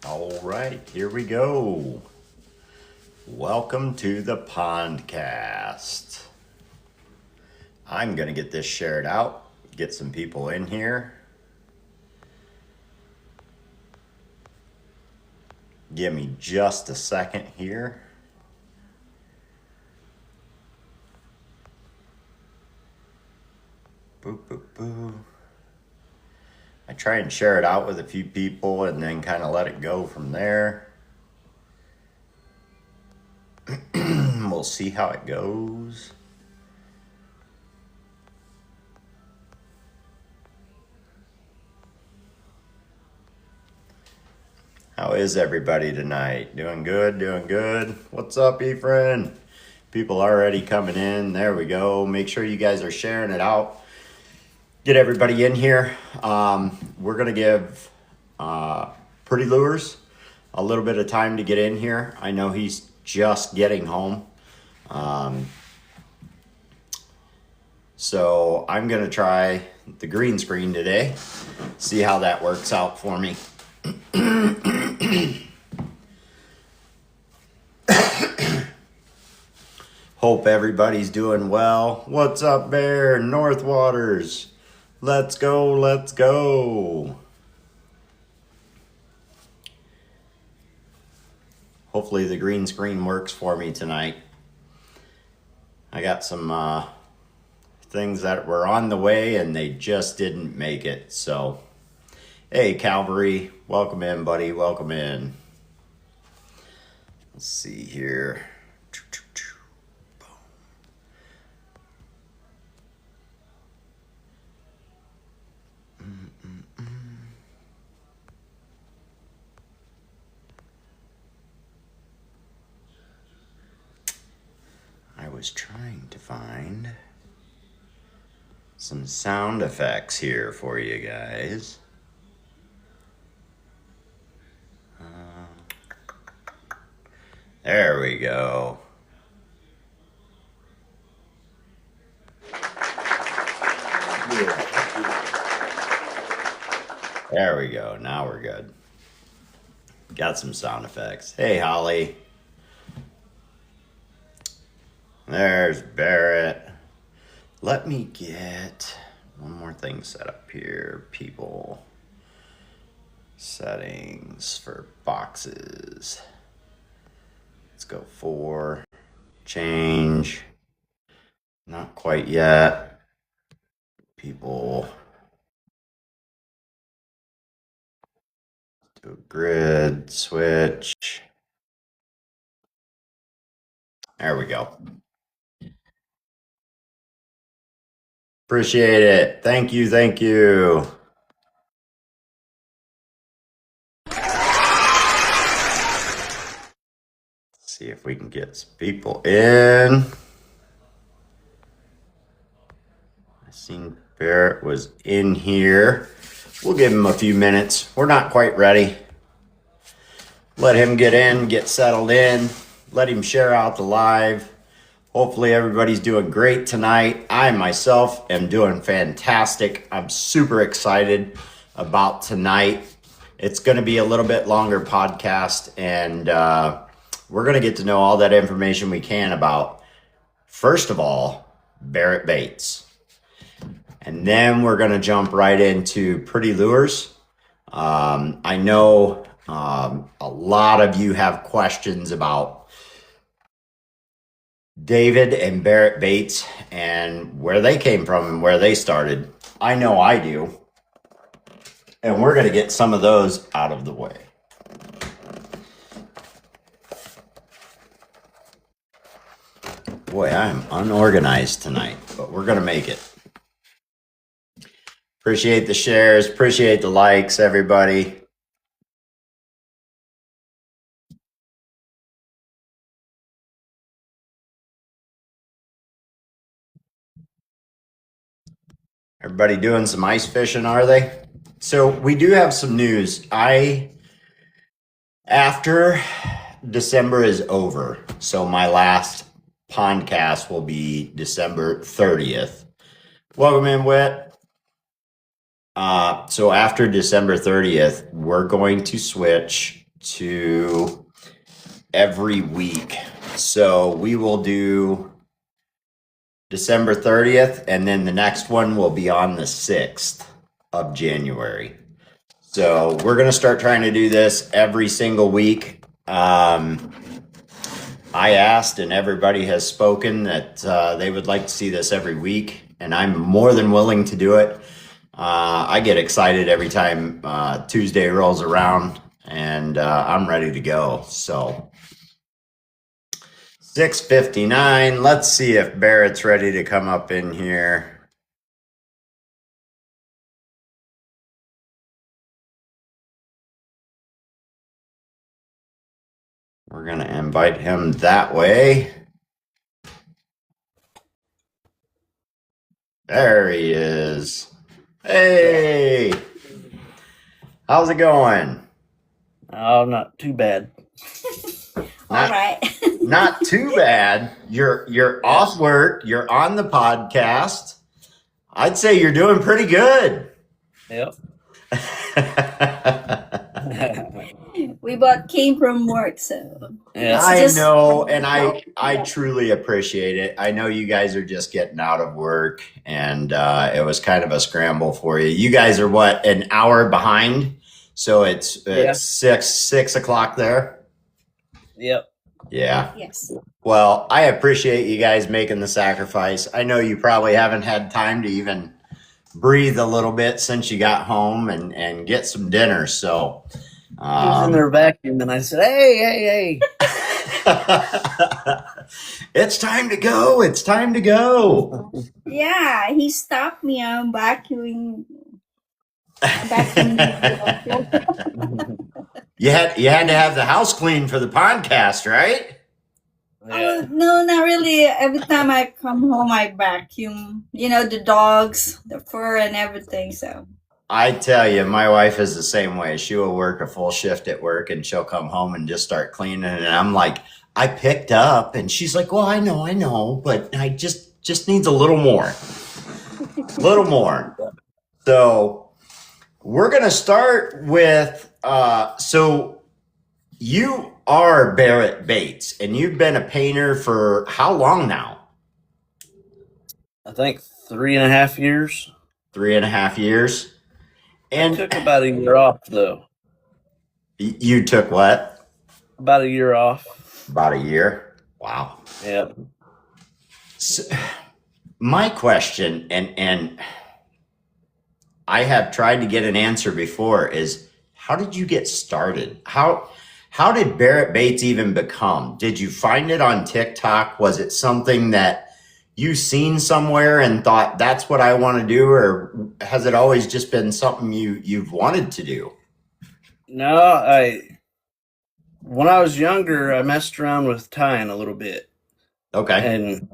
All right, here we go. Welcome to the Pondcast. I'm going to get this shared out, get some people in here. Give me just a second here. Boo, boo, boo. I try and share it out with a few people and then kind of let it go from there. We'll see how it goes. How is everybody tonight? Doing good, doing good. What's up, Ephraim? People already coming in. There we go. Make sure you guys are sharing it out. Get everybody in here. We're going to give Pretty Lures a little bit of time to get in here. I know he's just getting home. So I'm going to try the green screen today. See how that works out for me. Hope everybody's doing well. What's up, Bear? North Waters. Let's go, let's go. Hopefully the green screen works for me tonight. I got some things that were on the way and they just didn't make it. So, hey, Calvary, welcome in, buddy. Welcome in. Let's see here. I was trying to find some sound effects here for you guys. There we go. There we go. Now we're good. Got some sound effects. Hey, Holly. There's Barrett. Let me get one more thing set up here. People. Settings for boxes. Let's go 4. Change. Not quite yet. People. Do a grid. Switch. There we go. Appreciate it. Thank you. Thank you. See if we can get some people in. I seen Barrett was in here. We'll give him a few minutes. We're not quite ready. Let him get in, get settled in. Let him share out the live. Hopefully everybody's doing great tonight. I myself am doing fantastic. I'm super excited about tonight. It's going to be a little bit longer podcast, and we're going to get to know all that information we can about, first of all, Barrett Baits. And then we're going to jump right into Pretty Lures. I know a lot of you have questions about David and Barrett Baits and where they came from and where they started. I know I do. And we're going to get some of those out of the way. Boy, I'm unorganized tonight, but we're going to make it. Appreciate the shares. Appreciate the likes, everybody. Everybody doing some ice fishing, are they? So we do have some news. After December is over, so my last podcast will be December 30th. Welcome in, Whit. So after December 30th, we're going to switch to every week. So we will do December 30th, and then the next one will be on the 6th of January. So we're going to start trying to do this every single week. I asked, and everybody has spoken that they would like to see this every week, and I'm more than willing to do it. I get excited every time Tuesday rolls around, and I'm ready to go. So 6:59. Let's see if Barrett's ready to come up in here. We're going to invite him that way. There he is. Hey, how's it going? Oh, not too bad. All right. Not too bad. You're off work. You're on the podcast. I'd say you're doing pretty good. Yep. We both came from work, so Yeah. I just- know, and I truly appreciate it. I know you guys are just getting out of work, and it was kind of a scramble for you. You guys are what, an hour behind? So it's Yeah. 6 o'clock there. Yep. Yeah. yes. Well, I appreciate you guys making the sacrifice. I know you probably haven't had time to even breathe a little bit since you got home and get some dinner. So, He was in there vacuuming, and I said, hey. it's time to go. It's time to go. Yeah, he stopped me on vacuuming. You had to have the house clean for the podcast, right? Yeah. No, not really. Every time I come home, I vacuum. The dogs, the fur, and everything. So I tell you, my wife is the same way. She will work a full shift at work and she'll come home and just start cleaning. And I'm like, I picked up. And she's like, well, I know, but I just needs a little more. Little more. So we're going to start with, so you are Barrett Bates and you've been a painter for how long now? I think 3.5 years. 3.5 years. And I took about a year off, though. You took what? About a year off. About a year. Wow. Yep. So, my question, and I have tried to get an answer before, is how did you get started? How did Barrett Bates even become? Did you find it on TikTok? Was it something that you seen somewhere and thought that's what I want to do, or has it always just been something you've wanted to do? No, when I was younger, I messed around with tying a little bit. Okay. And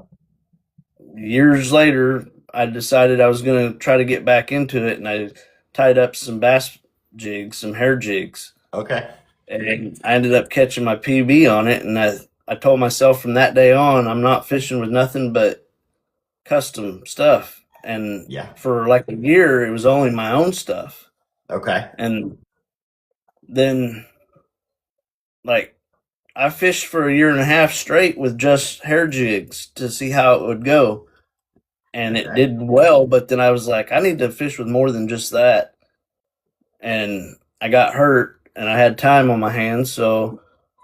years later, I decided I was going to try to get back into it, and I tied up some bass jigs, some hair jigs. Okay. And I ended up catching my PB on it, and I told myself from that day on, I'm not fishing with nothing but custom stuff. And Yeah. for like a year, it was only my own stuff. Okay. And then, like, I fished for 1.5 years straight with just hair jigs to see how it would go. And it did well, but then I was like, I need to fish with more than just that. And I got hurt, and I had time on my hands, so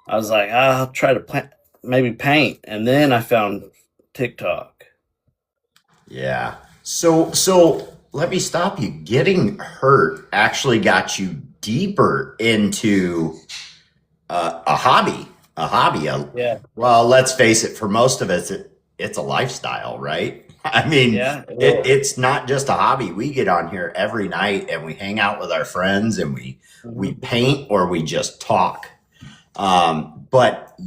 I was like, I'll try to maybe paint. And then I found TikTok. Yeah. So let me stop you. Getting hurt actually got you deeper into a hobby. Yeah. Well, let's face it. For most of us, it's a lifestyle, right? I mean, Yeah. it's not just a hobby. We get on here every night and we hang out with our friends and we paint or we just talk. But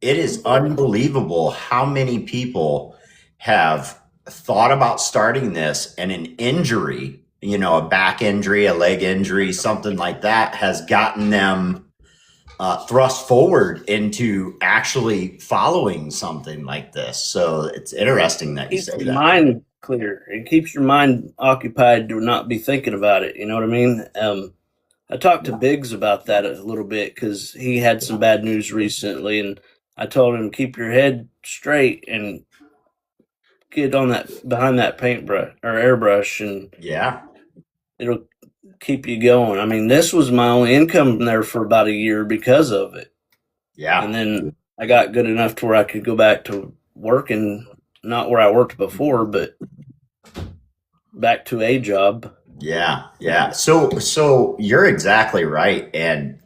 it is unbelievable how many people have thought about starting this, and an injury, a back injury, a leg injury, something like that has gotten them thrust forward into actually following something like this. So it's interesting that you Keeps say your that. mind clear. It keeps your mind occupied to not be thinking about it. You know what I mean? I talked to Biggs about that a little bit because he had some bad news recently, and I told him keep your head straight and get on that behind that paintbrush or airbrush, and Yeah. it'll keep you going. I mean, this was my only income there for about a year because of it, Yeah. and then I got good enough to where I could go back to working, not where I worked before, but back to a job. Yeah. Yeah. So you're exactly right. And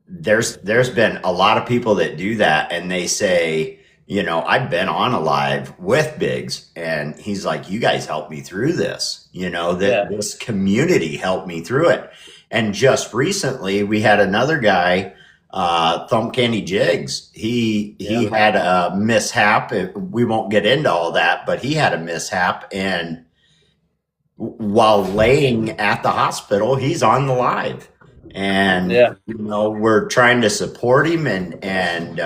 there's been a lot of people that do that, and they say, I've been on a live with Biggs, and he's like, you guys helped me through this, that Yeah. this community helped me through it. And just recently we had another guy, Thump Candy Jigs. He Yeah. had a mishap. We won't get into all that, but he had a mishap, and while laying at the hospital, he's on the live, and Yeah. we're trying to support him and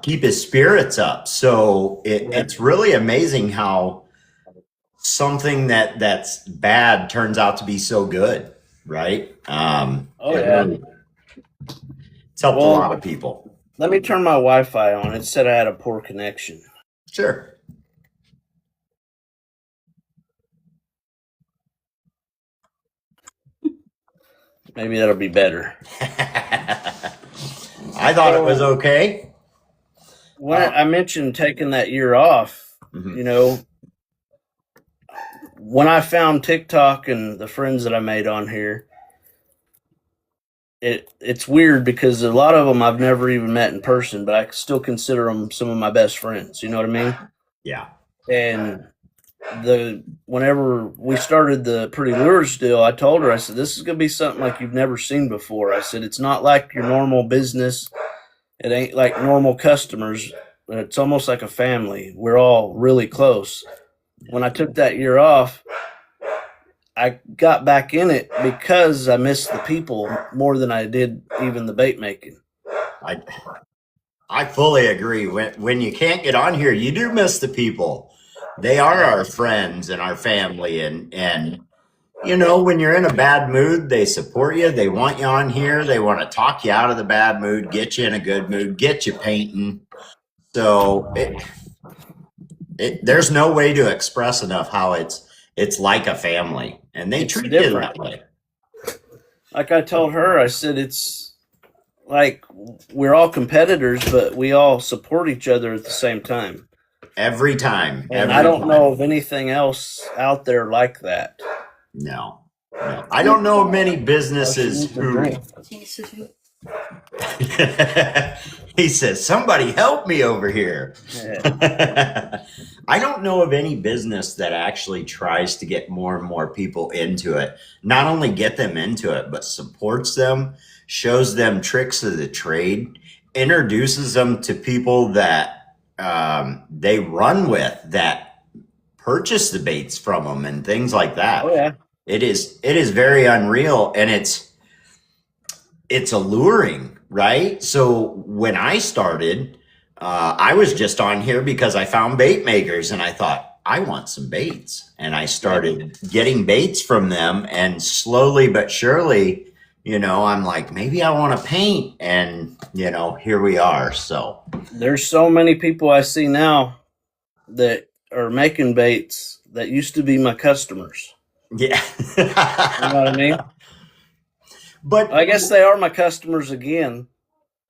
keep his spirits up. So it's really amazing how something that's bad turns out to be so good, right? Oh, yeah. It's helped Well, a lot of people. Let me turn my Wi-Fi on. It said I had a poor connection. Sure. Maybe that'll be better. I thought it was okay. When I mentioned taking that year off, Mhm. When I found TikTok and the friends that I made on here, it's weird because a lot of them I've never even met in person, but I still consider them some of my best friends. You know what I mean? Yeah. And whenever we started the Pretty Lures deal, I told her, I said, this is going to be something like you've never seen before. I said, it's not like your normal business. It ain't like normal customers. It's almost like a family. We're all really close. When I took that year off, I got back in it because I missed the people more than I did even the bait making. I fully agree. When you can't get on here, you do miss the people. They are our friends and our family, and when you're in a bad mood, they support you. They want you on here. They want to talk you out of the bad mood, get you in a good mood, get you painting. So there's no way to express enough how it's like a family, and they It's treat you different. that way. Like I told her, I said, it's like we're all competitors, but we all support each other at the same time. Every time. And every I don't time. know of anything else out there like that. No. I don't know of many businesses who. He says, somebody help me over here. Yeah. I don't know of any business that actually tries to get more and more people into it. Not only get them into it, but supports them, shows them tricks of the trade, introduces them to people that they run with, that purchase the baits from them and things like that. Oh yeah. It is very unreal, and it's alluring, right? So when I started, I was just on here because I found bait makers, and I thought, I want some baits. And I started getting baits from them, and slowly but surely, I'm like, maybe I want to paint, and here we are. So There's so many people I see now that are making baits that used to be my customers. yeah. You know what I mean? But I guess they are my customers again.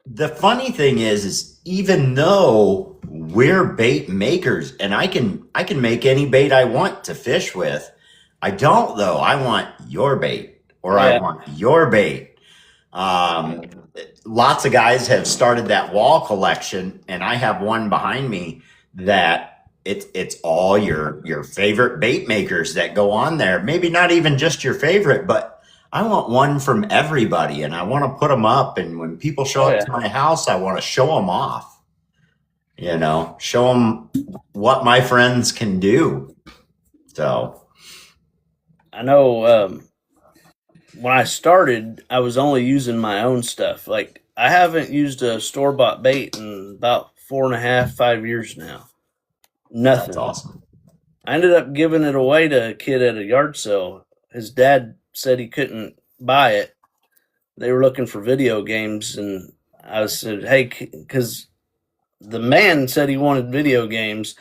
the funny thing is even though we're bait makers, and I can make any bait I want to fish with, I don't though. I want your bait, or I Yeah. want your bait. Lots of guys have started that wall collection, and I have one behind me that it's all your favorite bait makers that go on there. Maybe not even just your favorite, but I want one from everybody, and I want to put them up. And when people show Oh, up yeah. to my house, I want to show them off. Show them what my friends can do. So I know when I started, I was only using my own stuff. Like, I haven't used a store-bought bait in about 4.5, 5 years now. Nothing. that's awesome. I ended up giving it away to a kid at a yard sale. His dad said he couldn't buy it. They were looking for video games, and I said, "Hey," because the man said he wanted video games.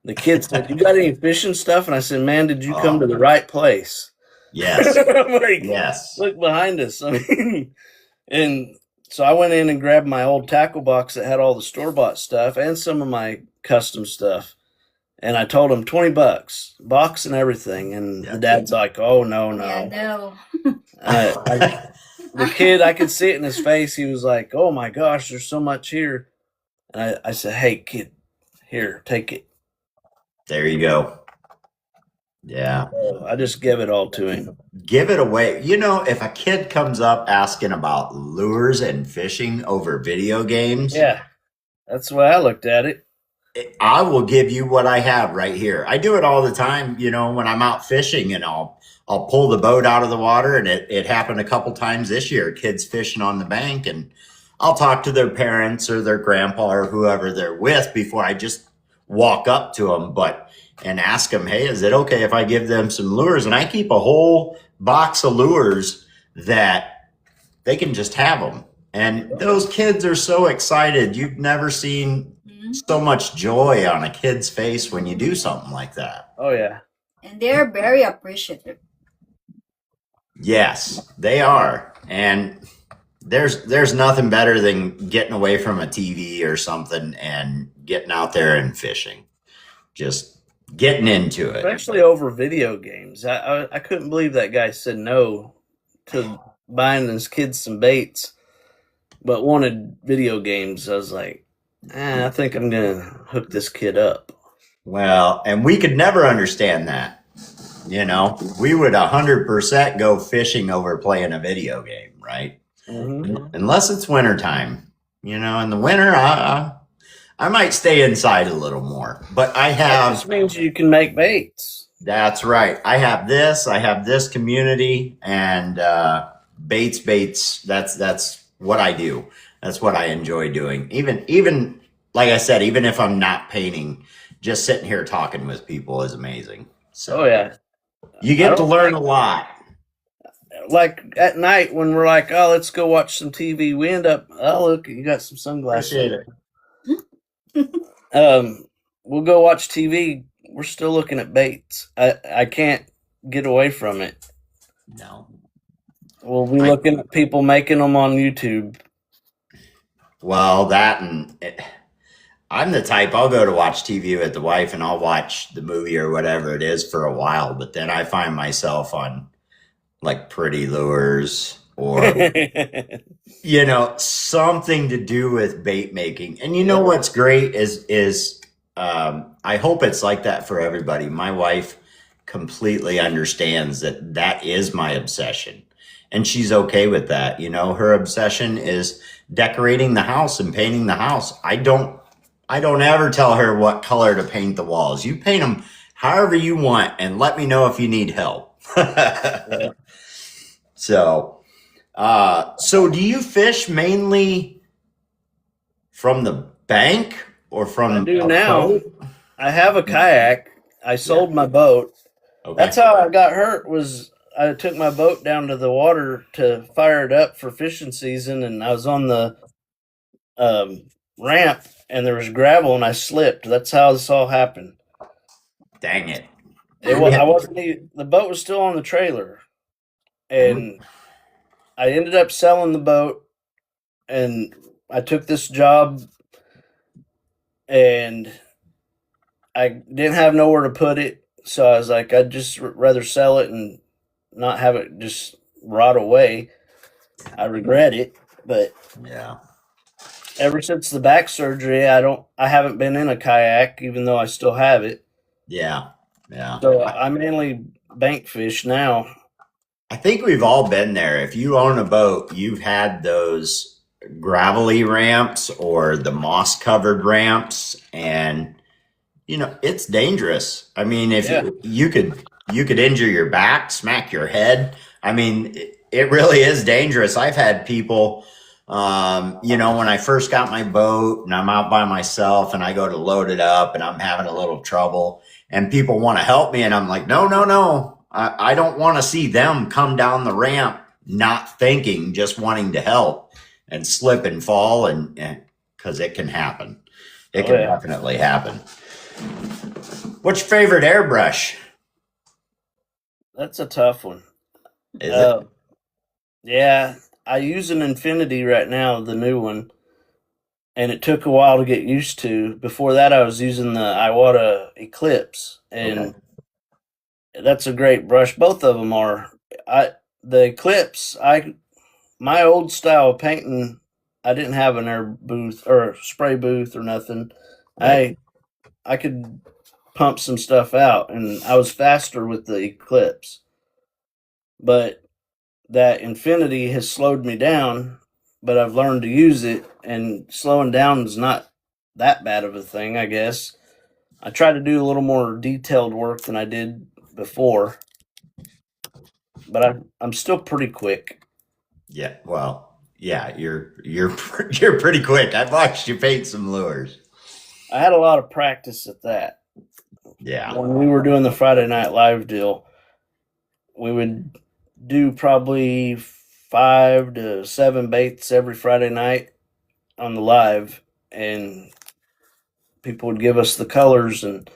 The kid said, "You got any fishing stuff?" And I said, "Man, did you come to the right place?" Yes. I'm like, Yes. look behind us. I mean, and so I went in and grabbed my old tackle box that had all the store bought stuff and some of my custom stuff. And I told him $20, box and everything. And the dad's like, "Oh no, Yeah, no." no. The kid, I could see it in his face. He was like, "Oh my gosh, there's so much here." And I said, "Hey kid, here, take it." There you go. Yeah. So I just give it all to him. Give it away. You know, if a kid comes up asking about lures and fishing over video games, Yeah, that's the way I looked at it. I will give you what I have right here. I do it all the time, you know, when I'm out fishing, and I'll pull the boat out of the water, and it happened a couple times this year, kids fishing on the bank, and I'll talk to their parents or their grandpa or whoever they're with before I just walk up to them, and ask them, "Hey, is it okay if I give them some lures?" And I keep a whole box of lures that they can just have them. And those kids are so excited. You've never seen so much joy on a kid's face when you do something like that. Oh yeah. And they're very appreciative. Yes, they are. And there's nothing better than getting away from a TV or something and getting out there and fishing. Just getting into it. Especially over video games. I couldn't believe that guy said no to buying his kids some baits, but wanted video games. I was like, I think I'm going to hook this kid up. Well, and we could never understand that. You know, we would 100% go fishing over playing a video game, right? Mm-hmm. Unless it's wintertime. You know, in the winter, I might stay inside a little more. But I That have, just means you can make baits. that's right. I have this community, and baits. That's what I do. That's what I enjoy doing. Even like I said, even if I'm not painting, just sitting here talking with people is amazing. So Oh yeah. you I get to don't learn a lot. like at night when we're like, "Oh, let's go watch some TV." We end up, "Oh, look, you got some sunglasses." Appreciate it. We'll go watch TV. We're still looking at baits. I can't get away from it. No. We'll be looking at people making them on YouTube. Well, I'm the type, I'll go to watch TV with the wife and I'll watch the movie or whatever it is for a while, but then I find myself on like Pretty Lures or, you know, something to do with bait making. And you know what's great is I hope it's like that for everybody. My wife completely understands that is my obsession. And she's okay with that. You know, her obsession is decorating the house and painting the house. I don't ever tell her what color to paint the walls. You paint them however you want and let me know if you need help. So do you fish mainly from the bank or from I do a now. boat? I have a kayak. I sold my boat. Okay. That's how I got hurt. Was I took my boat down to the water to fire it up for fishing season, and I was on the ramp, and there was gravel, and I slipped. That's how this all happened. Dang it. I wasn't. The boat was still on the trailer, and I ended up selling the boat, and I took this job, and I didn't have nowhere to put it, so I was like, I'd just rather sell it and not have it just rot away. I regret it, but Yeah. ever since the back surgery, I haven't been in a kayak, even though I still have it. Yeah. Yeah. So I mainly bank fish now. I think we've all been there. If you own a boat, you've had those gravelly ramps or the moss covered ramps, and you know, it's dangerous. I mean, if you could injure your back, smack your head. I mean, it really is dangerous. I've had people, you know, when I first got my boat and I'm out by myself and I go to load it up and I'm having a little trouble and people want to help me. And I'm like, no. I don't want to see them come down the ramp not thinking, just wanting to help and slip and fall, and because it can happen. It can definitely happen. What's your favorite airbrush? That's a tough one. Is it? Yeah, I use an Infinity right now, the new one, and it took a while to get used to. Before that, I was using the Iwata Eclipse, and that's a great brush. Both of them are. The Eclipse, my old style of painting, I didn't have an air booth or spray booth or nothing. Right. I could pump some stuff out, and I was faster with the Eclipse. But that Infinity has slowed me down, but I've learned to use it, and slowing down is not that bad of a thing, I guess. I try to do a little more detailed work than I did before, but I'm still pretty quick. Yeah. Well, yeah, you're pretty quick. I've watched you paint some lures. I had a lot of practice at that. Yeah. When we were doing the Friday Night Live deal, we would do probably 5 to 7 baits every Friday night on the live, and people would give us the colors, and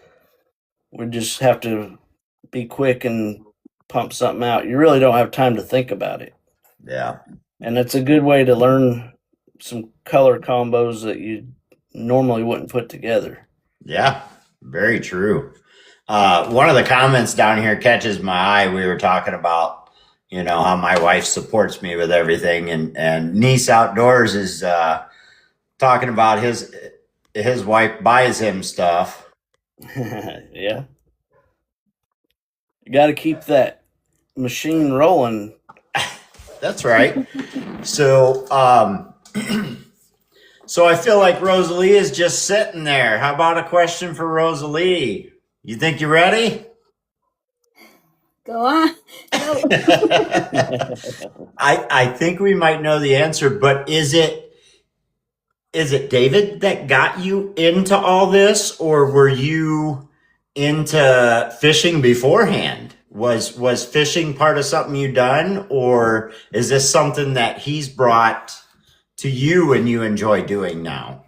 we'd just have to be quick and pump something out. You really don't have time to think about it. Yeah. And it's a good way to learn some color combos that you normally wouldn't put together. Yeah. Very true. One of the comments down here catches my eye. We were talking about, how my wife supports me with everything, and Niece Outdoors is talking about his wife buys him stuff. Yeah. You got to keep that machine rolling. That's right. So, so I feel like Rosalie is just sitting there. How about a question for Rosalie? You think you're ready? Go on. Go. I think we might know the answer, but is it David that got you into all this, or were you into fishing beforehand? Was fishing part of something you done, or is this something that he's brought to you and you enjoy doing now?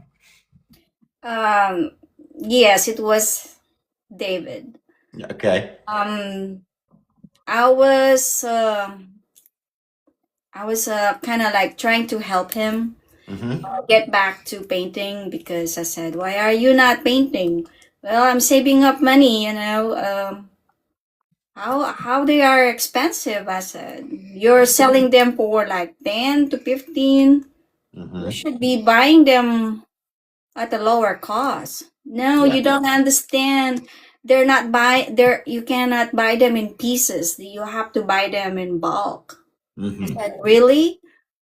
Yes, it was David. Okay. I was kind of like trying to help him get back to painting, because I said, "Why are you not painting?" Well, I'm saving up money, How they are expensive, I said. You're selling them for like 10 to 15. You should be buying them at a lower cost. No, Yeah. you don't understand. You cannot buy them in pieces. You have to buy them in bulk. I said, really?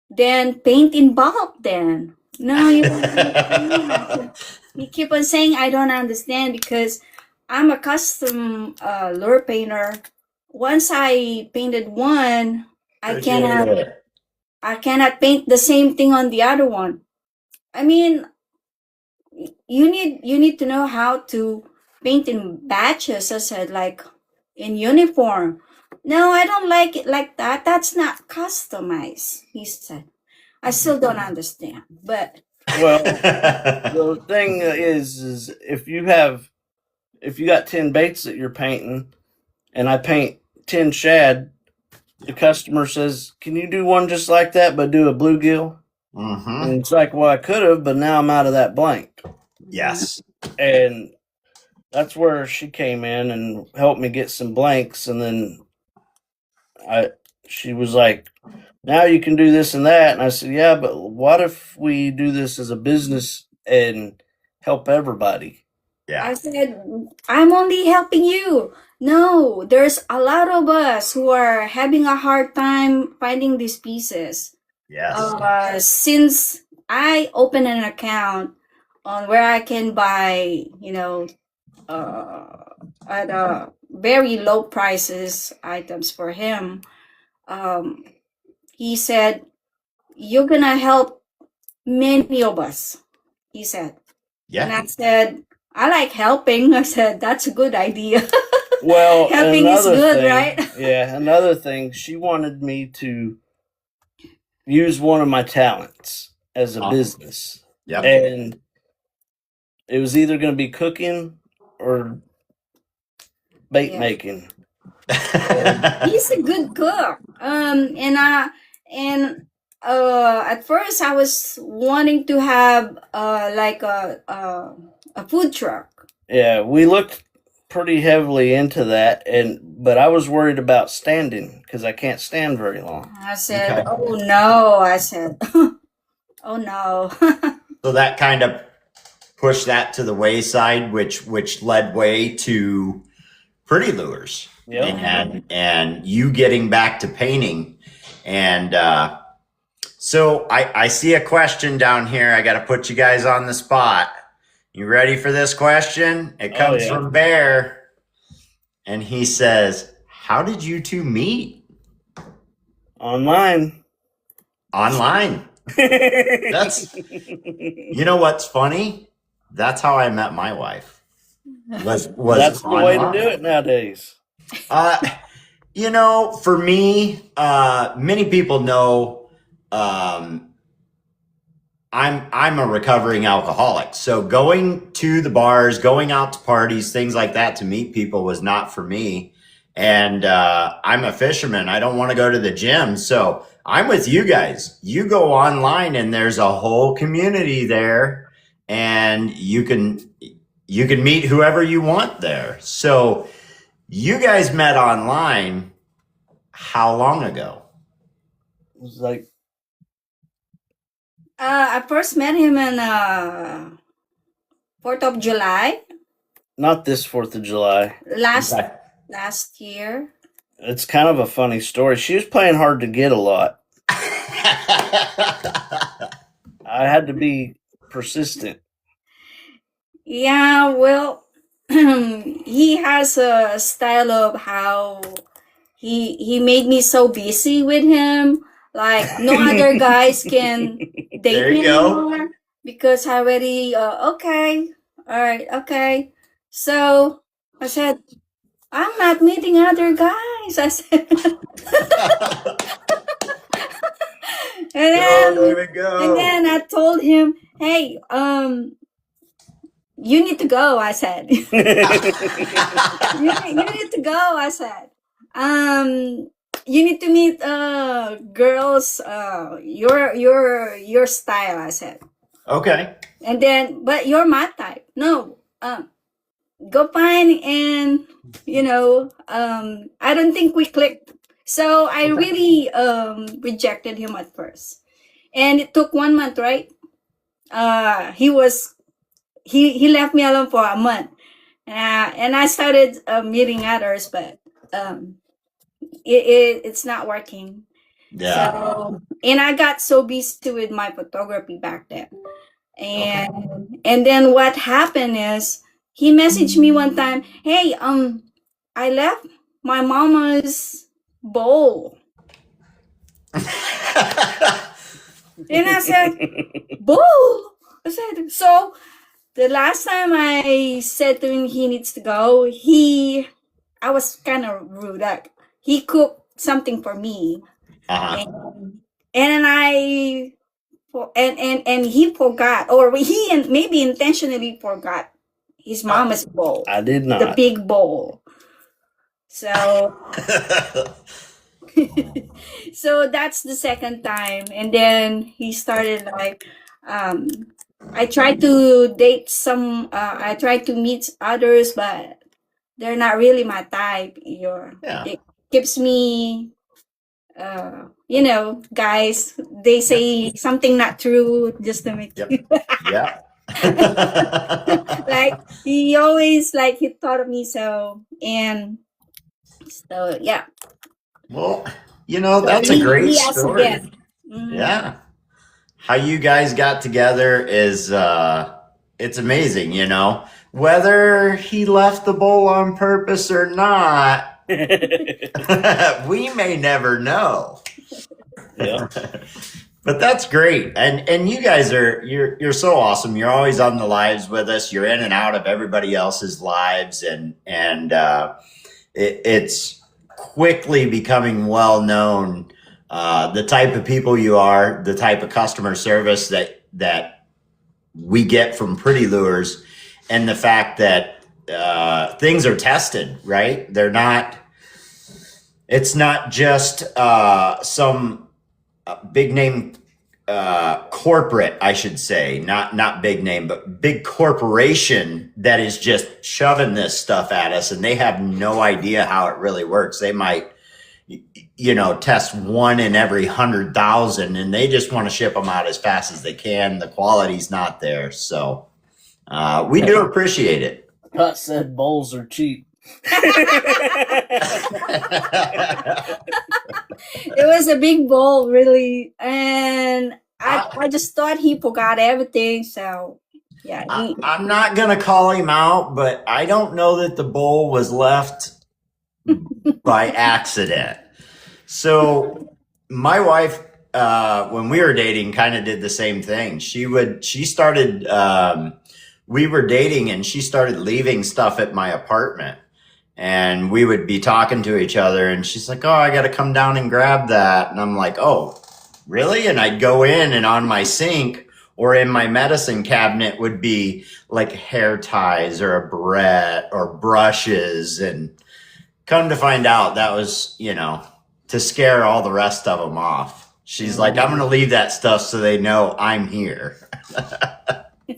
Then paint in bulk then. No, you don't understand. You keep on saying I don't understand, because I'm a custom lure painter. Once I painted one, I cannot paint the same thing on the other one. I mean, you need to know how to paint in batches. I said, like in uniform. No, I don't like it like that. That's not customized, he said. I still don't understand, but Well, the thing is if you got 10 baits that you're painting, and I paint 10 shad, the customer says, "Can you do one just like that, but do a bluegill?" And it's like, well, I could have, but now I'm out of that blank. Yes. And that's where she came in and helped me get some blanks. And then she was like, "Now you can do this and that." And I said, "Yeah, but what if we do this as a business and help everybody?" Yeah. I said, I'm only helping you. No, there's a lot of us who are having a hard time finding these pieces. Yes. Since I opened an account on where I can buy, at very low prices items for him, he said, "You're gonna help many of us," he said. And Yeah. I said, "I like helping." I said, "That's a good idea." Well, Helping is another good, thing, right? Yeah, another thing, she wanted me to use one of my talents as a Awesome. business. Yep. And it was either going to be cooking or bait Yeah. making. He's a good cook. At first I was wanting to have like a food truck. Yeah, we looked pretty heavily into that, but I was worried about standing because I can't stand very long. I said, Okay. "Oh no!" I said, "Oh no." So that kind of pushed that to the wayside, which led way to Pretty Lures. Yep. And you getting back to painting. And so I see a question down here. I got to put you guys on the spot. You ready for this question? It comes yeah. from Bear. And he says, how did you two meet? Online. Online. That's, you know what's funny? That's how I met my wife. Was That's the way to online. do it nowadays. You know, for me, many people know I'm a recovering alcoholic. So going to the bars, going out to parties, things like that to meet people was not for me. And I'm a fisherman. I don't want to go to the gym. So I'm with you guys. You go online and there's a whole community there, and you can meet whoever you want there. So you guys met online how long ago? It was like, I first met him on 4th of July not this 4th of July. last year. It's kind of a funny story. She was playing hard to get a lot. I had to be persistent. Yeah, well, he has a style of how he made me so busy with him, like no other guys can date There me you go. anymore because I already okay, all right, okay. So I said, I'm not meeting other guys. I said, and There we go. then I told him, hey, you need to go. I said, you need to go. I said, you need to meet girls your style. I said, Okay. and then but you're my type. No, go find and I don't think we clicked. So I really rejected him at first, and it took 1 month, right? He left me alone for a month, and I started meeting others, but it's not working. Yeah. So, and I got so busy with my photography back then, and then what happened is he messaged me one time, hey, I left my mama's bowl. And I said, bowl? I said, so the last time I said to him he needs to go, I was kind of rude. Like, he cooked something for me. And he forgot, or he maybe intentionally forgot his mama's bowl. I did not. The big bowl. So so that's the second time. And then he started like, I tried to date I tried to meet others, but they're not really my type. It keeps me, guys, they say something not true just to make you. Yeah. Like he always he thought of me so, and so yeah. Well, that's a great story. Mm-hmm. Yeah. How you guys got together is it's amazing, whether he left the bowl on purpose or not. We may never know. Yeah. But that's great. And you guys you're so awesome. You're always on the lives with us. You're in and out of everybody else's lives, and it's quickly becoming well known the type of people you are, the type of customer service that we get from Pretty Lures, and the fact that things are tested, right? They're not. It's not just some big name corporate, I should say, not big name, but big corporation that is just shoving this stuff at us, and they have no idea how it really works. They might, test one in every 100,000, and they just want to ship them out as fast as they can. The quality's not there, so we do appreciate it. Scott said bowls are cheap. It was a big bowl, really, and I just thought he forgot everything. So yeah, I'm not gonna call him out, but I don't know that the bowl was left by accident. So my wife, when we were dating, kind of did the same thing. We were dating, and she started leaving stuff at my apartment. And we would be talking to each other, and she's like, "Oh, I got to come down and grab that." And I'm like, "Oh, really?" And I'd go in, and on my sink or in my medicine cabinet would be like hair ties or a barrette or brushes. And come to find out, that was, to scare all the rest of them off. She's like, "I'm going to leave that stuff so they know I'm here."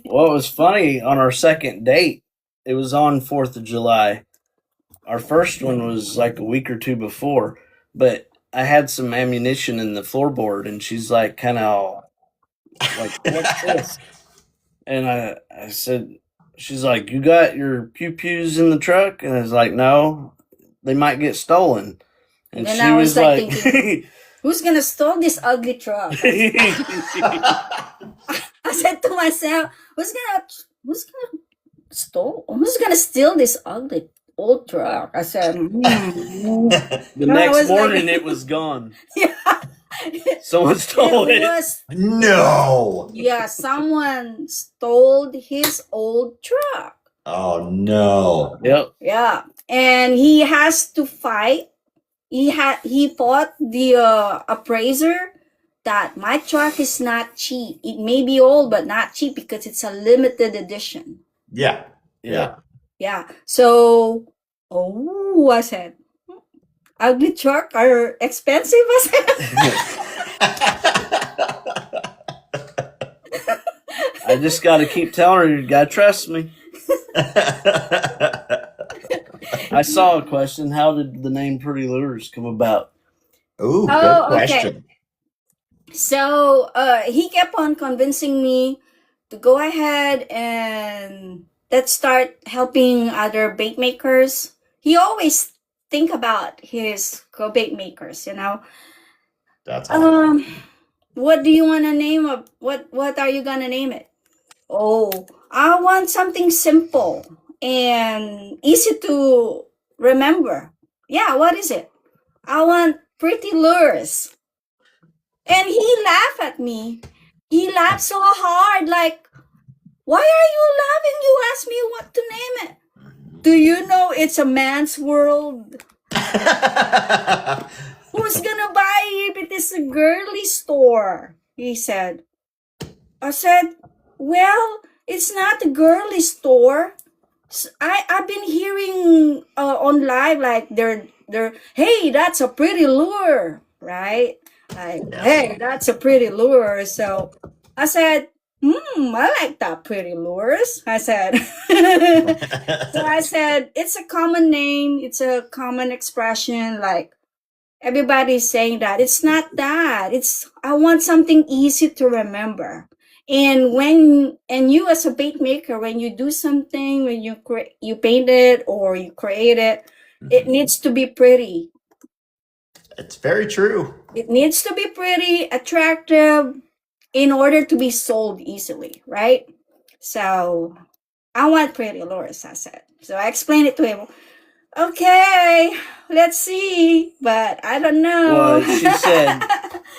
Well, it was funny on our second date. It was on 4th of July. Our first one was like a week or two before, but I had some ammunition in the floorboard, and she's like, kind of like, "What's this?" And I said, she's like, "You got your pew-pews in the truck?" And I was like, "No, they might get stolen." And then she I was like like, thinking, who's gonna steal this ugly truck? I said to myself, who's gonna steal this ugly old truck? I said, the No, I next was like- morning it was gone. yeah. Someone stole It it. was, No. yeah, someone stole his old truck. Oh no. Yep. Yeah, and he has to fight. He fought the appraiser that my truck is not cheap. It may be old, but not cheap because it's a limited edition. Yeah. Yeah. Yeah. So, I said, ugly truck are expensive. I said. I just got to keep telling her, you got to trust me. I saw a question. How did the name Pretty Lures come about? Ooh, good Oh, okay. question. So he kept on convincing me to go ahead and let's start helping other bait makers. He always think about his bait makers, That's awesome. What do you want to name it? What are you gonna name it? Oh, I want something simple and easy to remember. Yeah, what is it? I want Pretty Lures. And he laughed at me. He laughed so hard, like, why are you laughing? You asked me what to name it. Do you know it's a man's world? Who's gonna buy it if it is a girly store? He said. I said, well, it's not a girly store. I've been hearing on live like they're hey, that's a pretty lure, right? Like, hey, that's a pretty lure. So I said, I like that pretty lures. I said. So I said, it's a common name. It's a common expression. Like everybody's saying that. It's not that. I want something easy to remember. And you as a bait maker, when you do something, when you paint it or you create it, it needs to be pretty. It's very true. It needs to be pretty, attractive in order to be sold easily, right? So I want pretty lures, I said. So I explained it to him. Okay, let's see, but I don't know. Well, she said,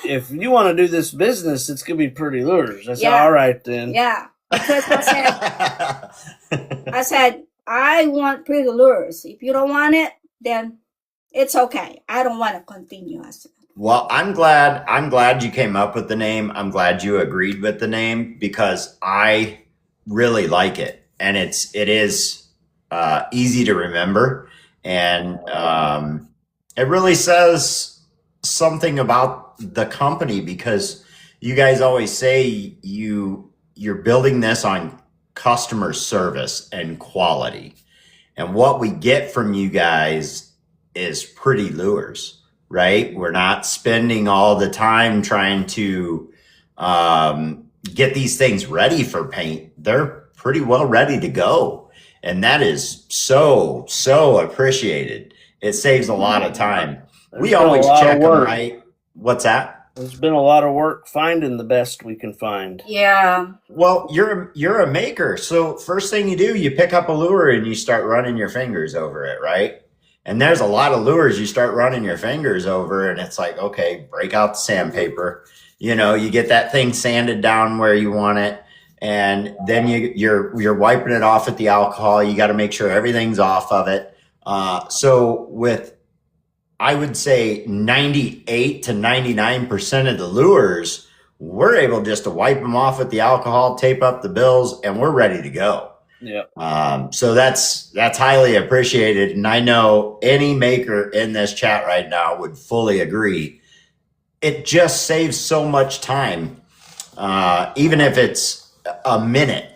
if you want to do this business, it's going to be Pretty Lures. I said, Yeah. all right then. Yeah, because I said, I want pretty lures. If you don't want it, then it's okay. I don't want to continue. I said. Well, I'm glad you came up with the name. I'm glad you agreed with the name because I really like it, and it is easy to remember, and it really says something about the company because you guys always say you're building this on customer service and quality, and what we get from you guys is pretty lures, right? We're not spending all the time trying to get these things ready for paint. They're pretty well ready to go. And that is so, so appreciated. It saves a lot of time. There's We been a always lot of check them, work. right? What's that? There's been a lot of work finding the best we can find. Yeah. Well, you're a maker. So first thing you do, you pick up a lure and you start running your fingers over it, right? And there's a lot of lures you start running your fingers over, and it's like, okay, break out the sandpaper. You get that thing sanded down where you want it, and then you're wiping it off with the alcohol. You got to make sure everything's off of it. So with, I would say, 98 to 99% of the lures, we're able just to wipe them off with the alcohol, tape up the bills, and we're ready to go. Yeah. So that's highly appreciated, and I know any maker in this chat right now would fully agree. It just saves so much time, even if it's a minute.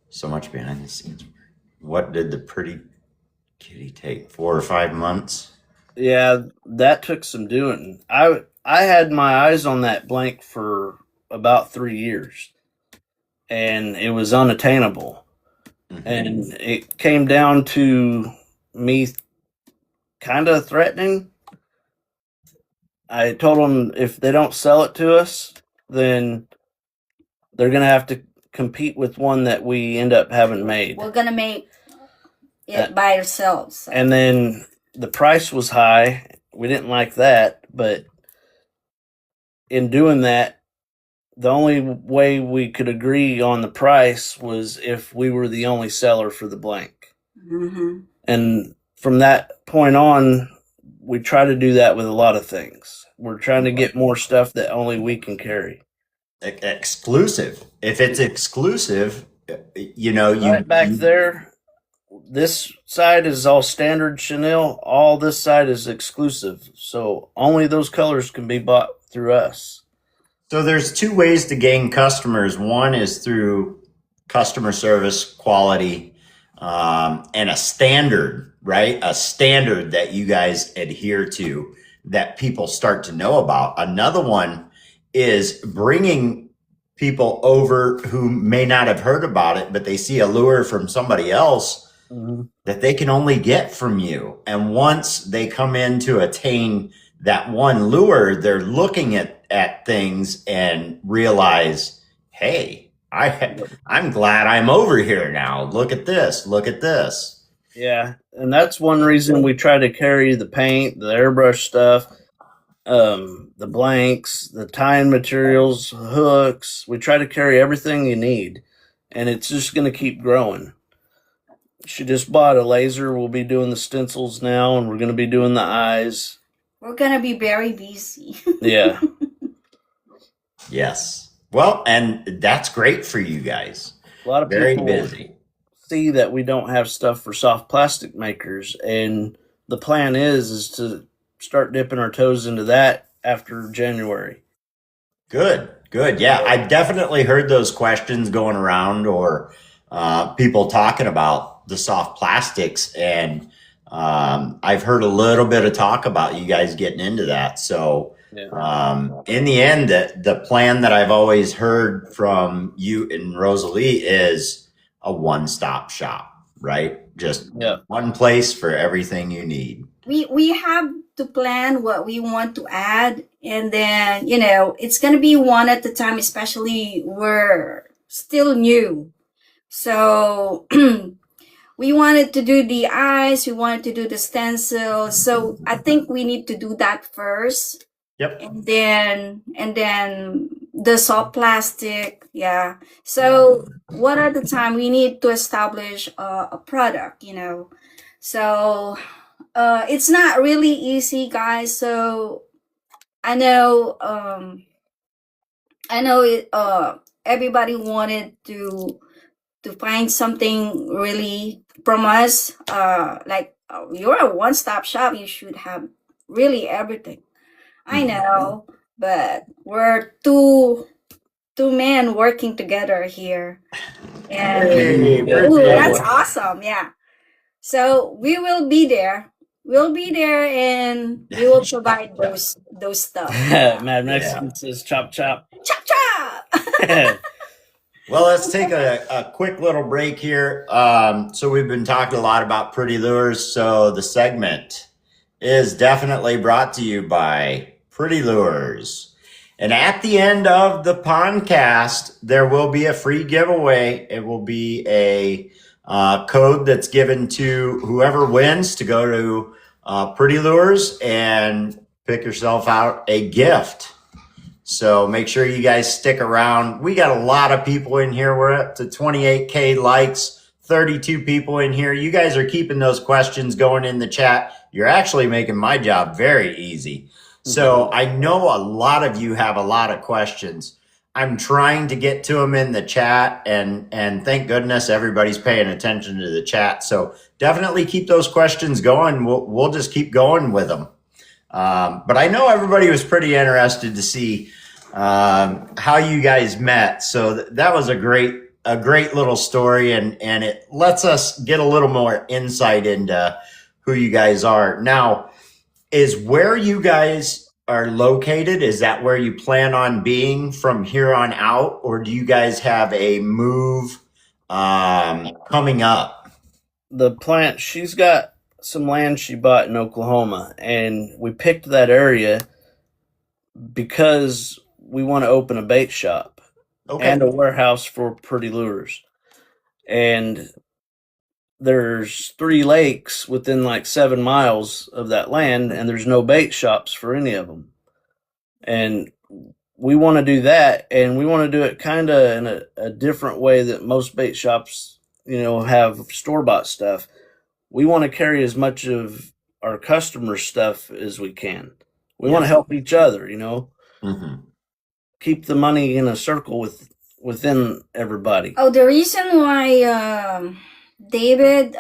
So much behind the scenes. What did the pretty kitty take? 4 or 5 months? Yeah, that took some doing. I had my eyes on that blank for about 3 years, and it was unattainable. Mhm. And it came down to me kind of threatening. I told them if they don't sell it to us, then they're going to have to compete with one that we end up having made. We're gonna make it by ourselves. So. And then the price was high. We didn't like that, but in doing that, the only way we could agree on the price was if we were the only seller for the blank. Mm-hmm. And from that point on, we try to do that with a lot of things. We're trying to get more stuff that only we can carry. Exclusive. If it's exclusive, Right back there, this side is all standard Chanel. All this side is exclusive. So only those colors can be bought through us. So there's two ways to gain customers. One is through customer service, quality, and a standard, right? A standard that you guys adhere to that people start to know about. Another one is bringing people over who may not have heard about it, but they see a lure from somebody else that they can only get from you. And once they come in to attain that one lure, they're looking at things and realize, hey, I'm glad I'm over here now. Look at this. Look at this. Yeah, and that's one reason we try to carry the paint, the airbrush stuff, the blanks, the tying materials, hooks. We try to carry everything you need, and it's just going to keep growing. She just bought a laser. We'll be doing the stencils now, and we're going to be doing the eyes. We're gonna be very busy. Yeah. Yes. Well, and that's great for you guys. A lot of Very people busy. see that we don't have stuff for soft plastic makers, and the plan is to start dipping our toes into that after January. Good. Yeah, I've definitely heard those questions going around, or people talking about the soft plastics, and I've heard a little bit of talk about you guys getting into that. So in the end, the plan that I've always heard from you and Rosalie is a one-stop shop, right? Just one place for everything you need. We have to plan what we want to add, and then it's gonna be one at a time. Especially we're still new, so we wanted to do the eyes, we wanted to do the stencil. So I think we need to do that first. Yep. And then the soft plastic. Yeah. So one at a time, we need to establish a product. So it's not really easy, guys. So I know, it. Everybody wanted to find something really from us. Like you're a one-stop shop. You should have really everything. I know, but we're two men working together here, and Hey, Yeah. ooh, birthday. that's awesome. Yeah. So we will be there. We'll be there, and we will provide those stuff. Mad Mexican says chop chop. Chop chop. Well, let's take a quick little break here. So we've been talking a lot about Pretty Lures. So the segment is definitely brought to you by Pretty Lures. And at the end of the podcast, there will be a free giveaway. It will be a code that's given to whoever wins to go to Pretty Lures and pick yourself out a gift. So make sure you guys stick around. We got a lot of people in here. We're up to 28K likes, 32 people in here. You guys are keeping those questions going in the chat. You're actually making my job very easy. So I know a lot of you have a lot of questions. I'm trying to get to them in the chat, and thank goodness everybody's paying attention to the chat. So definitely keep those questions going. We'll just keep going with them. But I know everybody was pretty interested to see how you guys met. So that was a great little story, and it lets us get a little more insight into who you guys are. Now, is where you guys are located, is that where you plan on being from here on out, or do you guys have a move coming up? The plant, she's got some land she bought in Oklahoma, and we picked that area because we want to open a bait shop and a warehouse for Pretty Lures. And there's 3 lakes within like 7 miles of that land, and there's no bait shops for any of them. And we want to do that, and we want to do it kind of in a different way that most bait shops, have store-bought stuff. We want to carry as much of our customer stuff as we can. We want to help each other, keep the money in a circle within everybody. Oh, the reason why David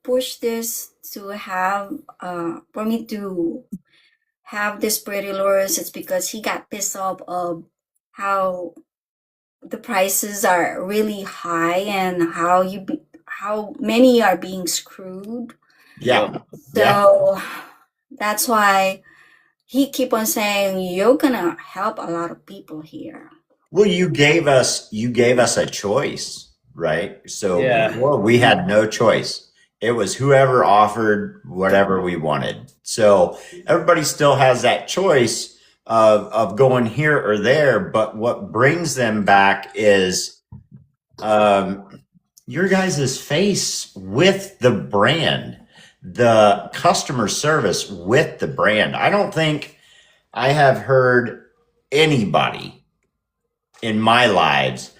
pushed this to have for me to have this Pretty Lures, it's because he got pissed off of how the prices are really high and how many are being screwed. Yeah. So that's why he keep on saying you're gonna help a lot of people here. Well, you gave us a choice, right? So before we had no choice. It was whoever offered whatever we wanted. So everybody still has that choice of going here or there, but what brings them back is your guys' face with the brand, the customer service with the brand. I don't think I have heard anybody in my lives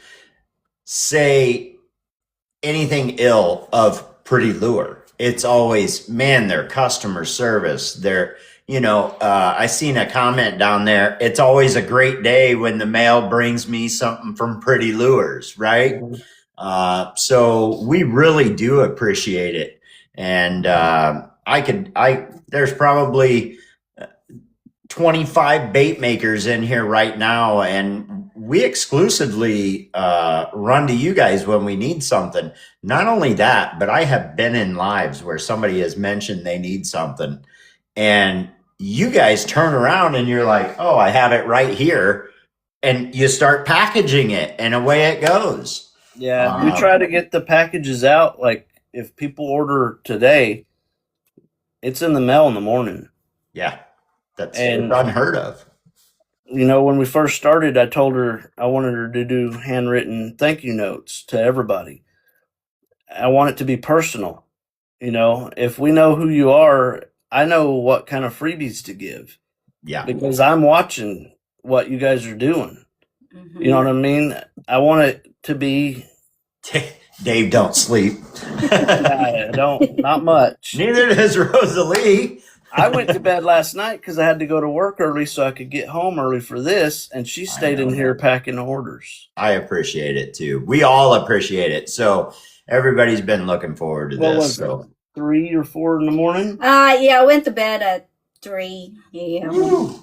say anything ill of Pretty Lure. It's always, man, their customer service, I seen a comment down there. It's always a great day when the mail brings me something from Pretty Lures, right? So we really do appreciate it. And there's probably 25 bait makers in here right now, and we exclusively run to you guys when we need something. Not only that, but I have been in lives where somebody has mentioned they need something, and you guys turn around and you're like, oh, I have it right here, and you start packaging it, and away it goes. Yeah, we try to get the packages out. Like if people order today, it's in the mail in the morning. Yeah, it's unheard of. When we first started, I told her I wanted her to do handwritten thank you notes to everybody. I want it to be personal. If we know who you are, I know what kind of freebies to give. Yeah. Because I'm watching what you guys are doing. Mm-hmm. You know what I mean? I want it to be Dave don't sleep. I don't, not much. Neither does Rosalie. I went to bed last night because I had to go to work early so I could get home early for this, and she stayed in here packing orders. I appreciate it too. We all appreciate it. So everybody's been looking forward to What this. was So it, 3 or 4 in the morning? Yeah, I went to bed at 3 a.m.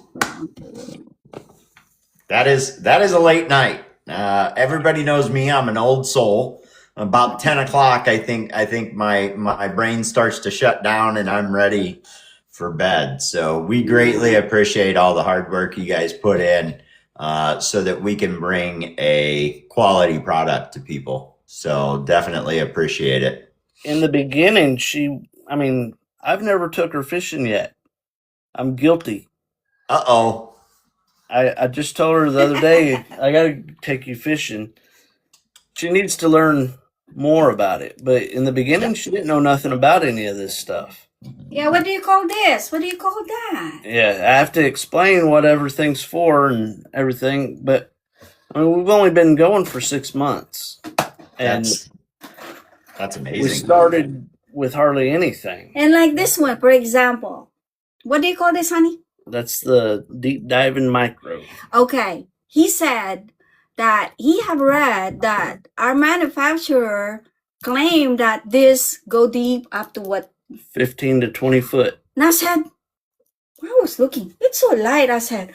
that is a late night. Everybody knows me. I'm an old soul. About 10 o'clock, I think my brain starts to shut down and I'm ready for bed. So we greatly appreciate all the hard work you guys put in so that we can bring a quality product to people. So definitely appreciate it. In the beginning, I've never took her fishing yet. I'm guilty. Uh-oh. I just told her the other day, I got to take you fishing. She needs to learn more about it. But in the beginning, she didn't know nothing about any of this stuff. Yeah, what do you call this? What do you call that? Yeah, I have to explain what everything's for and everything. But we've only been going for 6 months. And that's amazing. we started with hardly anything. And like this one, for example. What do you call this, honey? That's the deep diving micro. Okay. He said that he have read that our manufacturer claimed that this go deep up to what? 15 to 20 foot. And I said, I was looking, it's so light, I said.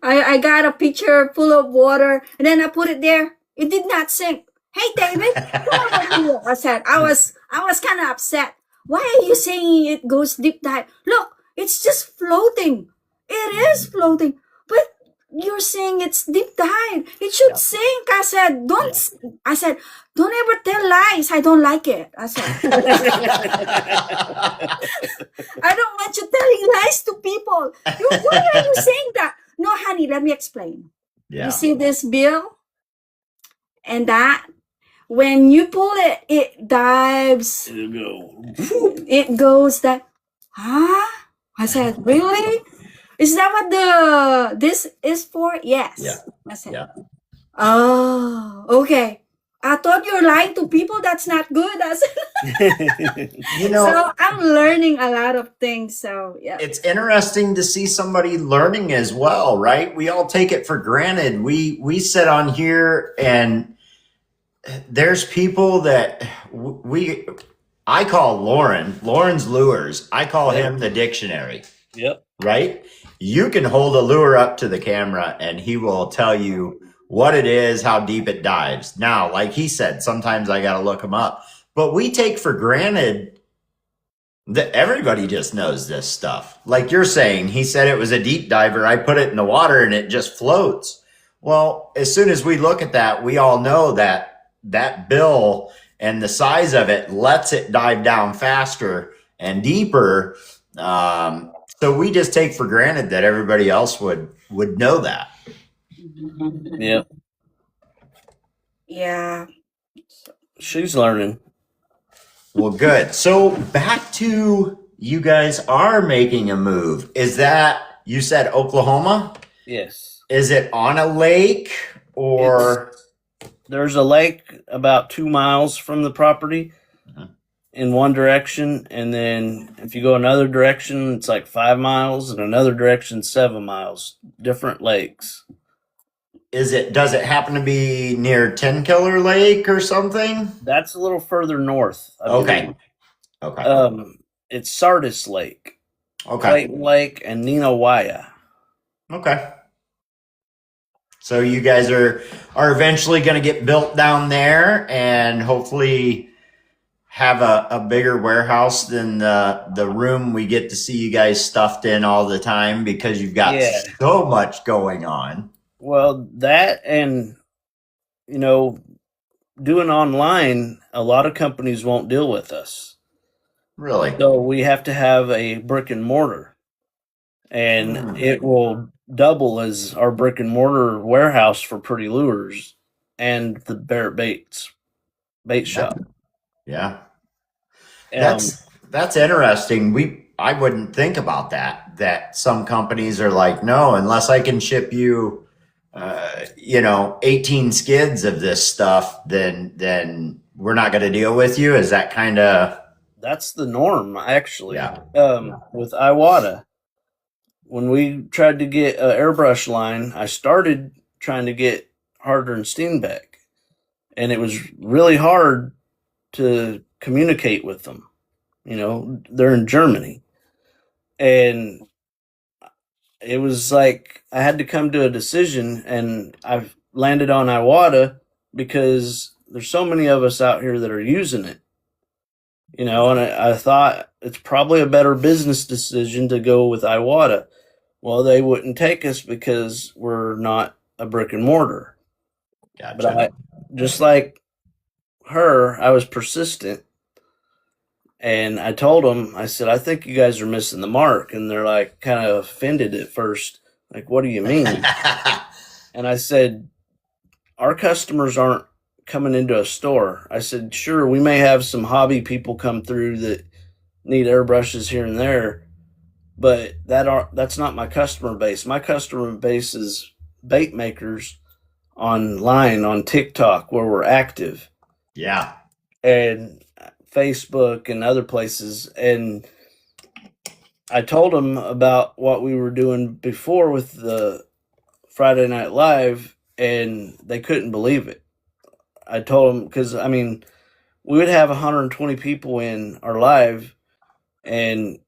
I got a pitcher full of water and then I put it there. It did not sink. Hey, David, I said, I was kind of upset. Why are you saying it goes deep dive? Look, it's just floating. It is floating. But you're saying it's deep dive. It should sink. I said, don't ever tell lies. I don't like it. I said, I don't want you telling lies to people. Why are you saying that? No, honey, let me explain. Yeah. You see this bill? And that, when you pull it, it dives. It'll go. It goes that, huh? I said, really? Is that what this is for? Yes. Yeah. I said, Yeah. oh, okay. I thought you're lying to people. That's not good. I said, so I'm learning a lot of things. So yeah. It's interesting to see somebody learning as well, right? We all take it for granted. We sit on here and there's people that I call Lauren's Lures. I call him the dictionary. Yep. Right? You can hold a lure up to the camera and he will tell you what it is, how deep it dives. Now, like he said, sometimes I got to look them up, but we take for granted that everybody just knows this stuff. Like you're saying, he said it was a deep diver. I put it in the water and it just floats. Well, as soon as we look at that, we all know that bill and the size of it lets it dive down faster and deeper. So we just take for granted that everybody else would know that. Yep. Yeah. She's learning. Well, good. So back to you guys are making a move. Is that, you said Oklahoma? Yes. Is it on a lake or? There's a lake about 2 miles from the property in one direction. And then if you go another direction, it's like 5 miles, and another direction, 7 miles, different lakes. Does it happen to be near Ten Killer Lake or something? That's a little further north. Okay. It's Sardis Lake, Okay. Clayton Lake, and Ninawaya. Okay. So you guys are eventually going to get built down there and hopefully have a bigger warehouse than the room we get to see you guys stuffed in all the time because you've got so much going on. Well, that and, doing online, a lot of companies won't deal with us. Really? So we have to have a brick and mortar. And it will double as our brick and mortar warehouse for Pretty Lures and the Barrett bait shop. Yeah. That's interesting. I wouldn't think about that some companies are like, no, unless I can ship you 18 skids of this stuff, then we're not going to deal with you. Is that kind of? That's the norm, actually. Yeah. With Iwata, when we tried to get an airbrush line, I started trying to get Harder and Steenbeck, and it was really hard to communicate with them. They're in Germany, and it was like I had to come to a decision, and I've landed on Iwata because there's so many of us out here that are using it. And I thought it's probably a better business decision to go with Iwata. Well, they wouldn't take us because we're not a brick and mortar. Gotcha. But just like her, I was persistent. And I told them, I said, I think you guys are missing the mark. And they're like kind of offended at first. Like, what do you mean? And I said, our customers aren't coming into a store. I said, sure, we may have some hobby people come through that need airbrushes here and there, but that's not my customer base. My customer base is bait makers online on TikTok, where we're active. Yeah. And Facebook and other places. And I told them about what we were doing before with the Friday Night Live, and they couldn't believe it. I told them, because we would have 120 people in our live and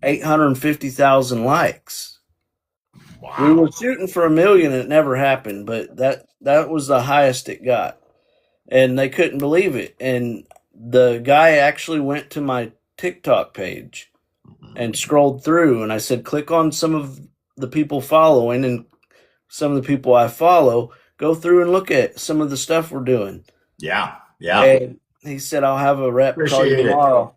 850,000 likes. Wow. We were shooting for 1 million, and it never happened, but that was the highest it got. And they couldn't believe it. And the guy actually went to my TikTok page and scrolled through, and I said, click on some of the people following and some of the people I follow. Go through and look at some of the stuff we're doing. Yeah. Yeah. And he said, I'll have a rep call you tomorrow.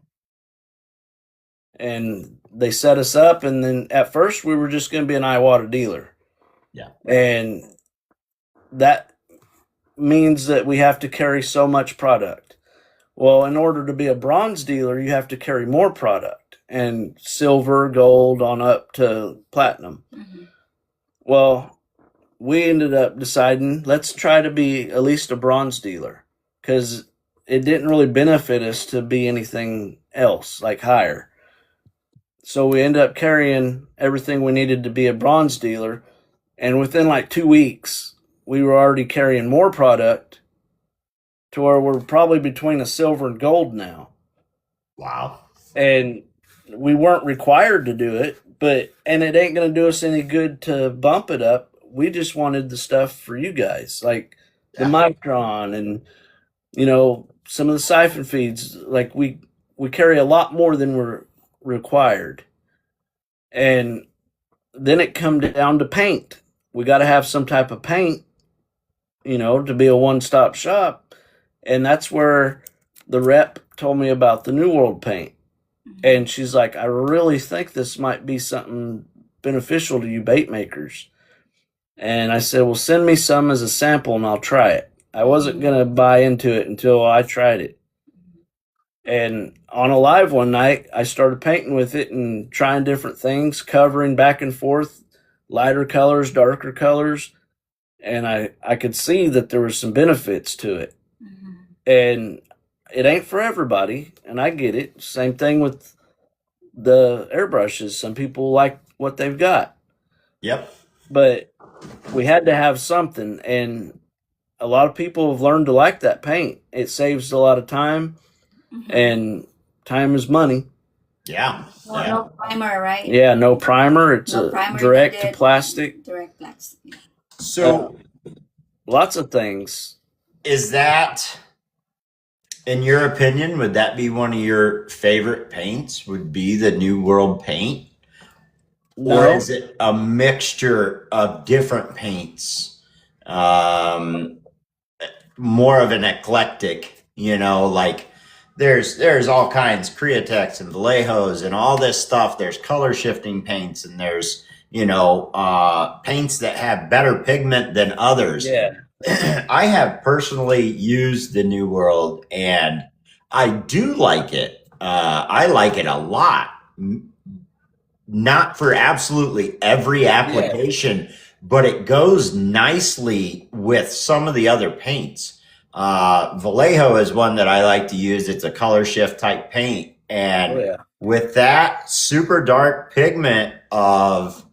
And they set us up, and then at first we were just going to be an Iwata dealer. Yeah. And that means that we have to carry so much product. Well, in order to be a bronze dealer, you have to carry more product, and silver, gold, on up to platinum. Mm-hmm. Well, we ended up deciding, let's try to be at least a bronze dealer, because it didn't really benefit us to be anything else, like higher. So we ended up carrying everything we needed to be a bronze dealer, and within like 2 weeks, we were already carrying more product to where we're probably between a silver and gold now. Wow. And we weren't required to do it, and it ain't going to do us any good to bump it up. We just wanted the stuff for you guys, like the Micron and, some of the siphon feeds. Like we carry a lot more than we're required. And then it come down to paint. We got to have some type of paint, to be a one-stop shop. And that's where the rep told me about the New World paint. And she's like, I really think this might be something beneficial to you bait makers. And I said, well, send me some as a sample and I'll try it. I wasn't going to buy into it until I tried it. And on a live one night, I started painting with it and trying different things, covering back and forth, lighter colors, darker colors. And I could see that there was some benefits to it. Mm-hmm. And it ain't for everybody, and I get it. Same thing with the airbrushes. Some people like what they've got. Yep. But we had to have something, and a lot of people have learned to like that paint. It saves a lot of time, and time is money. Yeah. Well, no primer, right? Yeah, no primer. It's no primer direct to plastic. Direct plastic. Yeah. So, lots of things. Is that, in your opinion, would that be one of your favorite paints? Would be the New World paint? No. Or is it a mixture of different paints? More of an eclectic, like there's all kinds, Createx and Vallejos and all this stuff. There's color shifting paints, and there's, paints that have better pigment than others. Yeah. I have personally used the New World, and I do like it. I like it a lot. Not for absolutely every application, but it goes nicely with some of the other paints. Vallejo is one that I like to use. It's a color shift type paint. And Oh, yeah. with that super dark pigment of,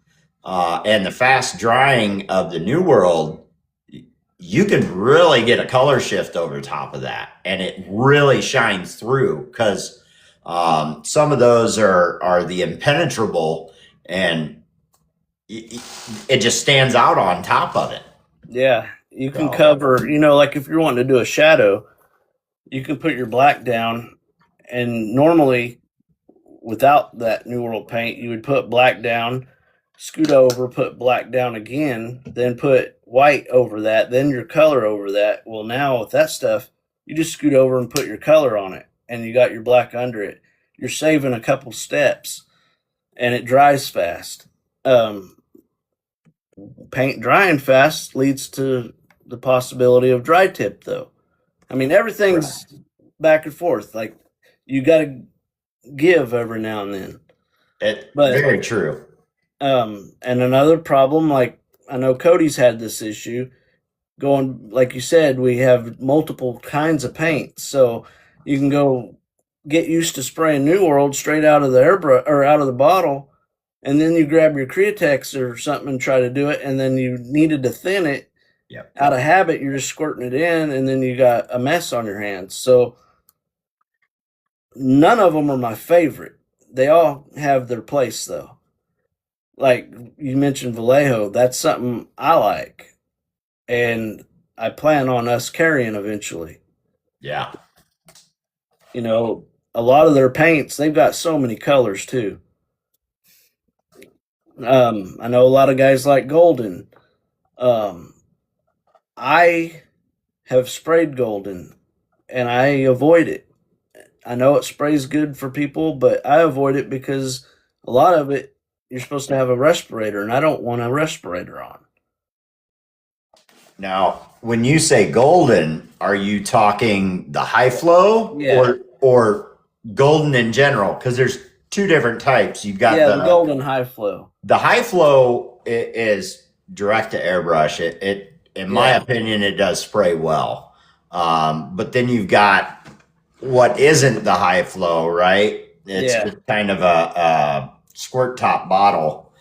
and the fast drying of the New World, you can really get a color shift over top of that. And it really shines through because some of those are the impenetrable, and it just stands out on top of it. Yeah. You can So- cover, like if you're wanting to do a shadow, you can put your black down, and normally without that New World paint, you would put black down, scoot over, put black down again, then put white over that, then your color over that. Well, now with that stuff, you just scoot over and put your color on it, and you got your black under it. You're saving a couple steps, and it dries fast. Paint drying fast leads to the possibility of dry tip, though. I mean, everything's back and forth. Like, you got to give every now and then. Very true. And another problem, like I know Cody's had this issue, going, like you said, we have multiple kinds of paint. So you can go get used to spraying New World straight out of the airbrush or out of the bottle, and then you grab your Createx or something and try to do it, and then you needed to thin it. Yep. Out of habit, you're just squirting it in, and then you got a mess on your hands. So none of them are my favorite. They all have their place, though. Like you mentioned Vallejo, that's something I like, and I plan on us carrying eventually. Yeah. A lot of their paints, they've got so many colors too. I know a lot of guys like Golden. I have sprayed Golden, and I avoid it. I know it sprays good for people, but I avoid it because a lot of it, you're supposed to have a respirator, and I don't want a respirator on. Now, when you say Golden, are you talking the high flow Yeah. or Golden in general? Because there's two different types. You've got The Golden High Flow. the high flow is direct to airbrush. It in my opinion, it does spray well. But then you've got what isn't the high flow, right? It's just kind of a squirt top bottle.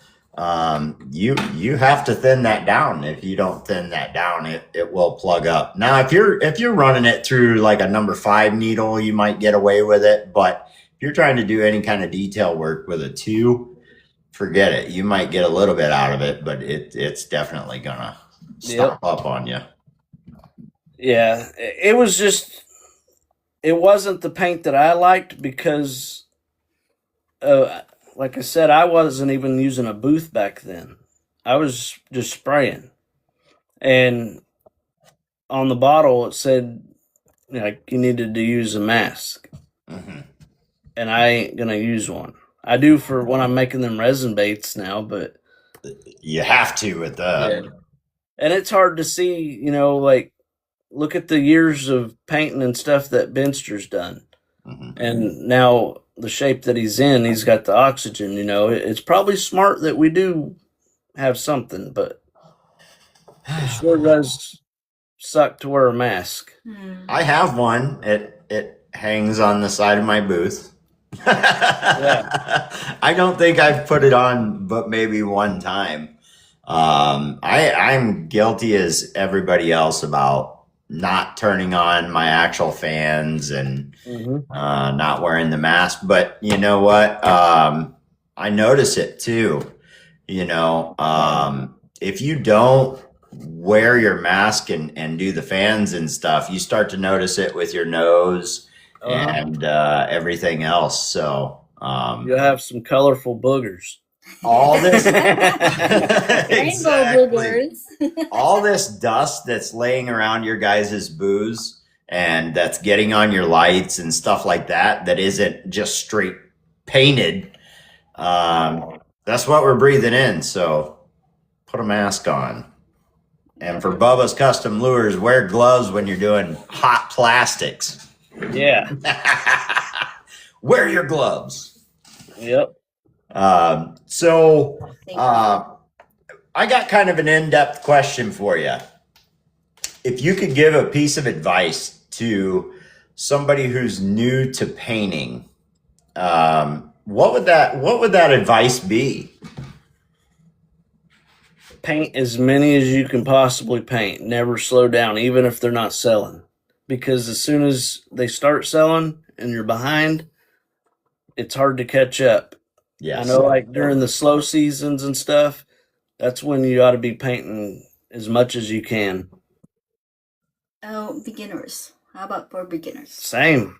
You have to thin that down. If you don't thin that down, it will plug up. Now, if you're running it through like a number 5 needle, you might get away with it. But if you're trying to do any kind of detail work with a 2, forget it. You might get a little bit out of it, but it's definitely gonna stomp up on you. Yeah, it wasn't the paint that I liked because, like I said, I wasn't even using a booth back then. I was just spraying. And on the bottle, it said, you needed to use a mask. Mm-hmm. And I ain't going to use one. I do for when I'm making them resin baits now, but you have to with that. Yeah. And it's hard to see, like, look at the years of painting and stuff that Benster's done. Mm-hmm. And now the shape that he's in, he's got the oxygen, It's probably smart that we do have something, but it sure does suck to wear a mask. I have one. It hangs on the side of my booth. I don't think I've put it on, but maybe one time. I'm guilty as everybody else about not turning on my actual fans and not wearing the mask. But you know what? I notice it too. If you don't wear your mask and do the fans and stuff, you start to notice it with your nose and everything else. So you'll have some colorful boogers. All this Rainbow boogers. all this dust that's laying around your guys' booze and that's getting on your lights and stuff like that isn't just straight painted. That's what we're breathing in. So put a mask on. And for Bubba's Custom Lures, wear gloves when you're doing hot plastics. Yeah. Wear your gloves. Yep. So I got kind of an in-depth question for you. If you could give a piece of advice to somebody who's new to painting, what would that advice be? Paint as many as you can possibly paint. Never slow down, even if they're not selling. Because as soon as they start selling and you're behind, it's hard to catch up. Yes. I know, like during the slow seasons and stuff, that's when you ought to be painting as much as you can. Oh, beginners. How about for beginners? Same.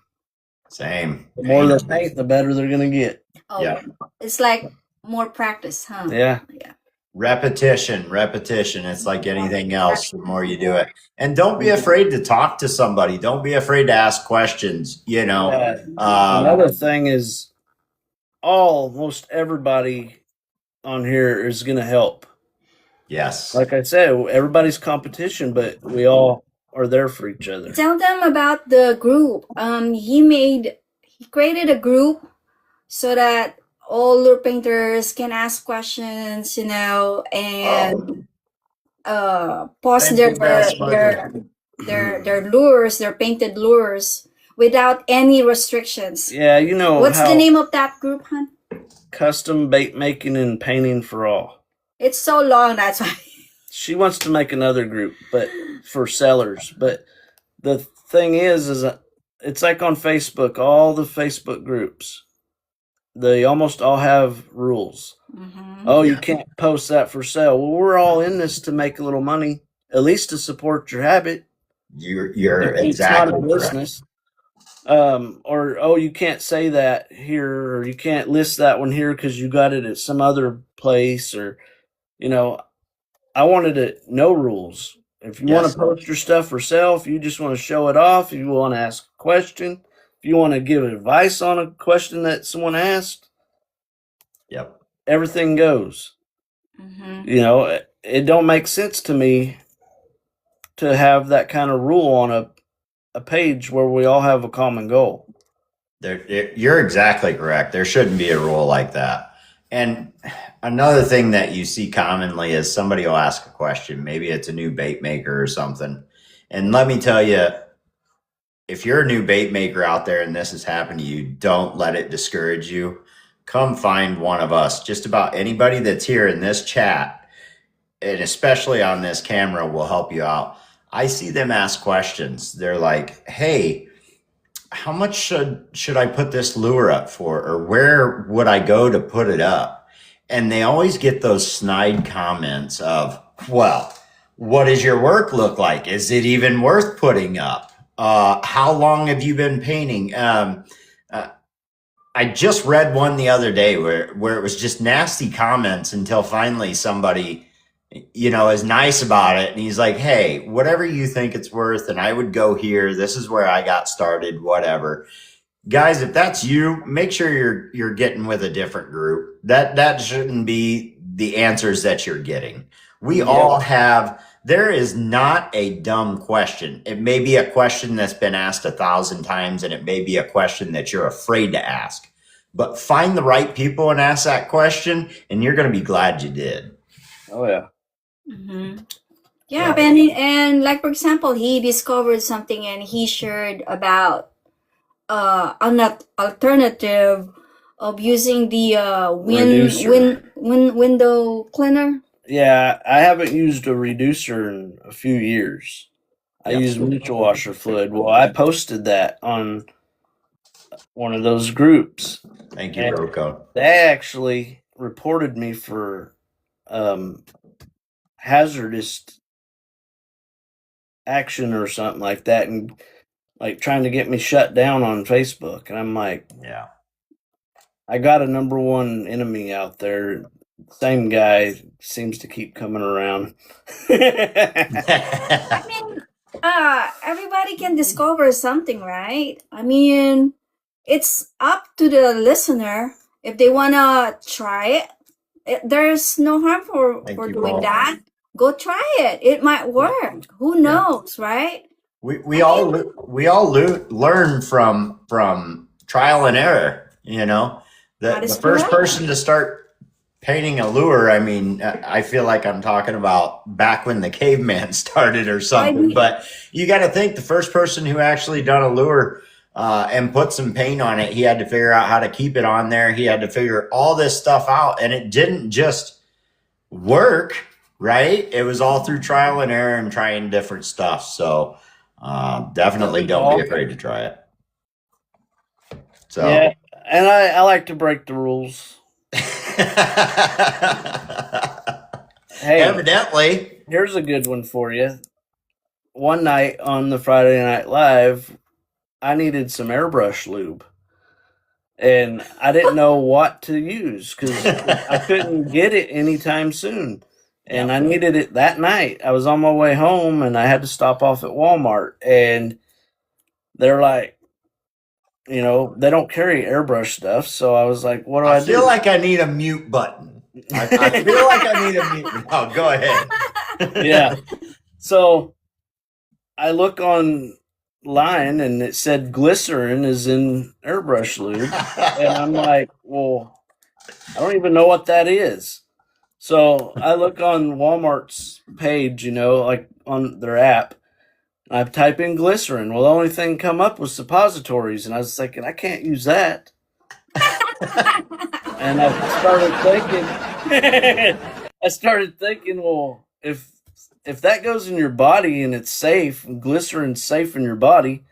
The more they paint, the better they're going to get. Oh, yeah. It's like more practice, huh? Yeah. Repetition. It's like anything else. The more you do it, and don't be afraid to talk to somebody. Don't be afraid to ask questions. Another thing is, almost everybody on here is going to help. Yes. Like I said, everybody's competition, but we all are there for each other. Tell them about the group. He created a group so that all lure painters can ask questions, and post their lures, their painted lures without any restrictions. Yeah, What's the name of that group, hon? Custom Bait Making and Painting for All. It's so long, that's why. She wants to make another group, but for sellers. But the thing is it's like on Facebook, all the Facebook groups, they almost all have rules. Mm-hmm. Oh, you can't post that for sale. Well, we're all in this to make a little money, at least to support your habit. You're It's exactly not a business. Or you can't say that here, or you can't list that one here because you got it at some other place, or I wanted no rules. If you want to post your stuff for sale, if you just want to show it off, if you want to ask a question, if you want to give advice on a question that someone asked, everything goes. Mm-hmm. It don't make sense to me to have that kind of rule on a page where we all have a common goal. You're exactly correct. There shouldn't be a rule like that. And another thing that you see commonly is somebody will ask a question. Maybe it's a new bait maker or something. And let me tell you, if you're a new bait maker out there and this has happened to you, don't let it discourage you. Come find one of us. Just about anybody that's here in this chat, and especially on this camera, will help you out. I see them ask questions. They're like, hey, how much should I put this lure up for? Or where would I go to put it up? And they always get those snide comments of, well, what does your work look like? Is it even worth putting up? How long have you been painting? I just read one the other day where it was just nasty comments until finally somebody, is nice about it. And he's like, hey, whatever you think it's worth, and I would go here. This is where I got started, whatever. Guys, if that's you, make sure you're getting with a different group. That shouldn't be the answers that you're getting. We all have, there is not a dumb question. It may be a question that's been asked 1,000 times, and it may be a question that you're afraid to ask. But find the right people and ask that question, and you're going to be glad you did. Oh, yeah. Mm-hmm. Yeah, and like, for example, he discovered something and he shared about an alternative of using the window cleaner. Yeah, I haven't used a reducer in a few years. I use mutual washer fluid. Well, I posted that on one of those groups. Thank you, Rocco. They actually reported me for hazardous action or something like that, and like trying to get me shut down on Facebook. And I'm like, yeah, I got a number one enemy out there. Same guy seems to keep coming around. I mean, everybody can discover something, right? I mean, it's up to the listener if they wanna try it. There's no harm for doing that. Go try it. It might work. Who knows, right? We all learn from trial and error. The first person to start painting a lure, I mean, I feel like I'm talking about back when the caveman started or something. But you got to think the first person who actually done a lure and put some paint on it, he had to figure out how to keep it on there. He had to figure all this stuff out, and it didn't just work, right? It was all through trial and error and trying different stuff. So definitely don't be afraid to try it. So yeah, and I like to break the rules. Hey, evidently. Here's a good one for you. One night on the Friday Night Live, I needed some airbrush lube. And I didn't know what to use because I couldn't get it anytime soon. And I needed it that night. I was on my way home and I had to stop off at Walmart. And they're like, you know, they don't carry airbrush stuff. So I was like, what do I do? I feel like I need a mute button. I feel like I need a mute. Oh, go ahead. Yeah. So I look online and it said glycerin is in airbrush lube. And I'm like, well, I don't even know what that is. So I look on Walmart's page, you know, like on their app. I type in glycerin. Well, the only thing come up was suppositories. And I was thinking, I can't use that. And I started thinking, well, if that goes in your body and it's safe, and glycerin's safe in your body,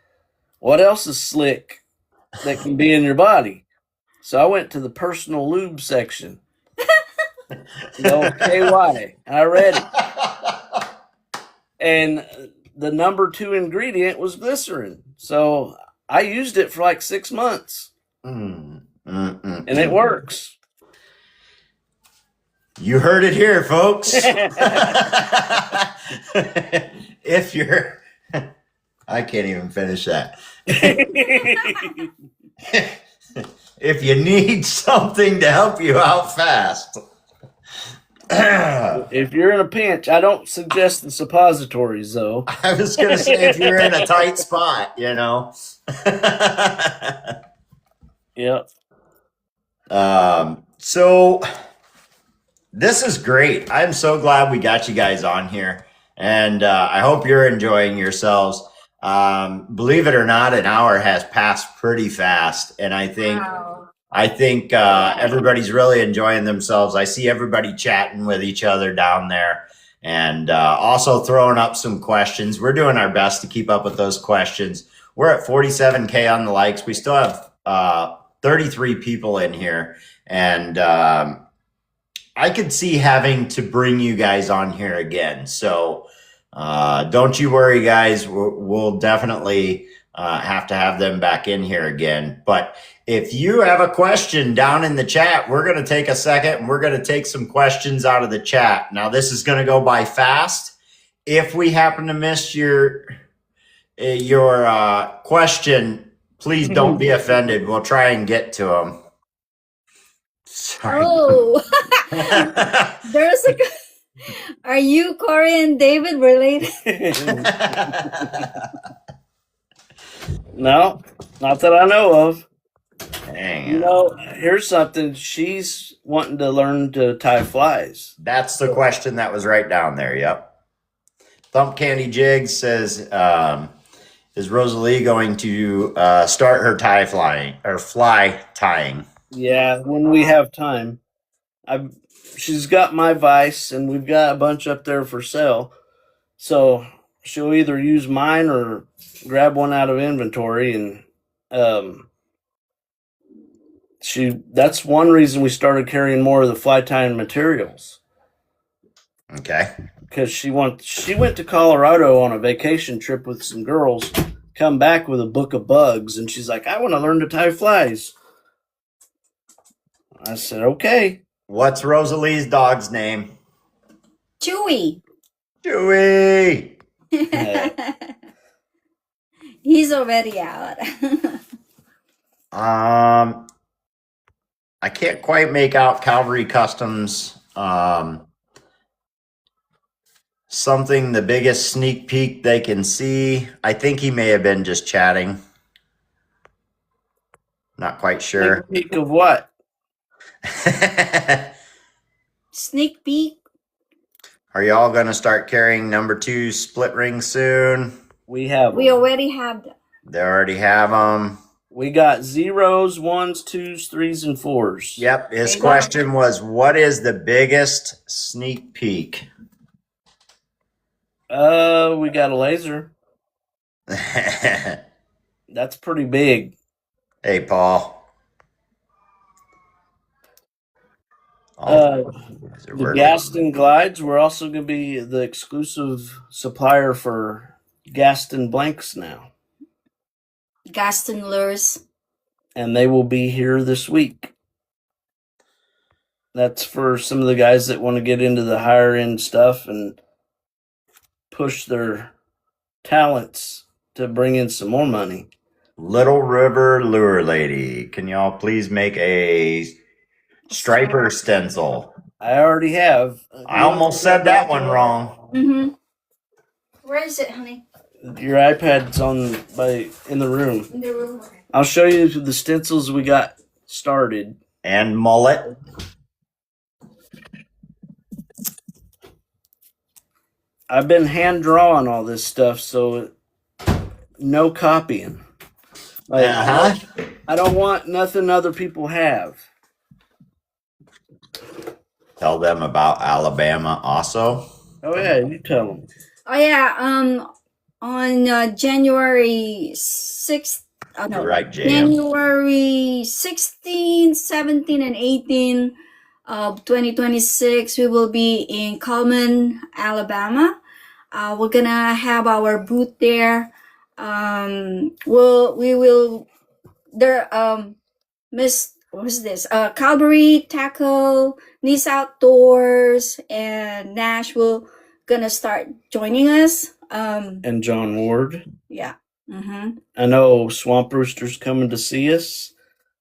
what else is slick that can be in your body? So I went to the personal lube section. No KY. And I read it. And the number 2 ingredient was glycerin. So I used it for like 6 months. And it works. You heard it here, folks. If you're... I can't even finish that. If you need something to help you out fast. If you're in a pinch, I don't suggest the suppositories, though. I was going to say if you're in a tight spot, you know. Yep. So this is great. I'm so glad we got you guys on here. And I hope you're enjoying yourselves. Believe it or not, an hour has passed pretty fast. And I think... Wow. Everybody's really enjoying themselves. I see everybody chatting with each other down there and also throwing up some questions. We're doing our best to keep up with those questions. We're at 47K on the likes. We still have 33 people in here. And I could see having to bring you guys on here again. So don't you worry, guys. We'll definitely have to have them back in here again. But if you have a question down in the chat, we're going to take a second and we're going to take some questions out of the chat. Now, this is going to go by fast. If we happen to miss your question, please don't be offended. We'll try and get to them. Sorry. Oh, there's a... Are you Corey and David related? No, not that I know of. Dang. You know, here's something. She's wanting to learn to tie flies. That's the question that was right down there. Yep. Thump Candy Jigs says, is Rosalie going to start her fly tying? Yeah, when we have time. She's got my vise, and we've got a bunch up there for sale. So she'll either use mine or grab one out of inventory, and that's one reason we started carrying more of the fly tying materials. Okay. Because she went to Colorado on a vacation trip with some girls, come back with a book of bugs, and she's like, I want to learn to tie flies. I said, okay. What's Rosalie's dog's name? Chewy. Chewy. He's already out. I can't quite make out Calvary Customs. Something, the biggest sneak peek they can see. I think he may have been just chatting. Not quite sure. Sneak peek of what? sneak peek. Are y'all gonna start carrying number 2 split ring soon? We have We already have that. They already have them. we got 0s, 1s, 2s, 3s, and 4s. Yep. His There you go. question was, what is the biggest sneak peek? We got a laser. Hey, That's pretty big. Paul. The Gaston glides, we're also going to be the exclusive supplier for Gaston blanks now. Gaston lures. And they will be here this week. That's for some of the guys that want to get into the higher end stuff and push their talents to bring in some more money. Little River Lure Lady, can y'all please make a striper stencil? I already have. I almost said that one wrong. Mm-hmm. Where is it, honey? Your iPad's in the room. In the room. I'll show you the stencils we got started. And mullet. I've been hand drawing all this stuff, so no copying. Like, I don't want nothing other people have. Tell them about Alabama also. Oh yeah, you tell them. Oh yeah. On January 6th. Oh no. You're right, Jam. January 16, 17, and 18 of 2026, we will be in Cullman, Alabama. We're gonna have our booth there. Calvary Tackle, Nice Outdoors, and Nash will gonna start joining us. And John Ward. Yeah. Mm-hmm. I know Swamp Rooster's coming to see us.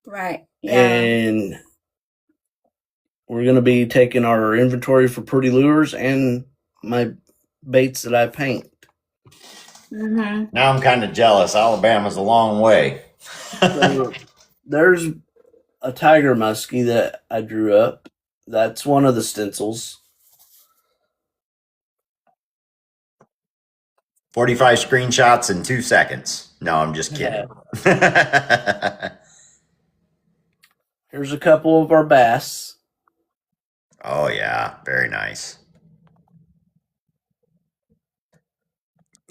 Right. Yeah. And we're going to be taking our inventory for Pretty Lures and my baits that I paint. Mm-hmm. Now I'm kind of jealous. Alabama's a long way. So there's a tiger muskie that I drew up. That's one of the stencils. 45 screenshots in 2 seconds. No, I'm just kidding. Here's a couple of our bass. Oh, yeah. Very nice.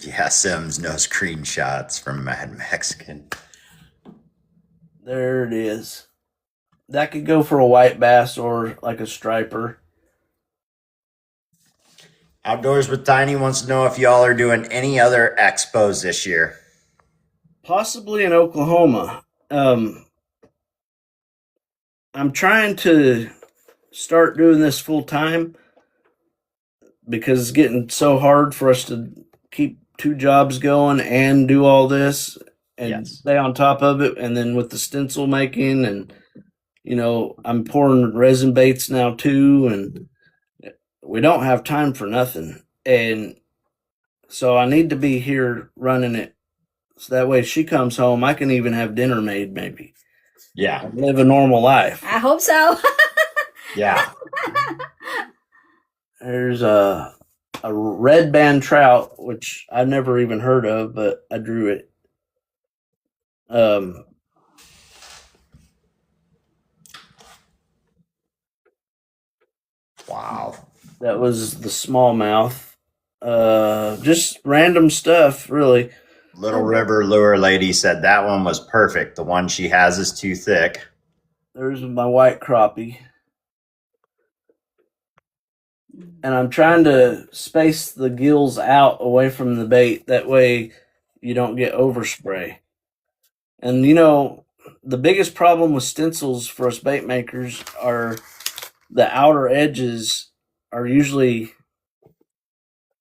Yeah, Sims, no screenshots from Mad Mexican. There it is. That could go for a white bass or like a striper. Outdoors with Tiny wants to know if y'all are doing any other expos this year. Possibly in Oklahoma. I'm trying to start doing this full time because it's getting so hard for us to keep 2 jobs going and do all this and stay on top of it. And then with the stencil making and, I'm pouring resin baits now too. And we don't have time for nothing. And so I need to be here running it. So that way she comes home, I can even have dinner made maybe. Yeah. Live a normal life. I hope so. Yeah. There's a red band trout, which I've never even heard of, but I drew it. Wow. That was the smallmouth. Just random stuff, really. Little River Lure Lady said that one was perfect. The one she has is too thick. There's my white crappie. And I'm trying to space the gills out away from the bait. That way you don't get overspray. And the biggest problem with stencils for us bait makers are the outer edges are usually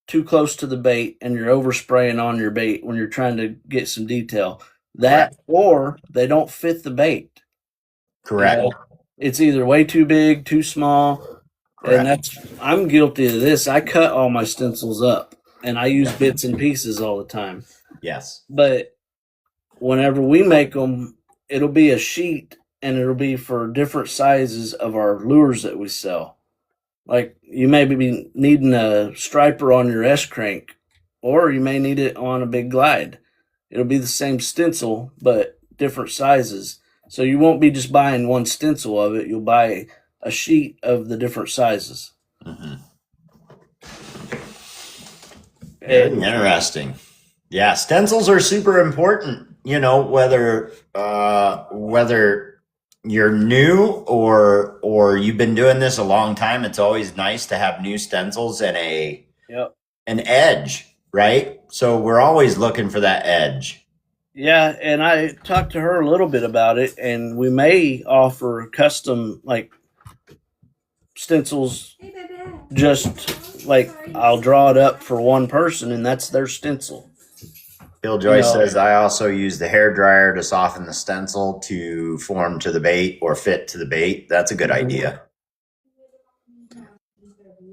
too close to the bait and you're overspraying on your bait when you're trying to get some detail. That or they don't fit the bait. Correct. It's either way too big, too small. Correct. And I'm guilty of this. I cut all my stencils up and I use bits and pieces all the time. Yes. But whenever we make them, it'll be a sheet and it'll be for different sizes of our lures that we sell. Like you may be needing a striper on your S crank, or you may need it on a big glide. It'll be the same stencil, but different sizes. So you won't be just buying one stencil of it. You'll buy a sheet of the different sizes. Very And interesting. Yeah, stencils are super important. You know, whether you're new or you've been doing this a long time, it's always nice to have new stencils and yep. an edge, right? So we're always looking for that edge. Yeah, and I talked to her a little bit about it, and we may offer custom like stencils. Just like I'll draw it up for one person, and that's their stencil. Killjoy You know. says, I also use the hair dryer to soften the stencil to form to the bait or fit to the bait. That's a good idea.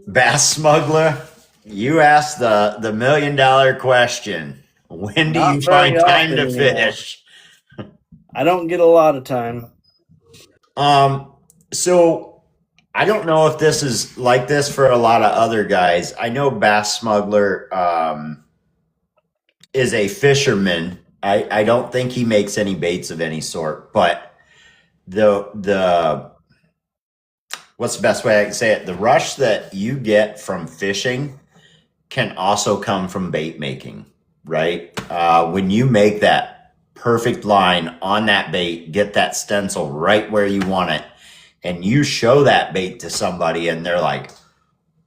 Bass Smuggler, you asked the $1 million question. When do Not you very find time often to anymore. fish? I don't get a lot of time. So I don't know if this is like this for a lot of other guys. I know Bass Smuggler is a fisherman. I don't think he makes any baits of any sort, but the what's the best way I can say it? The rush that you get from fishing can also come from bait making, right? When you make that perfect line on that bait, get that stencil right where you want it, and you show that bait to somebody and they're like,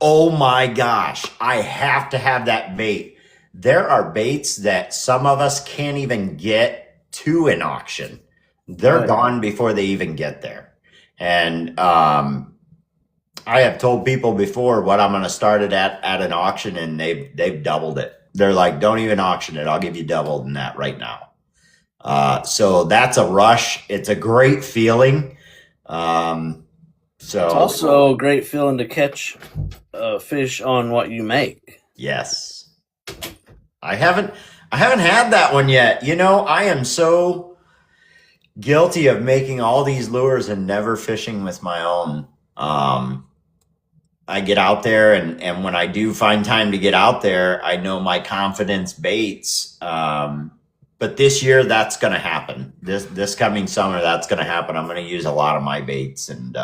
oh my gosh, I have to have that bait. There are baits that some of us can't even get to an auction. They're Right. gone before they even get there. And I have told people before what I'm going to start it at an auction, and they've doubled it. They're like, don't even auction it. I'll give you double than that right now. So that's a rush. It's a great feeling. So It's also a great feeling to catch a fish on what you make. yes, I haven't had that one yet. You know, I am so guilty of making all these lures and never fishing with my own. I get out there, and when I do find time to get out there, I know my confidence baits. But this year, that's going to happen. This coming summer, that's going to happen. I'm going to use a lot of my baits, and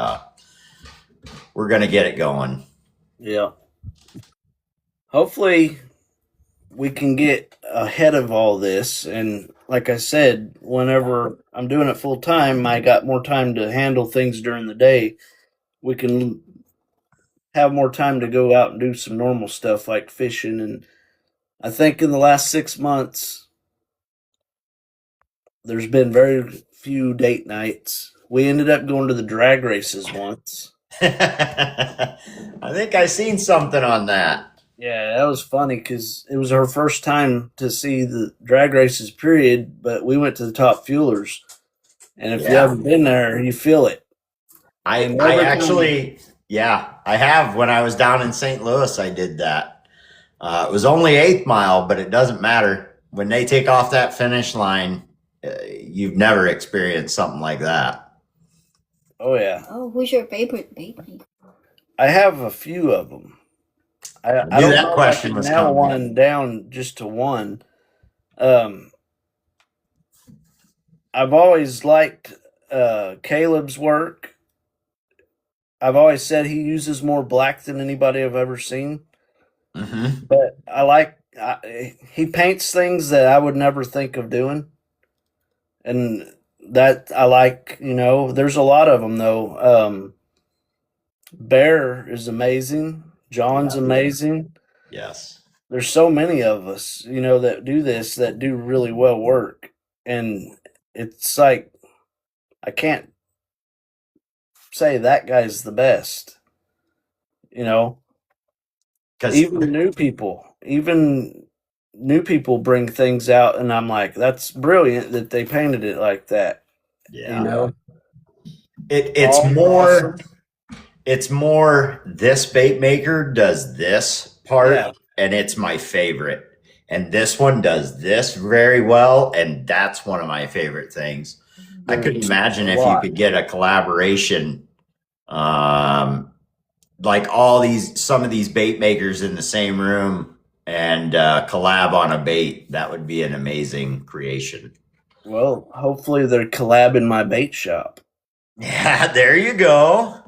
we're going to get it going. Yeah. Hopefully, we can get ahead of all this. And like I said, whenever I'm doing it full time, I got more time to handle things during the day. We can have more time to go out and do some normal stuff like fishing. And I think in the last 6 months, there's been very few date nights. We ended up going to the drag races once. I think I seen something on that. Yeah, that was funny because it was her first time to see the drag races, period. But we went to the Top Fuelers, and if you Yeah. haven't been there, you feel it. I And every time- actually, yeah, I have. When I was down in St. Louis, I did that. It was only 8th mile, but it doesn't matter. When they take off that finish line, you've never experienced something like that. Oh yeah, Oh, who's your favorite baby? I have a few of them. I knew don't that know question if I was can nail coming. one down just to one. I've always liked Caleb's work. I've always said he uses more black than anybody I've ever seen. Mm-hmm. But he paints things that I would never think of doing, and that I like. You know, there's a lot of them though. Bear is amazing. John's amazing. Yes. There's so many of us, you know, that do this, that do really well work, and it's like I can't say that guy's the best. You know, Because even new people bring things out, and I'm like, that's brilliant that they painted it like that. yeah, You know, it's All more. awesome. It's more this bait maker does this part, Yeah. and it's my favorite. And this one does this very well, and that's one of my favorite things. I could There's imagine a if you lot. could get a collaboration like some of these bait makers in the same room and collab on a bait. That would be an amazing creation. Well, hopefully they're collabing my bait shop. Yeah, there you go.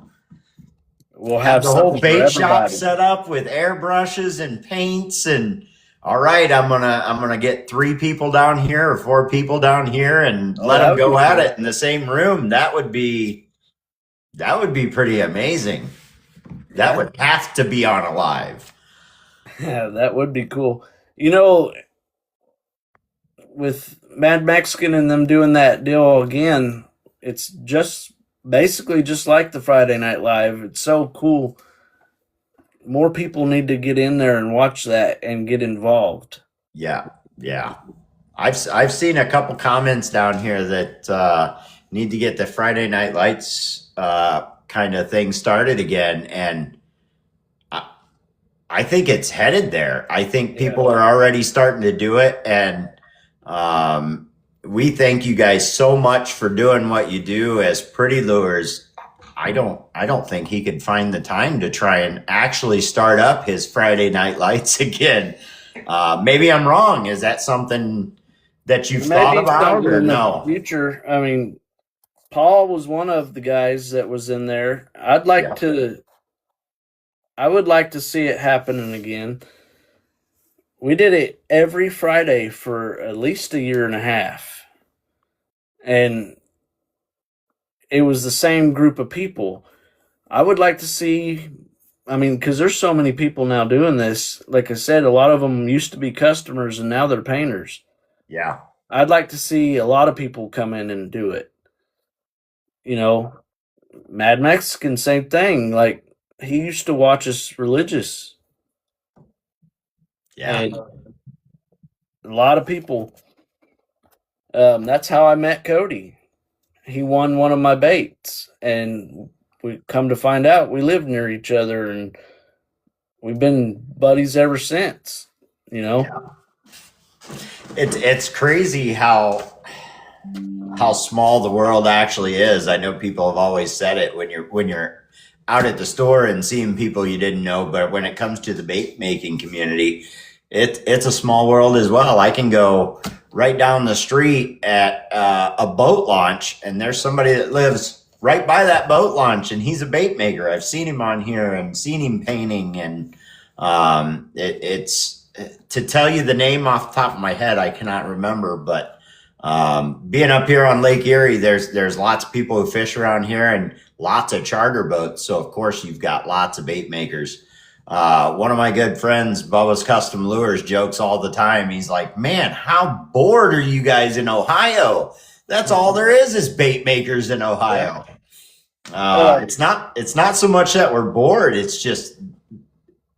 We'll Have the whole something for bait shop everybody. set up with airbrushes and paints and all right, I'm gonna get 3 people down here or 4 people down here and let that them would go be at cool. it in the same room. That would be pretty amazing. That would have to be on a live. Yeah, that would be cool. You know, with Mad Mexican and them doing that deal again, it's just basically just like the Friday Night Live. It's so cool. More people need to get in there and watch that and get involved. Yeah, yeah. I've seen a couple comments down here that need to get the Friday Night Lights kind of thing started again, and I think it's headed there. I think people are already starting to do it, and we thank you guys so much for doing what you do as Pretty Lures. I don't think he could find the time to try and actually start up his Friday Night Lights again. Maybe I'm wrong. Is that something that you've thought about or no? Future. I mean, Paul was one of the guys that was in there. I would like to see it happening again. We did it every Friday for at least a year and a half. And it was the same group of people. I would like to see, I mean, because there's so many people now doing this. Like I said, a lot of them used to be customers and now they're painters. Yeah. I'd like to see a lot of people come in and do it. You know, Mad Mexican, same thing. Like, he used to watch us religious. Yeah. And a lot of people. That's how I met Cody. He won one of my baits, and we come to find out we live near each other, and we've been buddies ever since. You know, it's crazy how small the world actually is. I know people have always said it when you're out at the store and seeing people you didn't know, but when it comes to the bait making community, it's a small world as well. I can go right down the street at a boat launch, and there's somebody that lives right by that boat launch, and he's a bait maker. I've seen him on here and seen him painting, and it's to tell you the name off the top of my head, I cannot remember, but being up here on Lake Erie, there's lots of people who fish around here and lots of charter boats. So of course you've got lots of bait makers. One of my good friends, Bubba's Custom Lures, jokes all the time. He's like, man, how bored are you guys in Ohio? That's all there is bait makers in Ohio. It's not so much that we're bored. It's just,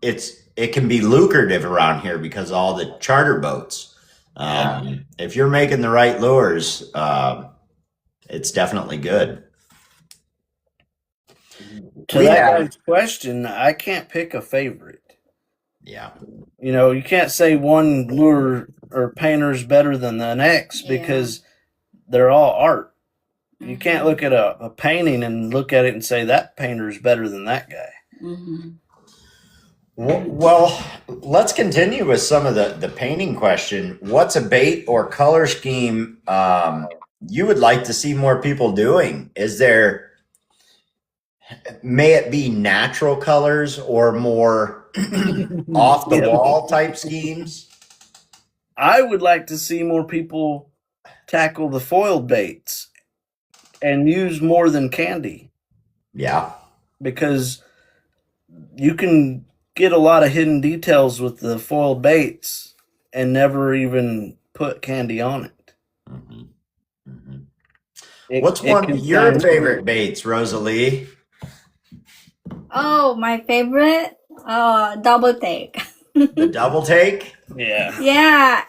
it can be lucrative around here because of all the charter boats. If you're making the right lures, it's definitely good. To that guy's question, I can't pick a favorite. Yeah. You know, you can't say one lure or painter is better than the next because they're all art. Mm-hmm. You can't look at a painting and look at it and say that painter is better than that guy. Mm-hmm. Well, let's continue with some of the painting question. What's a bait or color scheme you would like to see more people doing? May it be natural colors or more off the wall type schemes? I would like to see more people tackle the foiled baits and use more than candy. Yeah. Because you can get a lot of hidden details with the foiled baits and never even put candy on it. Mm-hmm. Mm-hmm. What's one of your favorite baits, Rosalie? Oh, my favorite? Double take. The double take? Yeah. Yeah.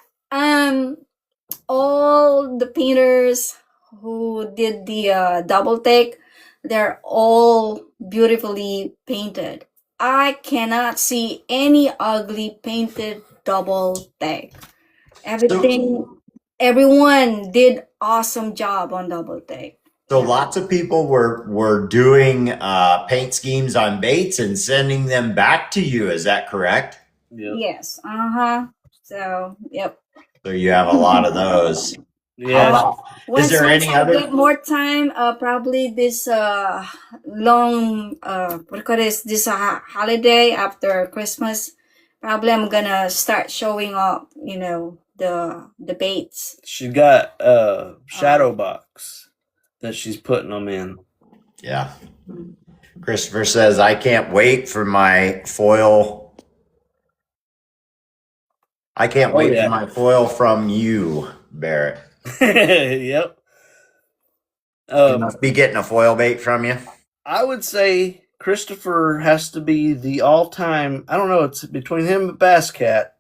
All the painters who did the double take, they're all beautifully painted. I cannot see any ugly painted double take. Everyone did awesome job on double take. So lots of people were doing paint schemes on baits and sending them back to you. Is that correct? Yep. Yes. Uh-huh. So, yep. So you have a lot of those. Yeah. Once, there once any I other- get more time, probably this long what do you call this holiday after Christmas, probably I'm gonna start showing up, the baits. She got a shadow box that she's putting them in. Yeah. Christopher says, I can't wait for my foil. I can't Oh, wait yeah. for my foil from you, Barrett. Yep. You must be getting a foil bait from you. I would say Christopher has to be the all-time. I don't know. It's between him and Bass Cat.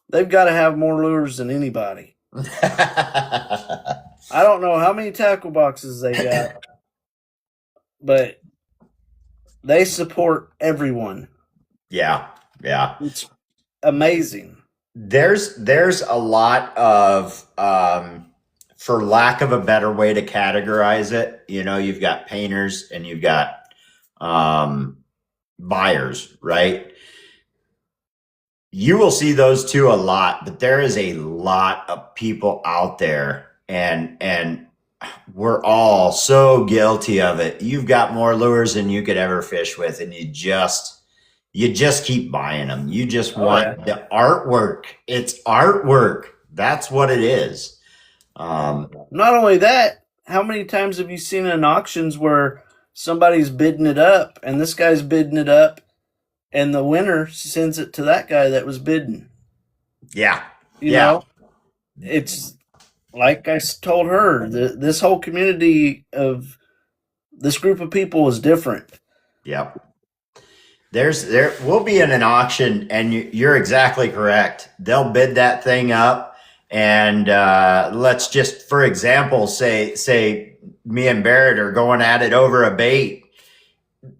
They've got to have more lures than anybody. I don't know how many tackle boxes they got, but they support everyone. Yeah. It's amazing. There's a lot of for lack of a better way to categorize it, you've got painters and you've got buyers, right? You will see those two a lot, but there is a lot of people out there, and we're all so guilty of it. You've got more lures than you could ever fish with, and you just keep buying them. You just want the artwork. It's artwork. That's what it is. Not only that, how many times have you seen in auctions where somebody's bidding it up and this guy's bidding it up and the winner sends it to that guy that was bidding? Yeah. You know, it's like I told her, this whole community of this group of people is different. Yep. There will be in an auction, and you're exactly correct. They'll bid that thing up, and let's just, for example, say me and Barrett are going at it over a bait.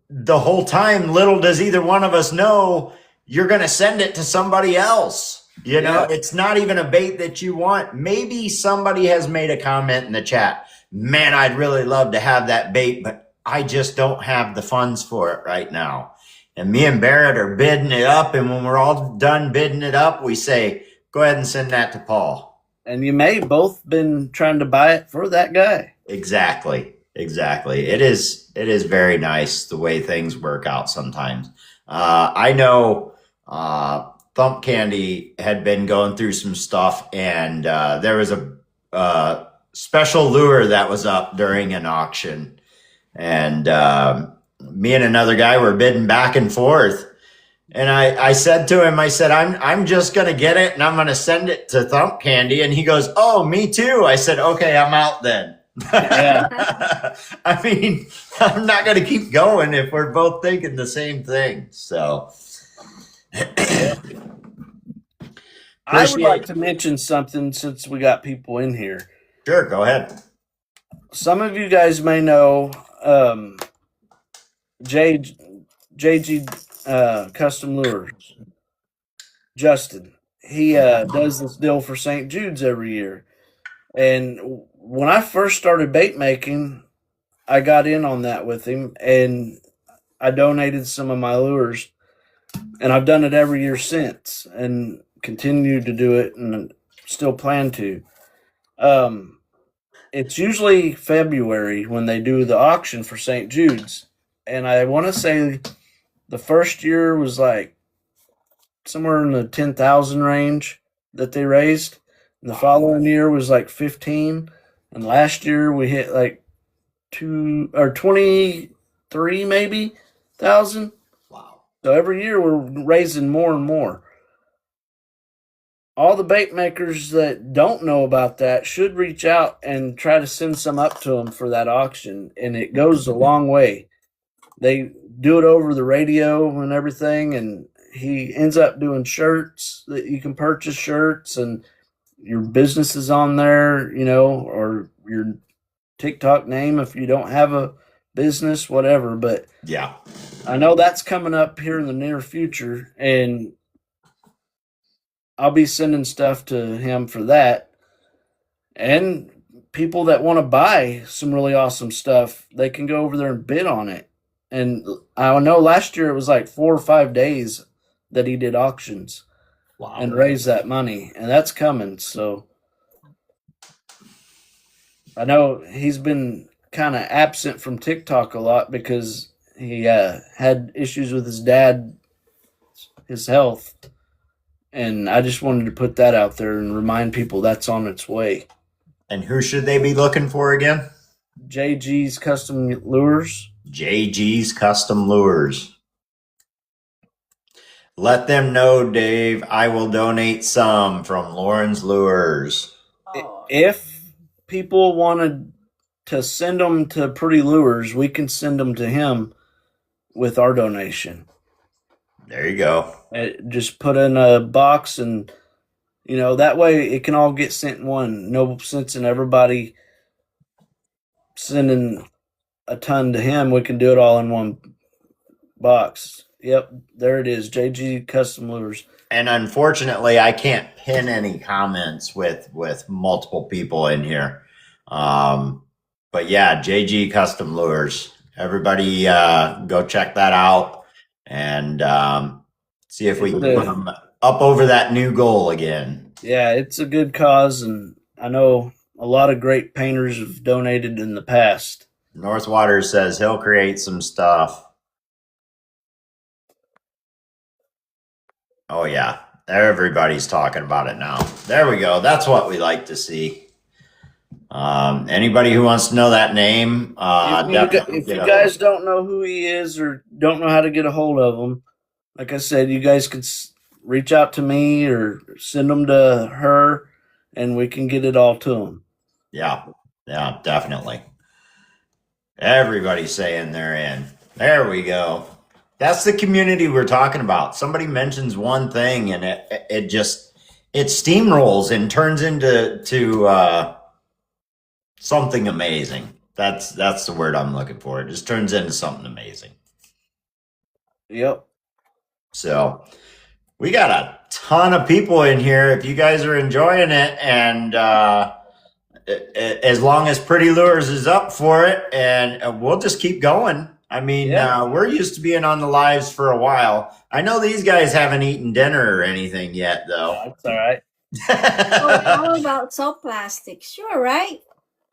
The whole time, little does either one of us know you're going to send it to somebody else. It's not even a bait that you want. Maybe somebody has made a comment in the chat. Man, I'd really love to have that bait, but I just don't have the funds for it right now. And me and Barrett are bidding it up. And when we're all done bidding it up, we say, go ahead and send that to Paul. And you may both been trying to buy it for that guy. Exactly. It is very nice the way things work out sometimes. I know Thump Candy had been going through some stuff, and there was a special lure that was up during an auction, and me and another guy were bidding back and forth. And I said to him, I said, I'm just going to get it and I'm going to send it to Thump Candy. And he goes, oh, me too. I said, okay, I'm out then. Yeah. I mean, I'm not going to keep going if we're both thinking the same thing. So I would like to mention something since we got people in here. Sure, go ahead. Some of you guys may know JG Custom Lures. Justin. He does this deal for St. Jude's every year. And when I first started bait making, I got in on that with him and I donated some of my lures. And I've done it every year since and continued to do it and still plan to. It's usually February when they do the auction for St. Jude's. And I want to say the first year was like somewhere in the 10,000 range that they raised. And the following year was like 15. And last year we hit like 23 maybe thousand. Wow. So every year we're raising more and more. All the bait makers that don't know about that should reach out and try to send some up to them for that auction. And it goes a long way. They do it over the radio and everything. And he ends up doing shirts that you can purchase shirts and your business is on there, or your TikTok name if you don't have a business, whatever. But yeah, I know that's coming up here in the near future, and I'll be sending stuff to him for that. And people that want to buy some really awesome stuff, they can go over there and bid on it. And I know last year it was like 4 or 5 days that he did auctions Wow. and raised that money, and that's coming. So I know he's been kind of absent from TikTok a lot because he had issues with his dad, his health, and I just wanted to put that out there and remind people that's on its way. And who should they be looking for again? JG's Custom Lures. JG's Custom Lures. Let them know, Dave. I will donate some from Lauren's Lures. Oh, If people wanted to send them to Pretty Lures, we can send them to him with our donation. There you go. Just put in a box, and that way it can all get sent in one. No sense in everybody sending a ton to him. We can do it all in one box. Yep, there it is. JG Custom Lures. And unfortunately, I can't pin any comments with multiple people in here. But yeah, JG Custom Lures. Everybody go check that out and see if we can put them up over that new goal again. Yeah, it's a good cause, and I know a lot of great painters have donated in the past. Northwater says he'll create some stuff. Oh yeah, everybody's talking about it now. There we go. That's what we like to see. Anybody who wants to know that name, if you guys don't know who he is or don't know how to get a hold of him, like I said, you guys could reach out to me or send them to her, and we can get it all to him. Yeah, definitely. Everybody's saying they're in. There we go. That's the community we're talking about. Somebody mentions one thing and it steamrolls and turns into something amazing. That's the word I'm looking for. It just turns into something amazing. Yep. So we got a ton of people in here. If you guys are enjoying it, and as long as Pretty Lures is up for it, and we'll just keep going. I mean, we're used to being on the lives for a while. I know these guys haven't eaten dinner or anything yet, though. That's all right. how about soap plastic? Sure, right?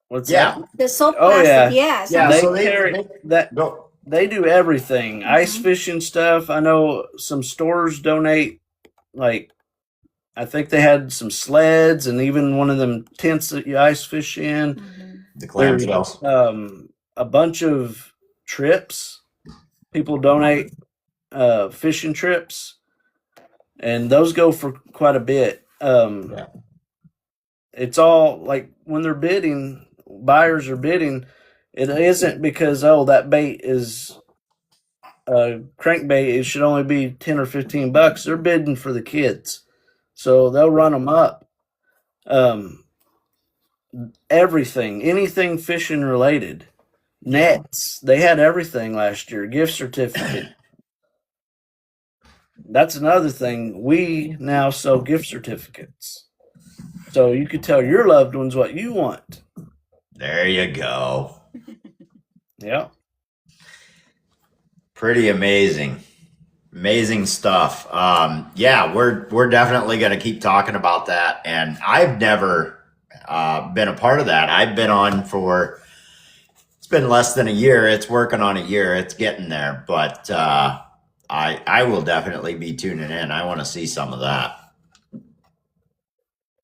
What's Yeah. that? The soap Oh, plastic, yeah. yes. Yeah, They so carry that. Go. They do everything. Ice fishing stuff. I know some stores donate, like, I think they had some sleds and even one of them tents that you ice fish in. Mhm. The clamshells. A bunch of trips. People donate fishing trips, and those go for quite a bit. It's all like when they're bidding, buyers are bidding. It isn't because that bait is crankbait. It should only be $10 or $15. They're bidding for the kids, so they'll run them up. Everything, anything fishing related, nets. They had everything last year. Gift certificate. That's another thing. We now sell gift certificates, so you could tell your loved ones what you want. There you go. Yeah. Pretty amazing. Amazing stuff. We're definitely going to keep talking about that. And I've never been a part of that. I've been on it's been less than a year. It's working on a year. It's getting there. But I will definitely be tuning in. I want to see some of that.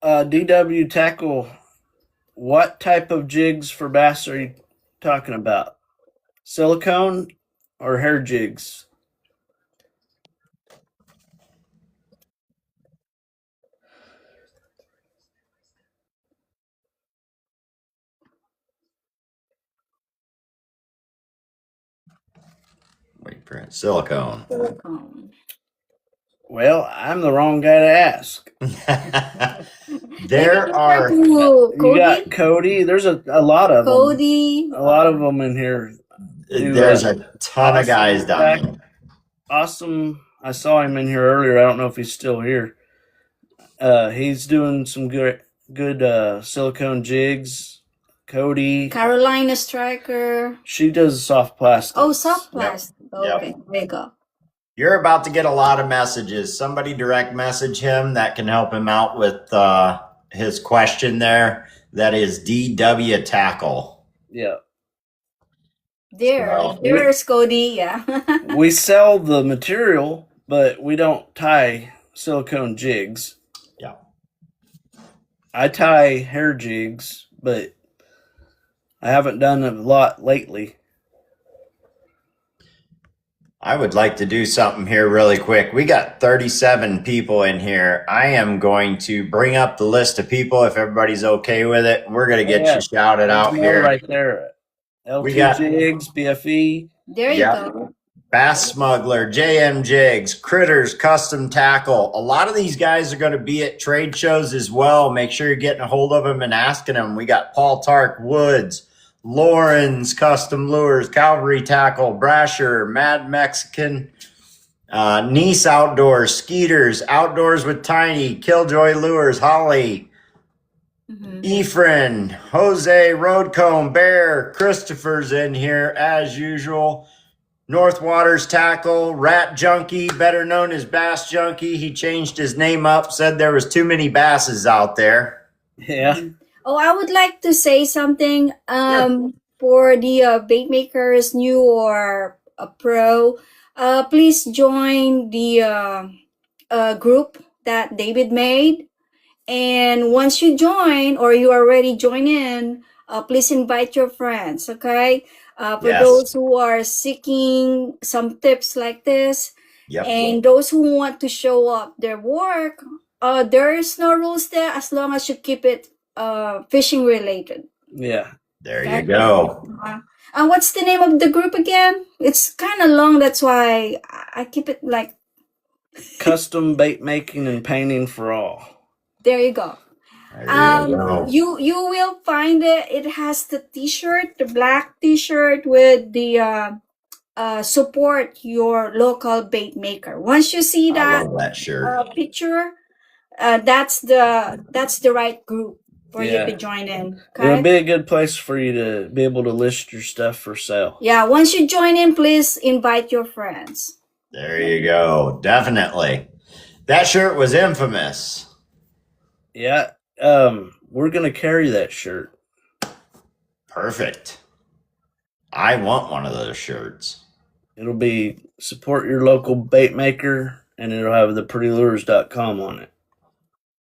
DW Tackle, what type of jigs for bass are you talking about? Silicone or hair jigs? Wait for it. Silicone. Silicone. Well, I'm the wrong guy to ask. There are. You Cody. got Cody. There's a lot of Cody. them. A lot of them in here. There's a ton of guys down there. Awesome. I saw him in here earlier. I don't know if he's still here. He's doing some good silicone jigs. Cody. Carolina Striker. She does soft plastic. Oh, soft Yep. plastic. Yep. Okay, there you go. You're about to get a lot of messages. Somebody direct message him that can help him out with his question there. That is DW Tackle. Yeah. There's Cody. Yeah. We sell the material, but we don't tie silicone jigs. Yeah. I tie hair jigs, but I haven't done a lot lately. I would like to do something here really quick. We got 37 people in here. I am going to bring up the list of people if everybody's okay with it. We're going to get you shouted out There's here. one right there. LT We got- Jigs, BFE. There you Yeah. go. Bass Smuggler, JM Jigs, Critters Custom Tackle. A lot of these guys are going to be at trade shows as well. Make sure you're getting a hold of them and asking them. We got Paul Tark Woods, Lauren's Custom Lures, Calvary Tackle, Brasher, Mad Mexican, Nice Outdoors, Skeeters, Outdoors with Tiny, Killjoy Lures, Holly, Ephraim, Jose, Roadcomb, Bear, Christopher's in here as usual. North Waters Tackle, Rat Junkie, better known as Bass Junkie. He changed his name up, said there was too many basses out there. Yeah. Oh, I would like to say something for the bait makers, new or a pro. Please join the group that David made. And once you join or you already join in, please invite your friends, okay? For Yes. those who are seeking some tips like this, Yep. and those who want to show up their work, there is no rules there as long as you keep it fishing related. Yeah. There you go. And what's the name of the group again? It's kind of long, that's why I keep it like, Custom bait making and painting for all. there you go. There you go. You will find it. It has the T-shirt, the black T-shirt with the support your local bait maker. Once you see I that love that shirt. picture, that's the right group for Yeah. you to join in. It'll Okay. be a good place for you to be able to list your stuff for sale. Yeah. Once you join in, please invite your friends. There you go. Definitely. That shirt was infamous. Yeah. We're gonna carry that shirt. Perfect. I want one of those shirts. It'll be support your local bait maker, and it'll have the prettylures.com on it.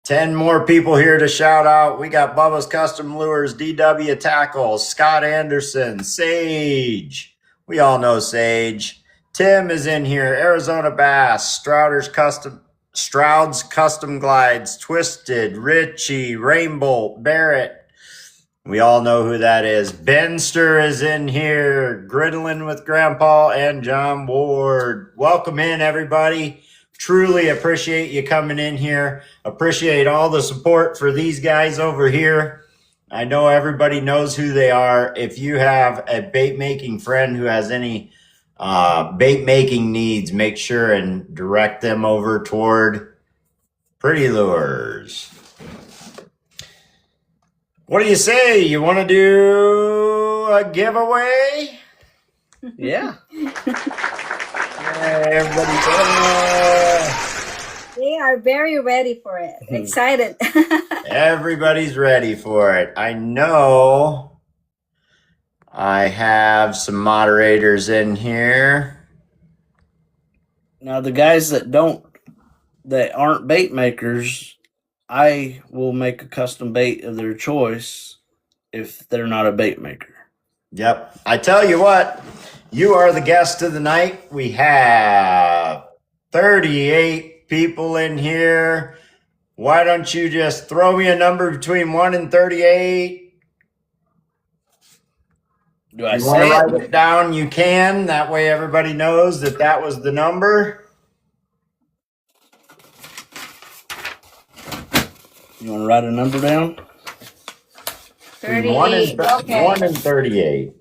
10 more people here to shout out. We got Bubba's Custom Lures, DW Tackle, Scott Anderson, Sage. We all know Sage. Tim is in here. Arizona Bass, Stroud's Custom Glides, Twisted, Richie, Rainbow, Barrett. We all know who that is. Benster is in here. Griddling with Grandpa and John Ward. Welcome in, everybody. Truly appreciate you coming in here. Appreciate all the support for these guys over here. I know everybody knows who they are. If you have a bait making friend who has any bait making needs, make sure and direct them over toward Pretty Lures. What do you say? You want to do a giveaway? Yeah. Everybody, They are very ready for it. Excited. everybody's ready for it. I know I have some moderators in here. Now the guys that aren't bait makers, I will make a custom bait of their choice if they're not a bait maker. Yep. I tell you what, you are the guest of the night. We have 38 people in here. Why don't you just throw me a number between 1 and 38? Do I You want to say write it? it down? You can. That way everybody knows that that was the number. You want to write a number down? Between 1 and, 38. Okay. 1 and 38.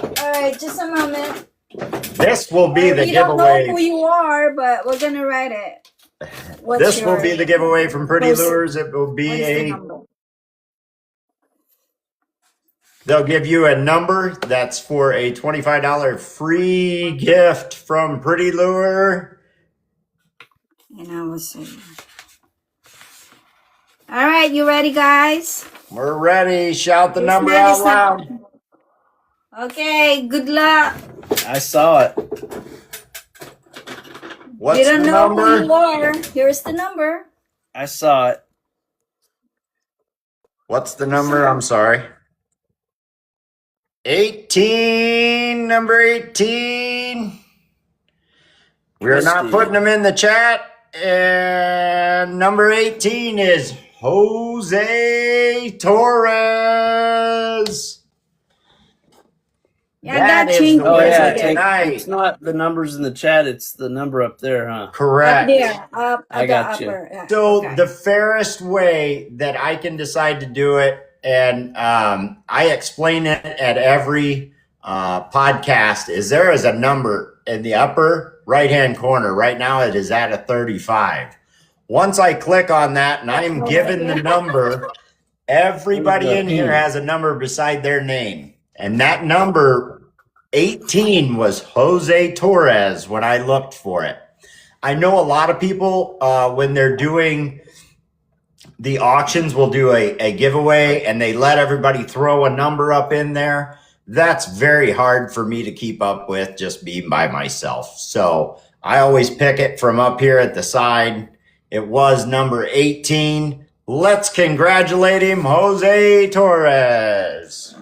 All right, just a moment. This will be the We don't know who giveaway. you are, but we're gonna write it. What's This will your- be the giveaway from Pretty What's- Lures. It will what be is the a number? They'll give you a number that's for a $25 free gift from Pretty Lure. And I will see. All right, you ready, guys? We're ready. Shout the This number man out is not- loud. Okay, good luck. I saw it. What's You don't the know who number? you are. Here's the number. I saw it. What's the number? I'm sorry. 18. Number 18. We're not Twisted. putting them in the chat. And number 18 is Jose Torres. Yeah, That that is changed the Oh way yeah, to yesterday. night. it's not the numbers in the chat. It's the number up there, huh? Up Correct. there, up I at the got you. upper. Yeah, So okay. the fairest way that I can decide to do it, and I explain it at every podcast, is there is a number in the upper right-hand corner. Right now it is at a 35. Once I click on that and I am given the number, everybody in here has a number beside their name. And that number 18 was Jose Torres when I looked for it. I know a lot of people, when they're doing the auctions, will do a giveaway and they let everybody throw a number up in there. That's very hard for me to keep up with just being by myself. So I always pick it from up here at the side. It was number 18. Let's congratulate him, Jose Torres.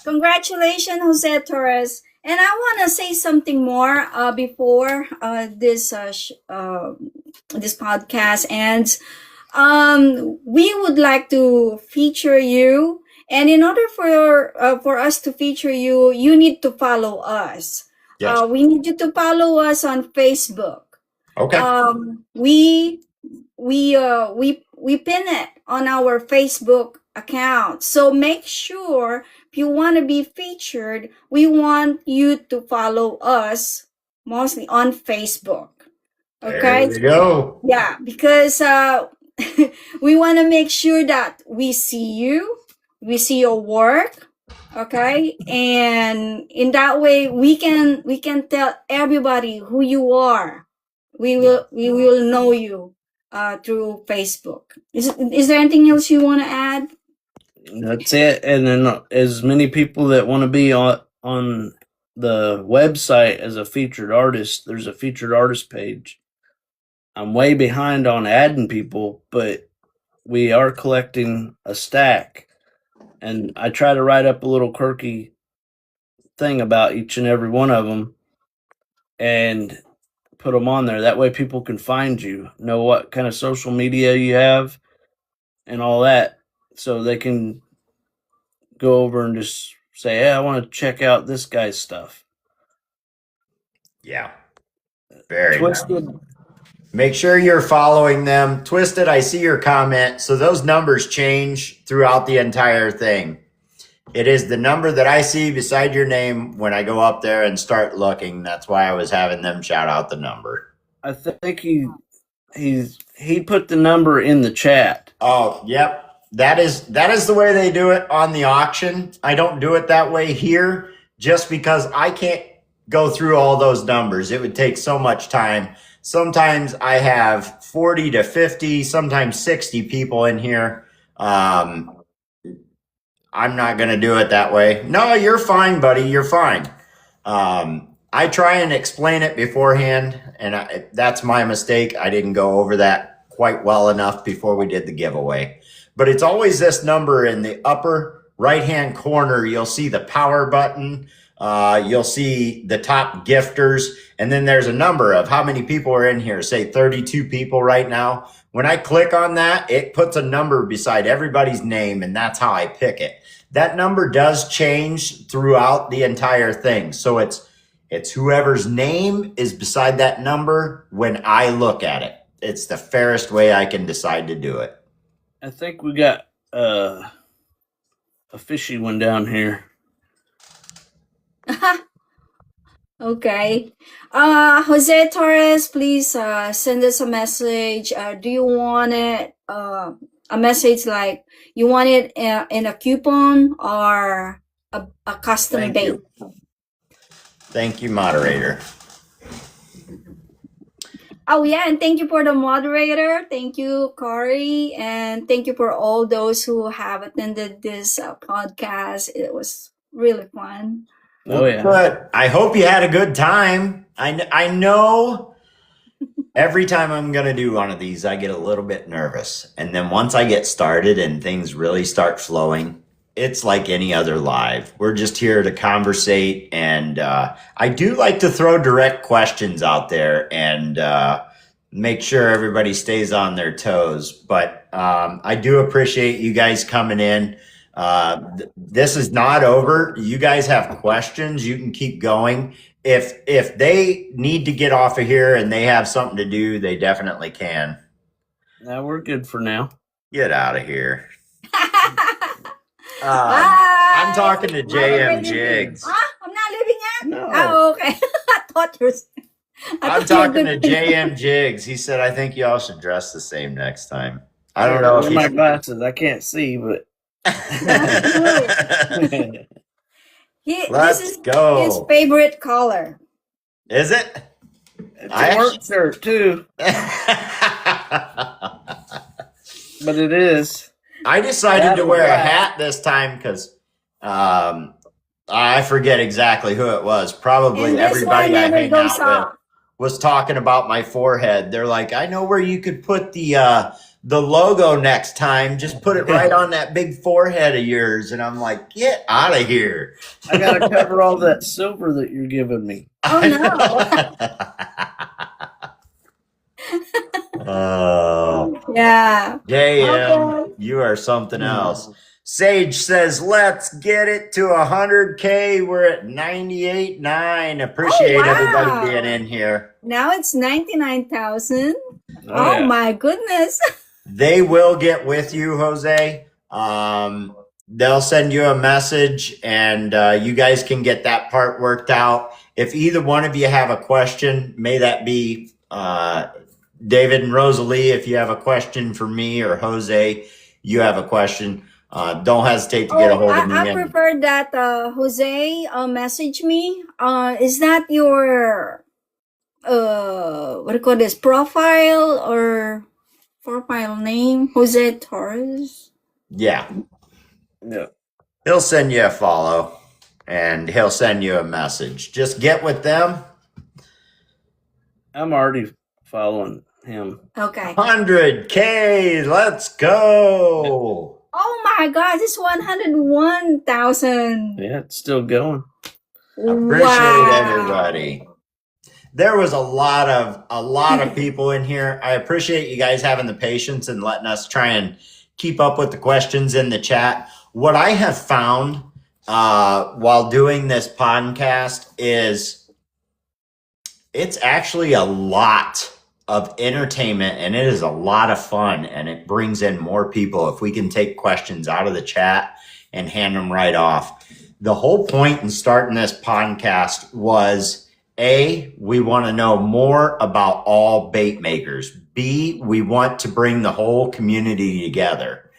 Congratulations, Jose Torres. And I want to say something more before this podcast ends. We would like to feature you, and in order for us to feature you, you need to follow us. Yes. We need you to follow us on Facebook. Okay. We pin it on our Facebook account. So make sure if you want to be featured, we want you to follow us mostly on Facebook. Okay? There you go. Yeah, because we want to make sure that we see you, we see your work, okay? And in that way we can tell everybody who you are. We will know you through Facebook. Is there anything else you want to add? That's it. And then as many people that want to be on the website as a featured artist, there's a featured artist page. I'm way behind on adding people, but we are collecting a stack. And I try to write up a little quirky thing about each and every one of them and put them on there. That way people can find you, know what kind of social media you have and all that, so they can go over and just say, hey, I want to check out this guy's stuff. Yeah. Very nice. Twisted. Make sure you're following them. Twisted, I see your comment. So those numbers change throughout the entire thing. It is the number that I see beside your name when I go up there and start looking. That's why I was having them shout out the number. I think he put the number in the chat. Oh, yep. That is the way they do it on the auction. I don't do it that way here just because I can't go through all those numbers. It would take so much time. Sometimes I have 40 to 50, sometimes 60 people in here. I'm not going to do it that way. No, you're fine, buddy. You're fine. I try and explain it beforehand, and that's my mistake. I didn't go over that quite well enough before we did the giveaway. But it's always this number in the upper right-hand corner. You'll see the power button. You'll see the top gifters. And then there's a number of how many people are in here. Say 32 people right now. When I click on that, it puts a number beside everybody's name, and that's how I pick it. That number does change throughout the entire thing. So it's whoever's name is beside that number when I look at it. It's the fairest way I can decide to do it. I think we got a fishy one down here. Okay. Jose Torres, please send us a message. Do you want it a message like you want it in a coupon or a custom Thank bait. you. Thank you, moderator. Oh yeah, and thank you for the moderator. Thank you, Corey, and thank you for all those who have attended this podcast. It was really fun. Oh yeah. Good. I hope you had a good time. I know every time I'm going to do one of these, I get a little bit nervous. And then once I get started and things really start flowing, it's like any other live. We're just here to conversate. And I do like to throw direct questions out there and make sure everybody stays on their toes. But I do appreciate you guys coming in. This is not over. You guys have questions, you can keep going. If they need to get off of here and they have something to do, they definitely can. Now we're good for now. Get out of here. Bye. I'm talking to Have a JM great Jigs. evening. I'm not leaving yet. No. Oh, okay. I thought you were. I'm talking to JM Jigs. He said, I think y'all should dress the same next time. I don't know if Where my he's... glasses. I can't see, but This Let's is his go. favorite color. Is it? it's I a work shirt too. But it is. I decided to wear a hat this time because I forget exactly who it was. Probably And this everybody one I never hang goes out off. with was talking about my forehead. They're like, I know where you could put the logo next time. Just put it right on that big forehead of yours. And I'm like, get out of here. I gotta cover all that silver that you're giving me. Oh no. Oh, Yeah. JM, Okay. you are something else. Sage says, let's get it to 100K. We're at 98.9. Appreciate Oh, wow. everybody being in here. Now it's 99,000. Oh, Oh yeah. my goodness. They will get with you, Jose. They'll send you a message and you guys can get that part worked out. If either one of you have a question, may that be David and Rosalie, if you have a question for me, or Jose, you have a question, don't hesitate to get a hold of me. I prefer that Jose message me. Is that your what do you call this, profile or profile name? Jose Torres? Yeah, Yeah. he'll send you a follow and he'll send you a message. Just get with them. I'm already following him. Okay. 100K, let's go. Oh my God, it's 101,000. Yeah, it's still going. Appreciate everybody. There was a lot of people in here. I appreciate you guys having the patience and letting us try and keep up with the questions in the chat. What I have found while doing this podcast is it's actually a lot of entertainment and it is a lot of fun and it brings in more people if we can take questions out of the chat and hand them right off. The whole point in starting this podcast was A, we want to know more about all bait makers. B, we want to bring the whole community together.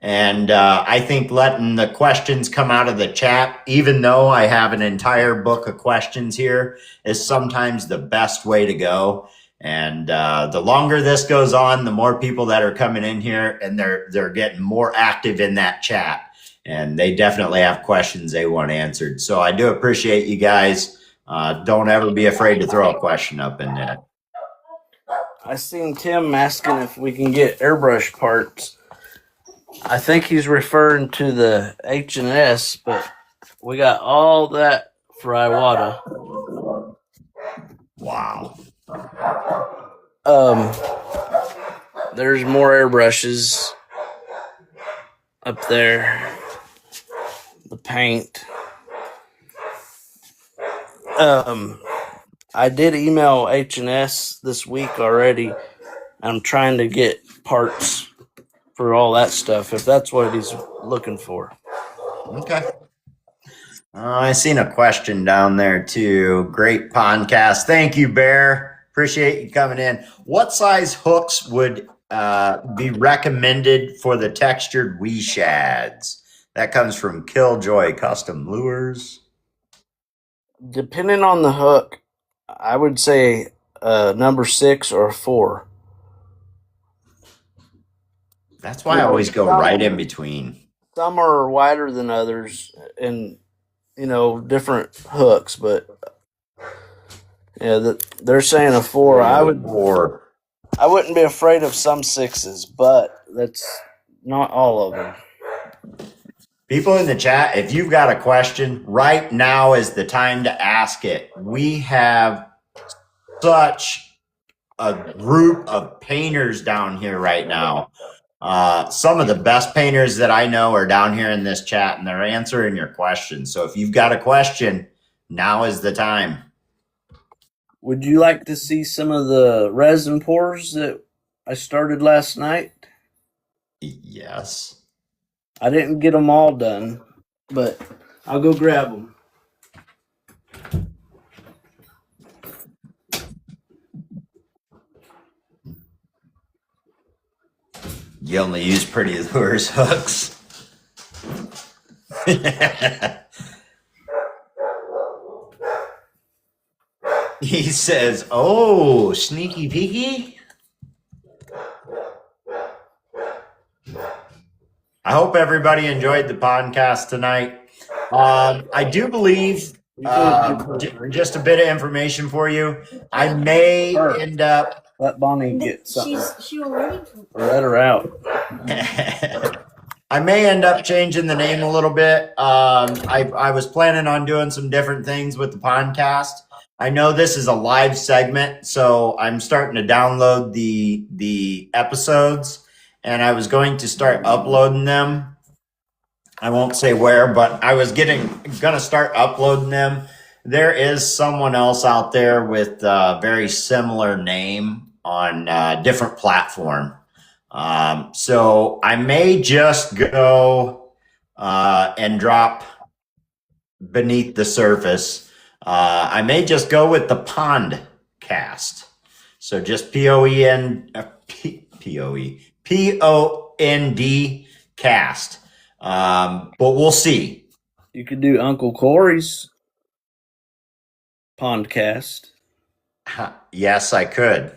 And I think letting the questions come out of the chat, even though I have an entire book of questions here, is sometimes the best way to go. And the longer this goes on, the more people that are coming in here and they're getting more active in that chat. And they definitely have questions they want answered. So I do appreciate you guys. Don't ever be afraid to throw a question up in there. I seen Tim asking if we can get airbrush parts. I think he's referring to the H&S, but we got all that for Iwata. Wow. There's more airbrushes up there. The paint. I did email H&S this week already. I'm trying to get parts for all that stuff, if that's what he's looking for. Okay. I seen a question down there too. Great podcast. Thank you, Bear. Appreciate you coming in. What size hooks would be recommended for the textured wee shads? That comes from Killjoy Custom Lures. Depending on the hook, I would say number 6 or 4. That's why I always go right in between. Some are wider than others, and different hooks. But yeah, they're saying a 4. I wouldn't be afraid of some 6s, but that's not all of them. People in the chat, if you've got a question, right now is the time to ask it. We have such a group of painters down here right now. Some of the best painters that I know are down here in this chat, and they're answering your questions. So if you've got a question, now is the time. Would you like to see some of the resin pours that I started last night? Yes. I didn't get them all done, but I'll go grab them. You only use Pretty Lures hooks. He says, "Oh, sneaky peeky." I hope everybody enjoyed the podcast tonight. I do believe, just a bit of information for you. I may end up. Let Bonnie get something. She already. Let her out. I may end up changing the name a little bit. I was planning on doing some different things with the podcast. I know this is a live segment, so I'm starting to download the episodes, and I was going to start uploading them. I won't say where, but I was gonna start uploading them. There is someone else out there with a very similar name on a different platform. So I may just go and drop beneath the surface. I may just go with the Pondcast. So just P-O-N-D cast. But we'll see. You could do Uncle Corey's Pondcast. Yes, I could.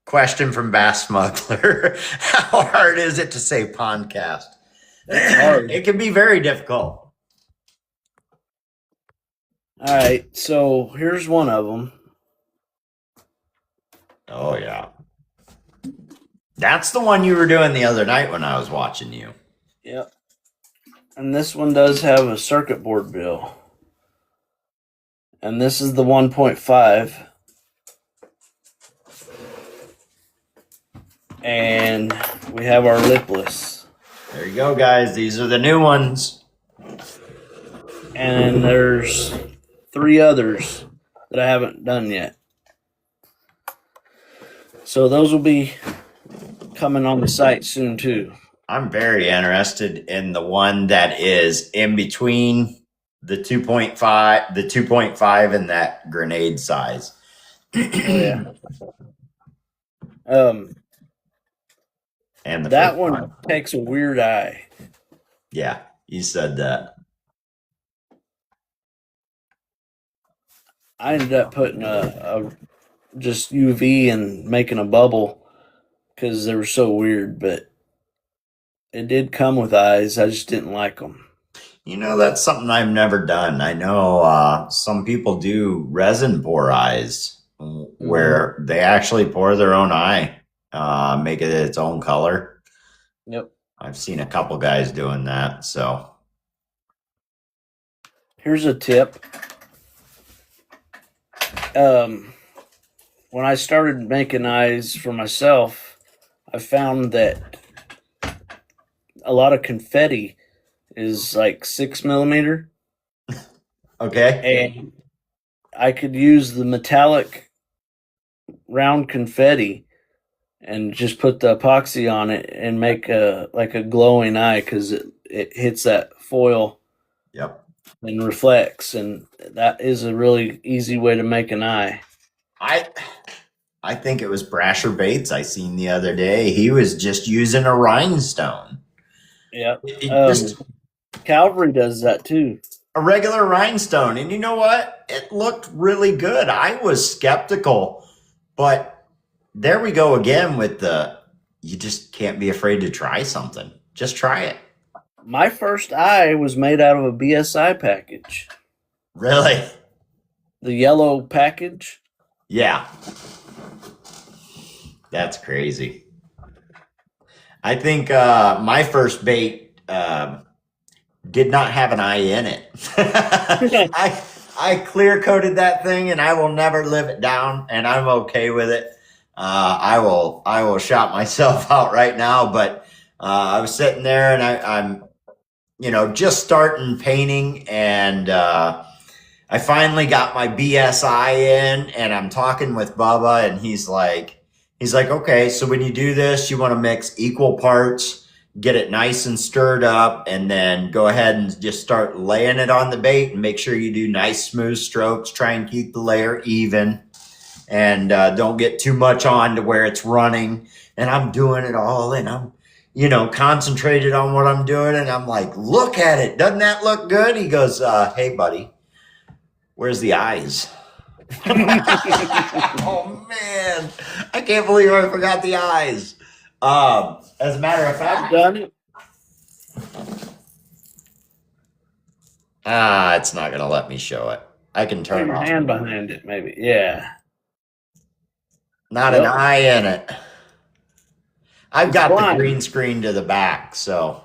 Question from Bass Smuggler. How hard is it to say Pondcast? It can be very difficult. All right, so here's one of them. Oh, yeah. That's the one you were doing the other night when I was watching you. Yep. And this one does have a circuit board bill. And this is the 1.5. And we have our lipless. There you go, guys. These are the new ones. And there's 3 others that I haven't done yet. So those will be coming on the site soon too. I'm very interested in the one that is in between the 2.5 and that grenade size. Yeah. And that one takes a weird eye. Yeah, you said that. I ended up putting a just UV and making a bubble because they were so weird, but it did come with eyes. I just didn't like them. You know, that's something I've never done. I know some people do resin pour eyes where they actually pour their own eye, make it its own color. Yep. I've seen a couple guys doing that. So here's a tip. When I started making eyes for myself, I found that a lot of confetti is like 6 millimeter. Okay. And I could use the metallic round confetti and just put the epoxy on it and make a glowing eye because it hits that foil. Yep. And reflects, and that is a really easy way to make an eye. I think it was Brasher Bates I seen the other day. He was just using a rhinestone. Yeah. Calvary does that too. A regular rhinestone. And you know what? It looked really good. I was skeptical, but there we go again with you just can't be afraid to try something. Just try it. My first eye was made out of a BSI package. Really? The yellow package. Yeah. That's crazy. I think my first bait did not have an eye in it. I clear coated that thing, and I will never live it down, and I'm okay with it. I will shout myself out right now, but I was sitting there, and I'm just starting painting, and I finally got my BSI in, and I'm talking with Bubba, and he's like, okay, so when you do this, you want to mix equal parts, get it nice and stirred up, and then go ahead and just start laying it on the bait and make sure you do nice smooth strokes. Try and keep the layer even, and don't get too much on to where it's running. And I'm doing it all, and I'm concentrated on what I'm doing, and I'm like, look at it. Doesn't that look good? He goes, hey, buddy, where's the eyes? Oh, man. I can't believe I forgot the eyes. As a matter of fact, Done it. It's not going to let me show it. I can turn Turn it your off. hand behind it, maybe. Yeah. Not an eye in it. I've got blind. the green screen to the back, so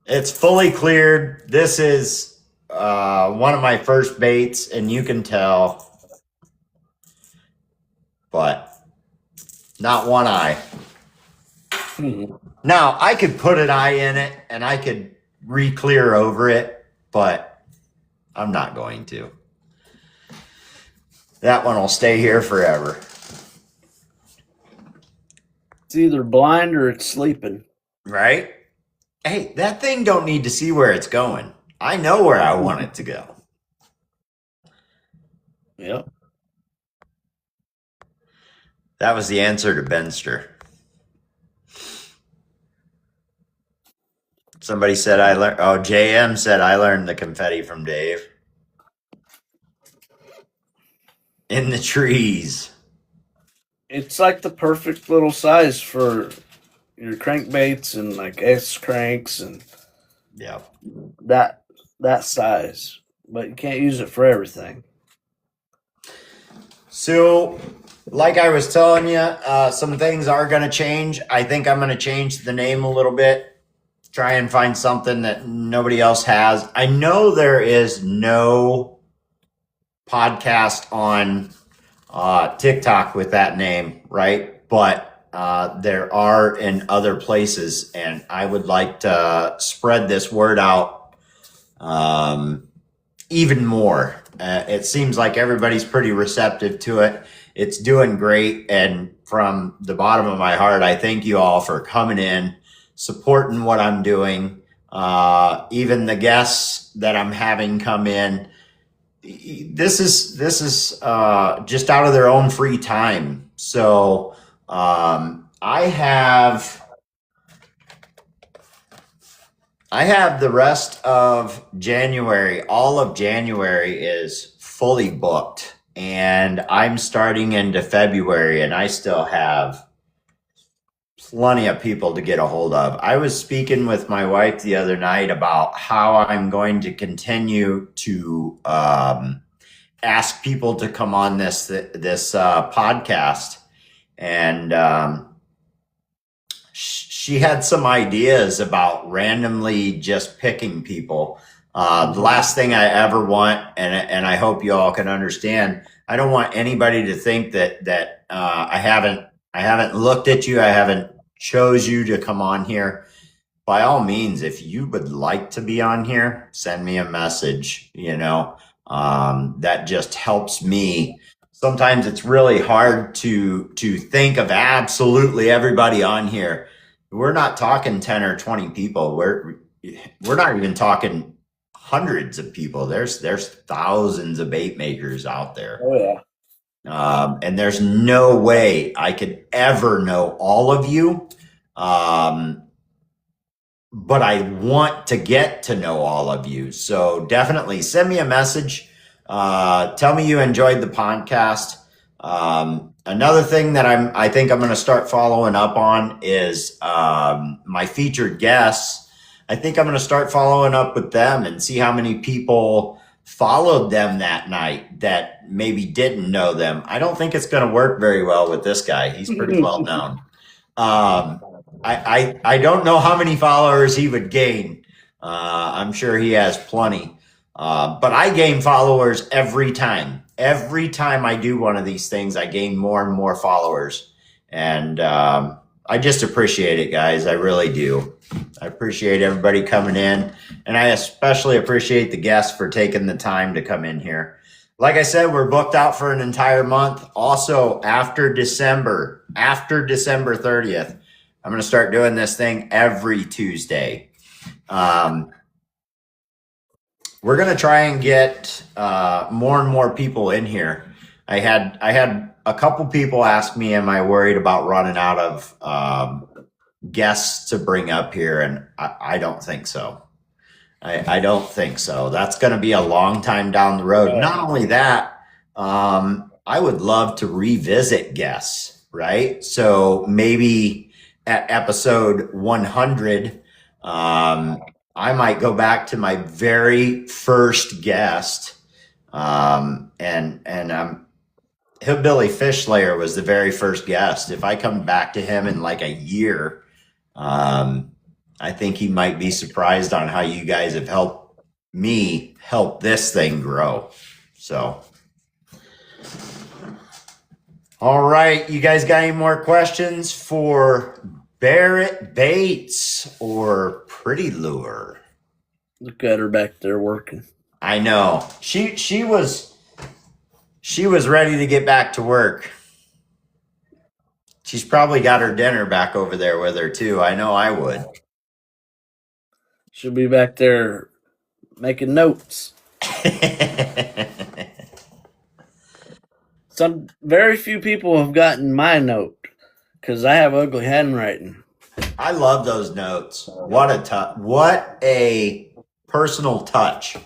it's fully cleared. This is one of my first baits, and you can tell, but not one eye. Now, I could put an eye in it, and I could re-clear over it, but I'm not going to. That one will stay here forever. It's either blind or it's sleeping. Right? Hey, that thing don't need to see where it's going. I know where I want it to go. Yep. That was the answer to Benster. Somebody said I learned. Oh, JM said I learned the confetti from Dave. In the trees. It's like the perfect little size for your crankbaits and like S cranks and Yeah. that size. But you can't use it for everything. So, like I was telling you, some things are going to change. I think I'm going to change the name a little bit. Try and find something that nobody else has. I know there is no podcast on TikTok with that name, right? But there are in other places, and I would like to spread this word out even more. It seems like everybody's pretty receptive to it. It's doing great, and from the bottom of my heart, I thank you all for coming in, supporting what I'm doing. Even the guests that I'm having come in. This is just out of their own free time. So I have the rest of January. All of January is fully booked, and I'm starting into February, and I still have plenty of people to get a hold of. I was speaking with my wife the other night about how I'm going to continue to ask people to come on this podcast, and she had some ideas about randomly just picking people. The last thing I ever want, and I hope you all can understand, I don't want anybody to think that I haven't looked at you. I haven't chose you to come on here. By all means, if you would like to be on here, send me a message. That just helps me. Sometimes it's really hard to think of absolutely everybody on here. We're not talking 10 or 20 people. We're not even talking hundreds of people. There's thousands of bait makers out there. Oh yeah. And there's no way I could ever know all of you. but I want to get to know all of you. So definitely send me a message. Tell me you enjoyed the podcast. Another thing that I think I'm going to start following up on is my featured guests. I think I'm going to start following up with them and see how many people followed them that night that maybe didn't know them. I don't think it's going to work very well with this guy. He's pretty well known. I don't know how many followers he would gain. I'm sure he has plenty. But I gain followers every time. Every time I do one of these things, I gain more and more followers. And I just appreciate it, guys. I really do. I appreciate everybody coming in. And I especially appreciate the guests for taking the time to come in here. Like I said, we're booked out for an entire month. Also, after December 30th, I'm going to start doing this thing every Tuesday. We're going to try and get more and more people in here. I had a couple people ask me, am I worried about running out of guests to bring up here? And I don't think so. I don't think so. That's going to be a long time down the road. Not only that, I would love to revisit guests, right? So maybe at episode 100, I might go back to my very first guest, and Hillbilly Fish Slayer was the very first guest. If I come back to him in like a year, I think he might be surprised on how you guys have helped me help this thing grow. So, all right, you guys got any more questions for Barrett Bates or Pretty Lure? Look at her back there working. I know. She was ready to get back to work. She's probably got her dinner back over there with her too. I know I would. She'll be back there making notes. Some very few people have gotten my note because I have ugly handwriting. I love those notes. What a personal touch.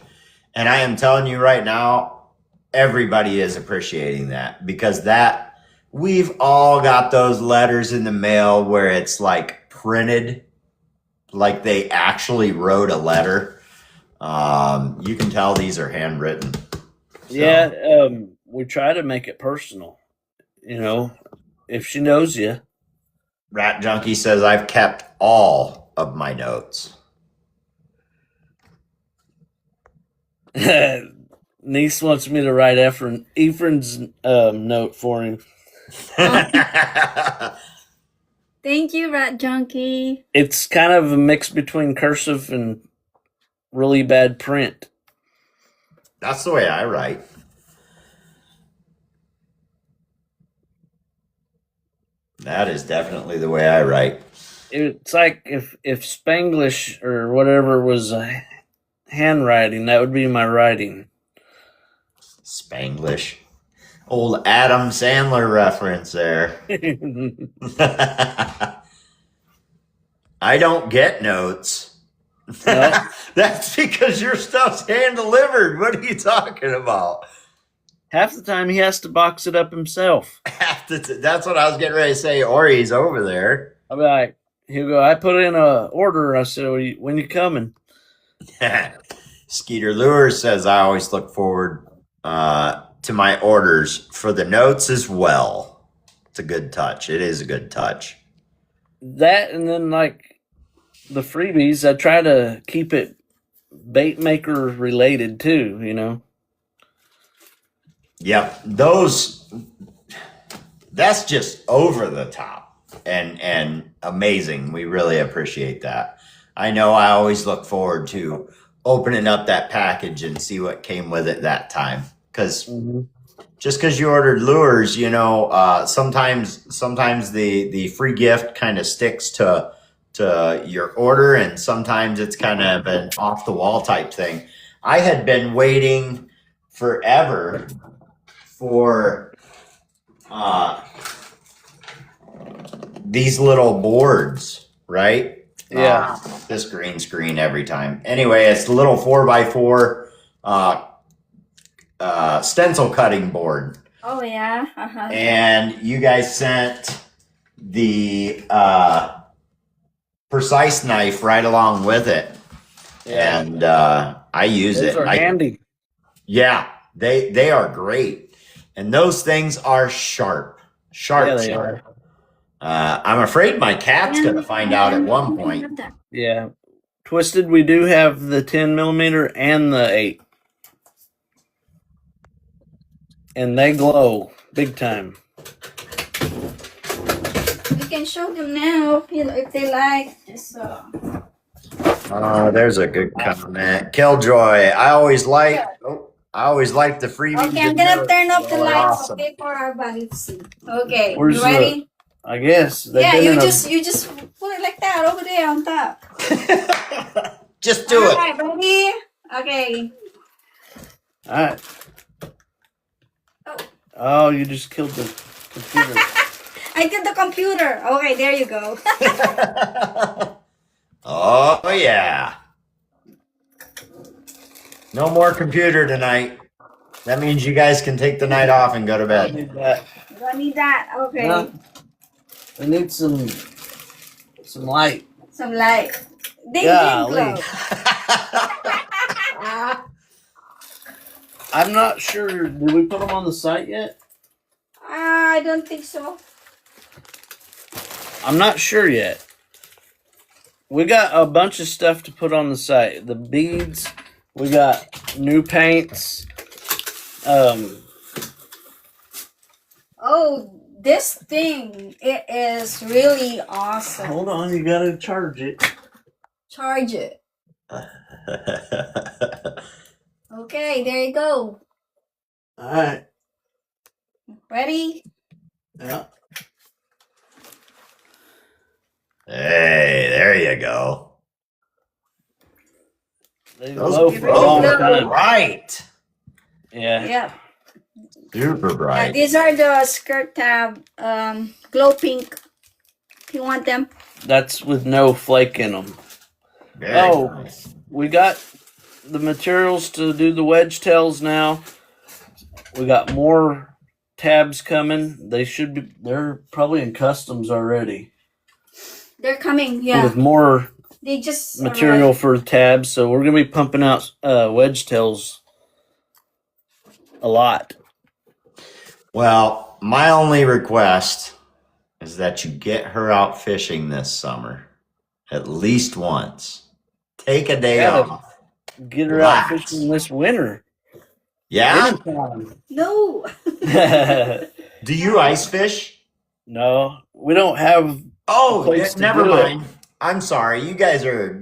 And I am telling you right now, everybody is appreciating that, because that we've all got those letters in the mail where it's like printed, like they actually wrote a letter. You can tell these are handwritten. So. Yeah, we try to make it personal. You know, if she knows you. Rat Junkie says, I've kept all of my notes. Niece wants me to write Ephraim's note for him. Thank you, Rat Junkie. It's kind of a mix between cursive and really bad print. That's the way I write. That is definitely the way I write. It's like if Spanglish or whatever was handwriting, that would be my writing. Spanglish. Old Adam Sandler reference there. I don't get notes. No. That's because your stuff's hand delivered. What are you talking about? Half the time he has to box it up himself. That's what I was getting ready to say. Or he's over there. I'll be like, he'll go, I put in a order. I said, when you coming? Skeeter Lures says, I always look forward to my orders for the notes as well. It's a good touch. It is a good touch. That, and then like the freebies, I try to keep it bait maker related too, you know. Yep, that's just over the top and amazing. We really appreciate that. I know I always look forward to opening up that package and see what came with it that time. Because just because you ordered lures, you know, sometimes the free gift kind of sticks to your order, and sometimes it's kind of an off the wall type thing. I had been waiting forever for these little boards, right? Yeah. This green screen every time. Anyway, it's the little 4x4 stencil cutting board. Oh yeah. Uh-huh. And you guys sent the precise knife right along with it. Yeah. And I use Those it. are handy. Yeah, they are great. And those things are sharp. Yeah, they Sharp. I'm afraid my cat's going to find out at one point. Yeah. Twisted, we do have the 10 millimeter and the 8. And they glow big time. We can show them now if they like. Just There's a good comment. Killjoy. I always like the freebies. Okay, I'm gonna turn off the They're lights. awesome. Okay, for our buddy to see. Okay, Where's you ready? I guess. They've Yeah, been you in a- just put it like that over there on top. Just do it. Alright, ready? Okay. Alright. Oh. Oh, you just killed the computer. I did the computer. Okay, there you go. Oh yeah. No more computer tonight. That means you guys can take the night off and go to I bed. need that. I need that. Okay. No. I need some light. Some light. They Golly. did glow. I'm not sure. Did we put them on the site yet? I don't think so. I'm not sure yet. We got a bunch of stuff to put on the site. The beads. We got new paints. Oh, this thing, it is really awesome. Hold on, you gotta charge it. Charge it. Okay, there you go. Alright. Ready? Yeah. Hey, there you go. They Those glow for a long glow. time. Right. Yeah. Yeah. Super Yeah, bright. these are the skirt tab, glow pink. If you want them. That's with no flake in them. Very Oh. nice. We got the materials to do the wedge tails now. We got more tabs coming. They're probably in customs already. They're coming, yeah. With more They just material arrived. for tabs, so we're gonna be pumping out wedge tails a lot. Well, my only request is that you get her out fishing this summer at least once. Take a day Yeah. off. Get her out Relax. fishing this winter. Yeah? No. Do you ice fish? No, we don't have. Oh, A place to never do it. mind. I'm sorry. You guys are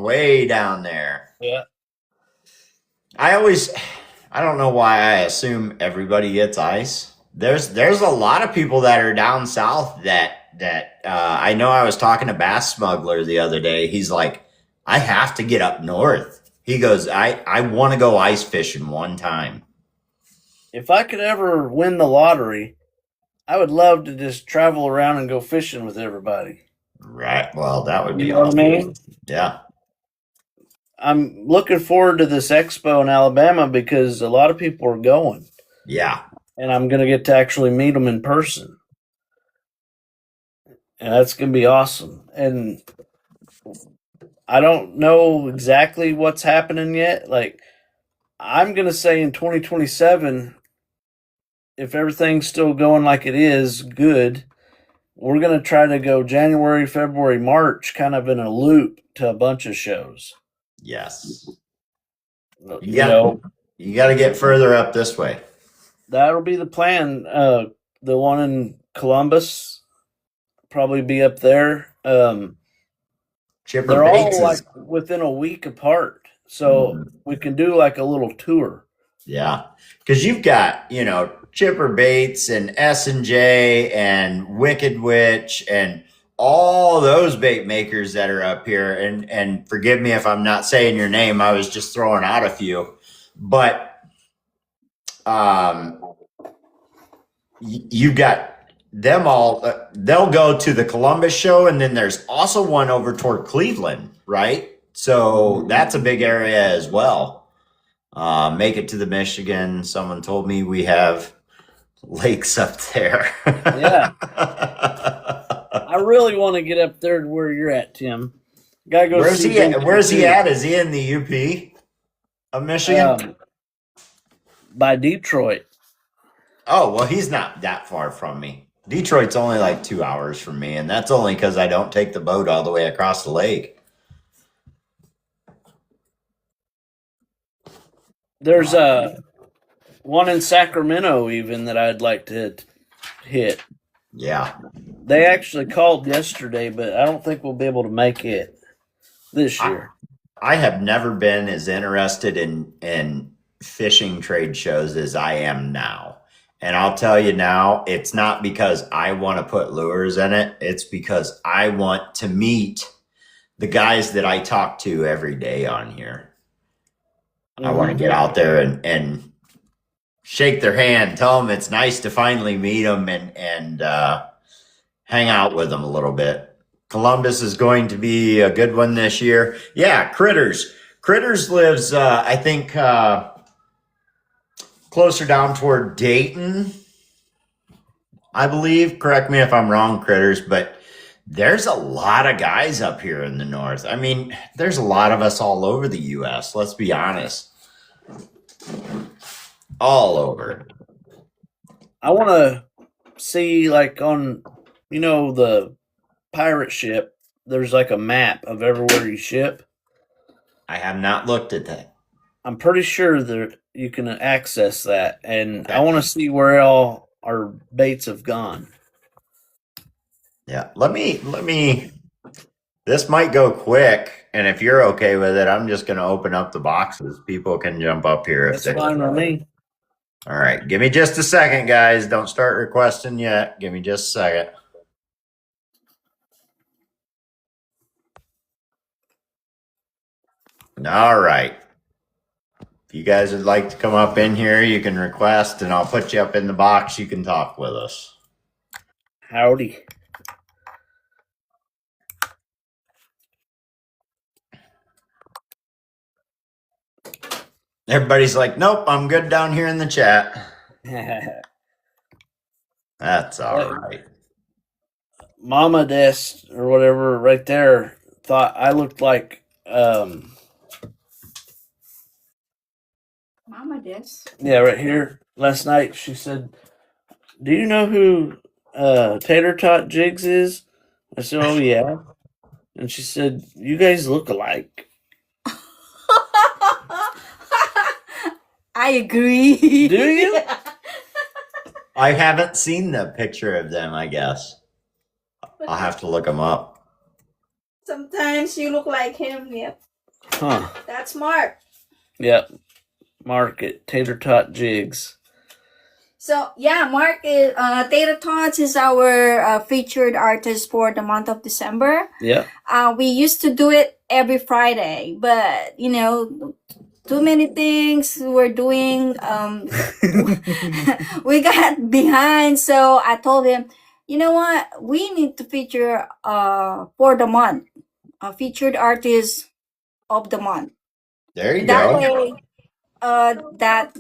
way down there. Yeah. I don't know why I assume everybody gets ice. There's a lot of people that are down south that I know. I was talking to Bass Smuggler the other day. He's like, I have to get up north. He goes, I want to go ice fishing one time. If I could ever win the lottery, I would love to just travel around and go fishing with everybody. Right. Well, that would be You know what I mean? Yeah. I'm looking forward to this expo in Alabama because a lot of people are going, Yeah. and I'm going to get to actually meet them in person. And that's going to be awesome. And I don't know exactly what's happening yet. Like, I'm going to say in 2027, if everything's still going like it is, good, we're going to try to go January, February, March, kind of in a loop to a bunch of shows. Yes. You know, You got to get further up this way. that'll be the plan. The one in Columbus, probably be up there. Chipper They're Bates all is, like within a week apart, so we can do like a little tour. yeah, because you've got Chipper Bates and S&J and Wicked Witch and all those bait makers that are up here. And forgive me if I'm not saying your name. I was just throwing out a few, but you've got them all, they'll go to the Columbus show, and then there's also one over toward Cleveland, right? So that's a big area as well. Make it to the Michigan. Someone told me we have lakes up there. Yeah. I really want to get up there to where you're at, Tim. Gotta go. Where's see he at? Benji Where's he too. at? Is he in the UP of Michigan? By Detroit. Oh, well, he's not that far from me. Detroit's only like 2 hours from me, and that's only because I don't take the boat all the way across the lake. There's one in Sacramento even that I'd like to hit. Yeah. They actually called yesterday, but I don't think we'll be able to make it this year. I have never been as interested in fishing trade shows as I am now. And I'll tell you now, it's not because I want to put lures in it. It's because I want to meet the guys that I talk to every day on here. I want to get out there and shake their hand, tell them it's nice to finally meet them and hang out with them a little bit. Columbus is going to be a good one this year. Yeah, Critters. Critters lives, I think, closer down toward Dayton, I believe. Correct me if I'm wrong, Critters, but there's a lot of guys up here in the north. I mean, there's a lot of us all over the U.S., let's be honest. All over. I want to see, like, on, the pirate ship, there's like a map of everywhere you ship. I have not looked at that. I'm pretty sure that you can access that, and I want to see where all our baits have gone. Yeah, let me. This might go quick, and if you're okay with it, I'm just going to open up the boxes. People can jump up here if That's fine with me. All right, give me just a second, guys. Don't start requesting yet. Give me just a second. All right. If you guys would like to come up in here, you can request, and I'll put you up in the box. You can talk with us. Howdy. Everybody's like, nope, I'm good down here in the chat. That's all right. Mama Des or whatever right there thought I looked like Mama Des. Yeah, right here. Last night she said, "Do you know who Tater Tot Jigs is?" I said, "Oh yeah." And she said, "You guys look alike." I agree. Do you? I haven't seen the picture of them, I guess. I'll have to look them up. Sometimes you look like him, yep. Huh. That's Mark. Yep. Mark at Tater Tot Jigs. So, yeah, Mark is, Tater Tots is our featured artist for the month of December. Yep. We used to do it every Friday, but, too many things we're doing. We got behind, so I told him, you know what? We need to feature for the month, a featured artist of the month. There you That go. way, that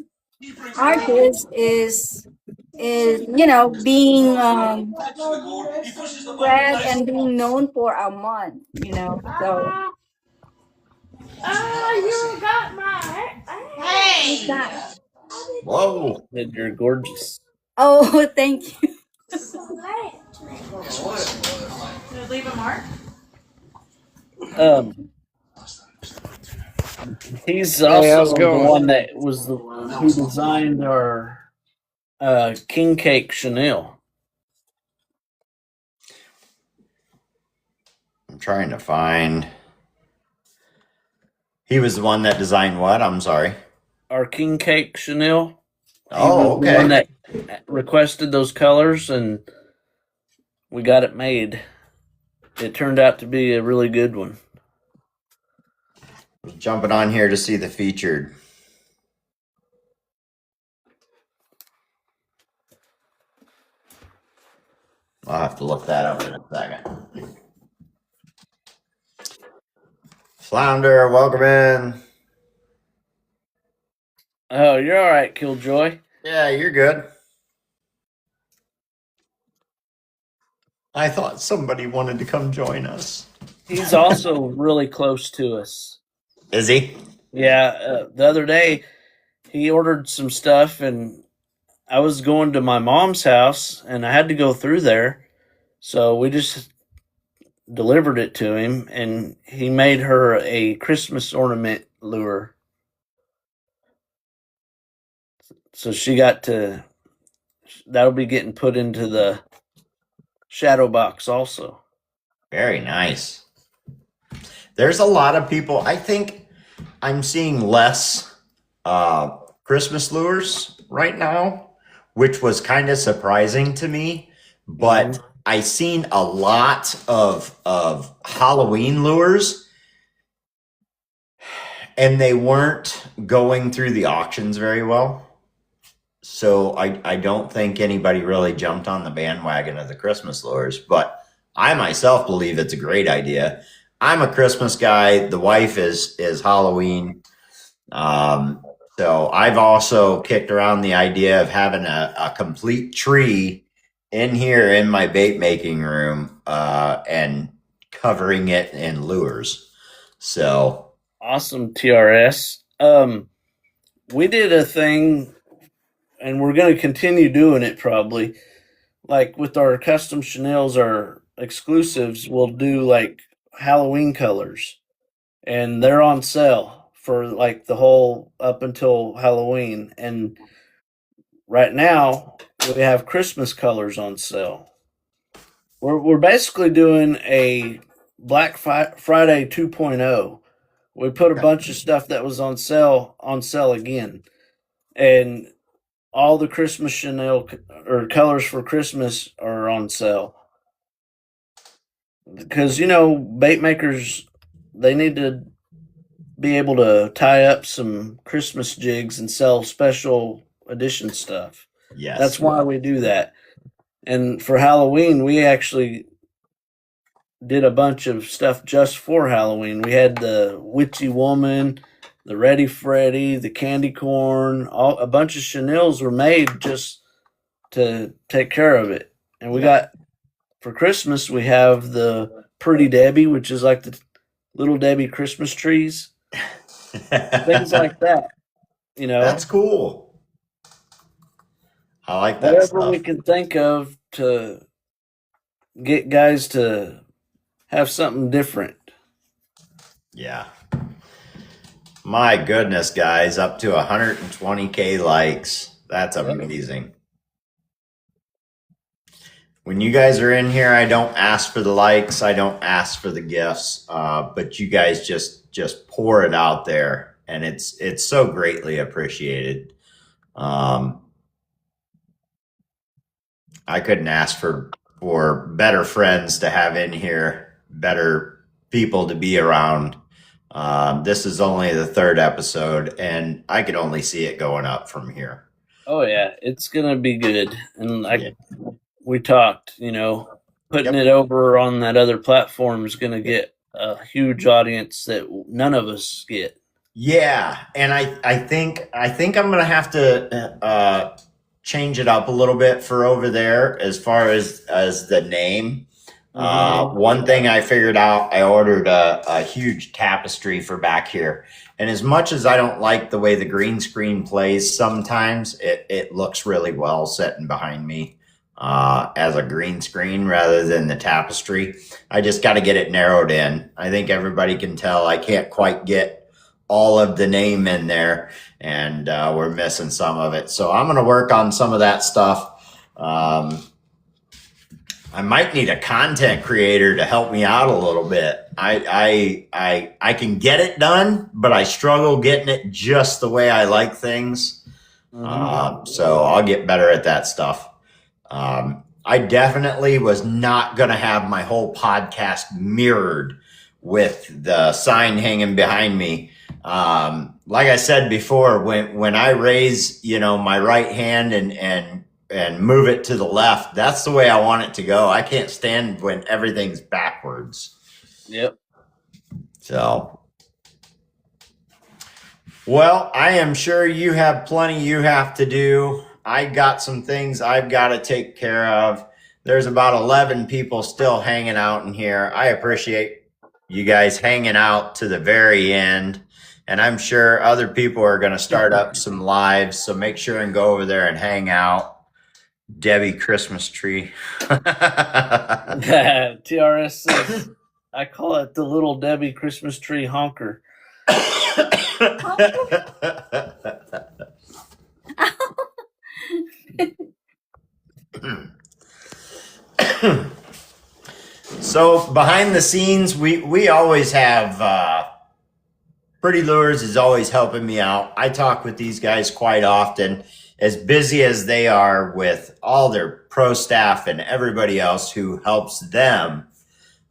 artist is being spread and being known for a month. So. You got my. Who's that? Whoa. And you're gorgeous. Oh, thank you. Did it leave a mark? He's Hey, how's also it the going? one that was who designed our King Cake Chanel. I'm trying to find. He was the one that designed what? I'm sorry. Our King Cake Chanel. Oh, He was the one okay. that requested those colors, and we got it made. It turned out to be a really good one. Jumping on here to see the featured. I'll have to look that up in a second. Flounder, welcome in. Oh, you're all right, Killjoy. Yeah, you're good. I thought somebody wanted to come join us. He's also really close to us. Is he? Yeah, the other day he ordered some stuff, and I was going to my mom's house, and I had to go through there, so we just delivered it to him, and he made her a Christmas ornament lure. So she got to, that'll be getting put into the shadow box also. Very nice. There's a lot of people. I think I'm seeing less Christmas lures right now, which was kind of surprising to me. But I seen a lot of Halloween lures, and they weren't going through the auctions very well. So I don't think anybody really jumped on the bandwagon of the Christmas lures, but I myself believe it's a great idea. I'm a Christmas guy. The wife is Halloween. So I've also kicked around the idea of having a complete tree in here in my bait making room and covering it in lures. So awesome, TRS. We did a thing, and we're going to continue doing it probably. Like with our custom Chanels, our exclusives, we'll do like Halloween colors, and they're on sale for like the whole up until Halloween. And right now we have Christmas colors on sale. We're basically doing a Black Friday 2.0. We put a bunch of stuff that was on sale again, and all the Christmas Chanel or colors for Christmas are on sale. Because, bait makers, they need to be able to tie up some Christmas jigs and sell special edition stuff. yes, That's why we do that. And for Halloween, we actually did a bunch of stuff just for Halloween. We had the Witchy Woman, the Ready Freddy, the Candy Corn, a bunch of Chanels were made just to take care of it. And we got, for Christmas, we have the Pretty Debbie, which is like the Little Debbie Christmas trees, things like that. That's cool. I like that Whatever stuff. we can think of to get guys to have something different. Yeah. My goodness, guys, up to 120K likes. That's amazing. When you guys are in here, I don't ask for the likes. I don't ask for the gifts. But you guys just pour it out there, and it's so greatly appreciated. I couldn't ask for better friends to have in here, better people to be around. This is only the third episode, and I can only see it going up from here. Oh yeah, it's gonna be good. And we talked, putting it over on that other platform is gonna get a huge audience that none of us get. Yeah, and I think I'm gonna have to change it up a little bit for over there as far as the name. One thing I figured out, I ordered a huge tapestry for back here. And as much as I don't like the way the green screen plays, sometimes it looks really well sitting behind me as a green screen rather than the tapestry. I just got to get it narrowed in. I think everybody can tell I can't quite get all of the name in there, and we're missing some of it. So I'm going to work on some of that stuff. I might need a content creator to help me out a little bit. I can get it done, but I struggle getting it just the way I like things. So I'll get better at that stuff. I definitely was not going to have my whole podcast mirrored with the sign hanging behind me. Like I said before, when I raise, my right hand and and move it to the left. That's the way I want it to go. I can't stand when everything's backwards. Yep. So, well, I am sure you have plenty you have to do. I got some things I've got to take care of. There's about 11 people still hanging out in here. I appreciate you guys hanging out to the very end. And I'm sure other people are going to start up some lives. So make sure and go over there and hang out. Debbie Christmas tree. TRS says, I call it the Little Debbie Christmas tree honker. So behind the scenes, we always have Pretty Lures is always helping me out. I talk with these guys quite often. As busy as they are with all their pro staff and everybody else who helps them,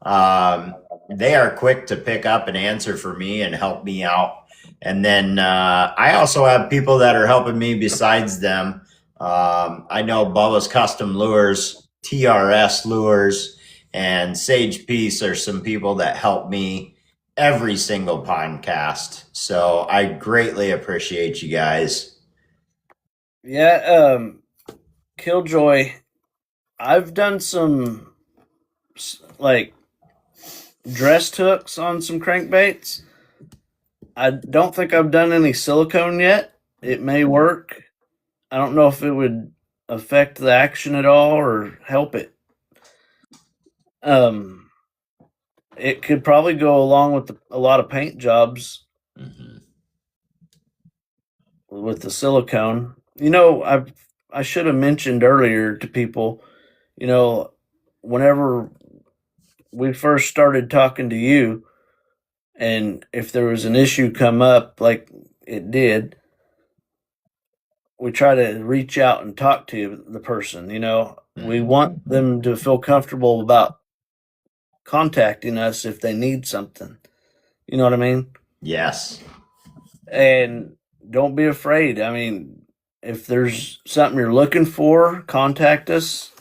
they are quick to pick up and answer for me and help me out. And then I also have people that are helping me besides them. I know Bubba's Custom Lures, TRS Lures, and Sage Peace are some people that help me every single podcast. So I greatly appreciate you guys. Yeah, Killjoy, I've done some like dressed hooks on some crankbaits. I don't think I've done any silicone yet. It may work. I don't know if it would affect the action at all or help it. It could probably go along with a lot of paint jobs with the silicone. You know, I should have mentioned earlier to people, you know, whenever we first started talking to you, and if there was an issue come up like it did, we try to reach out and talk to the person, you know. We want them to feel comfortable about contacting us if they need something. You know what I mean? Yes. And don't be afraid. I mean, if there's something you're looking for, contact us.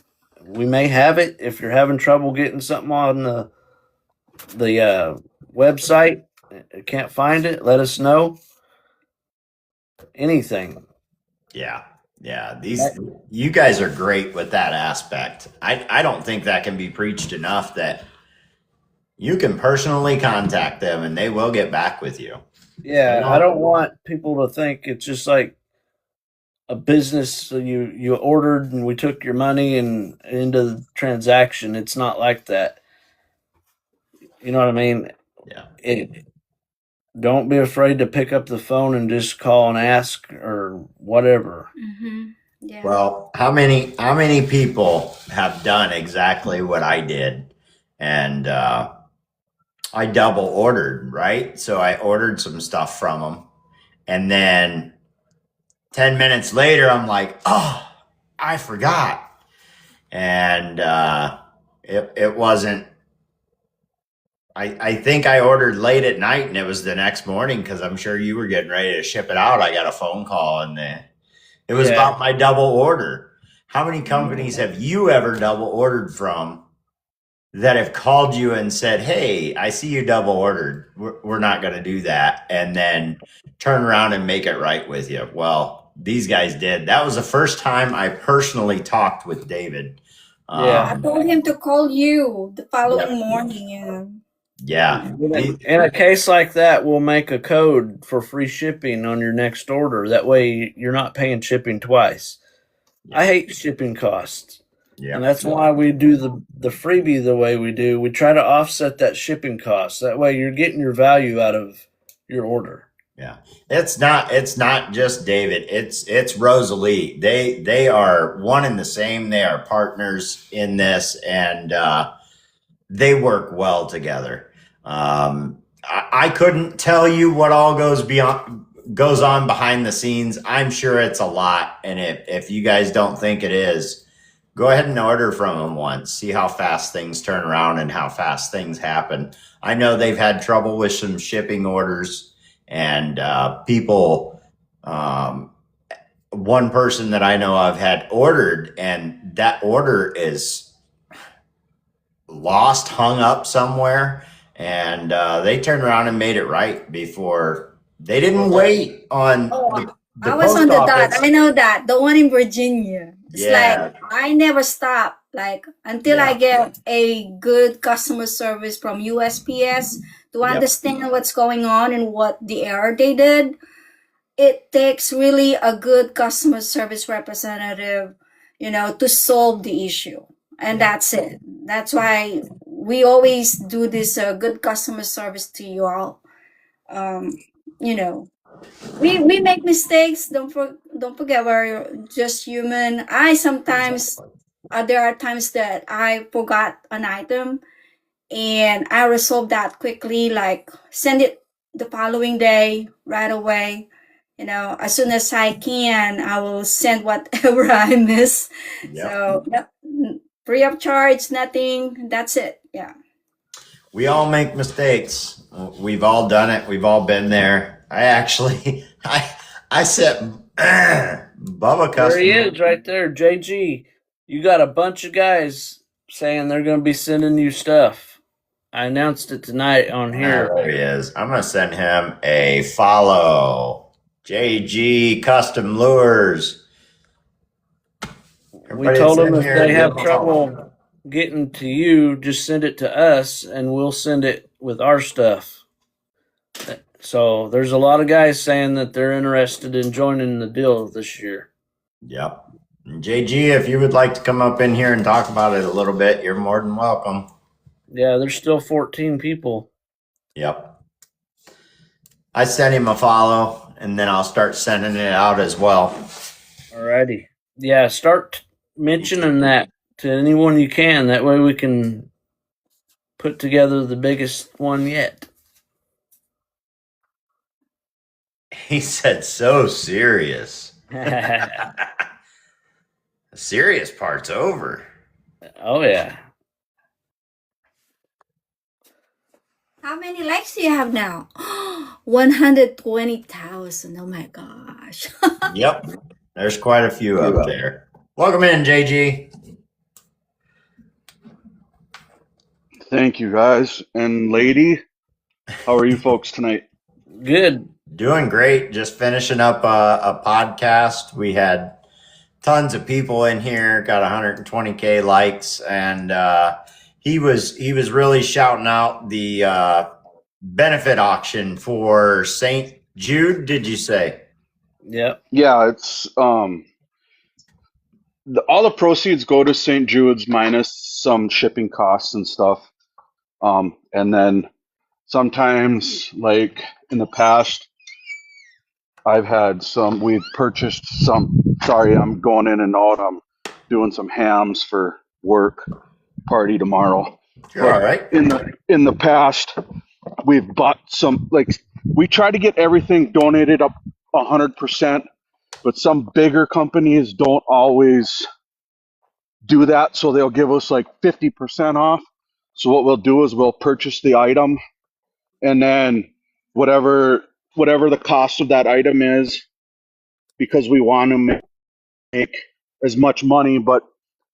We may have it. If you're having trouble getting something on the website, can't find it, let us know. Anything. Yeah. You guys are great with that aspect. I don't think that can be preached enough, that you can personally contact them and they will get back with you. Yeah, I don't want people to think it's just like a business. So you ordered and we took your money and into the transaction. It's not like that. You know what I mean? Yeah. Don't be afraid to pick up the phone and just call and ask or whatever. Mm-hmm. Yeah. Well, how many people have done exactly what I did? And I double ordered, right? So I ordered some stuff from them. And then 10 minutes later, I'm like, oh, I forgot. And it wasn't, I think I ordered late at night and it was the next morning, because I'm sure you were getting ready to ship it out. I got a phone call and it was about my double order. How many companies have you ever double ordered from that have called you and said, hey, I see you double ordered. We're not going to do that. And then turn around and make it right with you. Well, these guys did. That was the first time I personally talked with David. I told him to call you the following morning. Yeah. In a case like that, we'll make a code for free shipping on your next order. That way you're not paying shipping twice. I hate shipping costs. Yeah. And that's why we do the freebie the way we do. We try to offset that shipping cost. That way you're getting your value out of your order. Yeah. It's not just David. It's Rosalie. They are one and the same. They are partners in this, and they work well together. I couldn't tell you what all goes on behind the scenes. I'm sure it's a lot. And if you guys don't think it is, go ahead and order from them once. See how fast things turn around and how fast things happen. I know they've had trouble with some shipping orders, and people one person that I know of had ordered, and that order is lost, hung up somewhere, and they turned around and made it right before. They didn't wait on the I was post on the dot. office. I know that. The one in Virginia. It's Yeah. like I never stop. Like until I get a good customer service from USPS to understand what's going on and what the error they did. It takes really a good customer service representative, to solve the issue. And that's it. That's why we always do this good customer service to you all. You know, we make mistakes. Don't forget we're just human. I sometimes there are times that I forgot an item and I resolve that quickly, like send it the following day right away. As soon as I can, I will send whatever I miss. So free of charge, nothing. That's it. Yeah. We all make mistakes. We've all done it. We've all been there. I actually, I set Bubba customer. There he is right there, JG. You got a bunch of guys saying they're going to be sending you stuff. I announced it tonight on here. There he is. I'm going to send him a follow. JG Custom Lures. We told them if they have trouble getting to you, just send it to us and we'll send it with our stuff. So there's a lot of guys saying that they're interested in joining the deal this year. Yep. And JG, if you would like to come up in here and talk about it a little bit, you're more than welcome. Yeah, there's still 14 people. Yep. I sent him a follow, and then I'll start sending it out as well. Alrighty. Yeah, start mentioning that to anyone you can. That way we can put together the biggest one yet. He said so serious. The serious part's over. Oh, yeah. How many likes do you have now? 120,000. Oh my gosh. Yep. There's quite a few up there. Welcome in, JG. Thank you, guys. And lady, how are you folks tonight? Good. Doing great. Just finishing up a podcast. We had tons of people in here, got 120K likes, and he was really shouting out the benefit auction for St. Jude, did you say? Yep. Yeah, it's all the proceeds go to St. Jude's minus some shipping costs and stuff. And then sometimes, like in the past, we've purchased some, sorry, I'm going in and out. I'm doing some hams for work party tomorrow. You're all right. In the past, we've bought some, like, we try to get everything donated up 100%, but some bigger companies don't always do that. So they'll give us like 50% off. So what we'll do is we'll purchase the item, and then whatever the cost of that item is, because we want to make as much money, but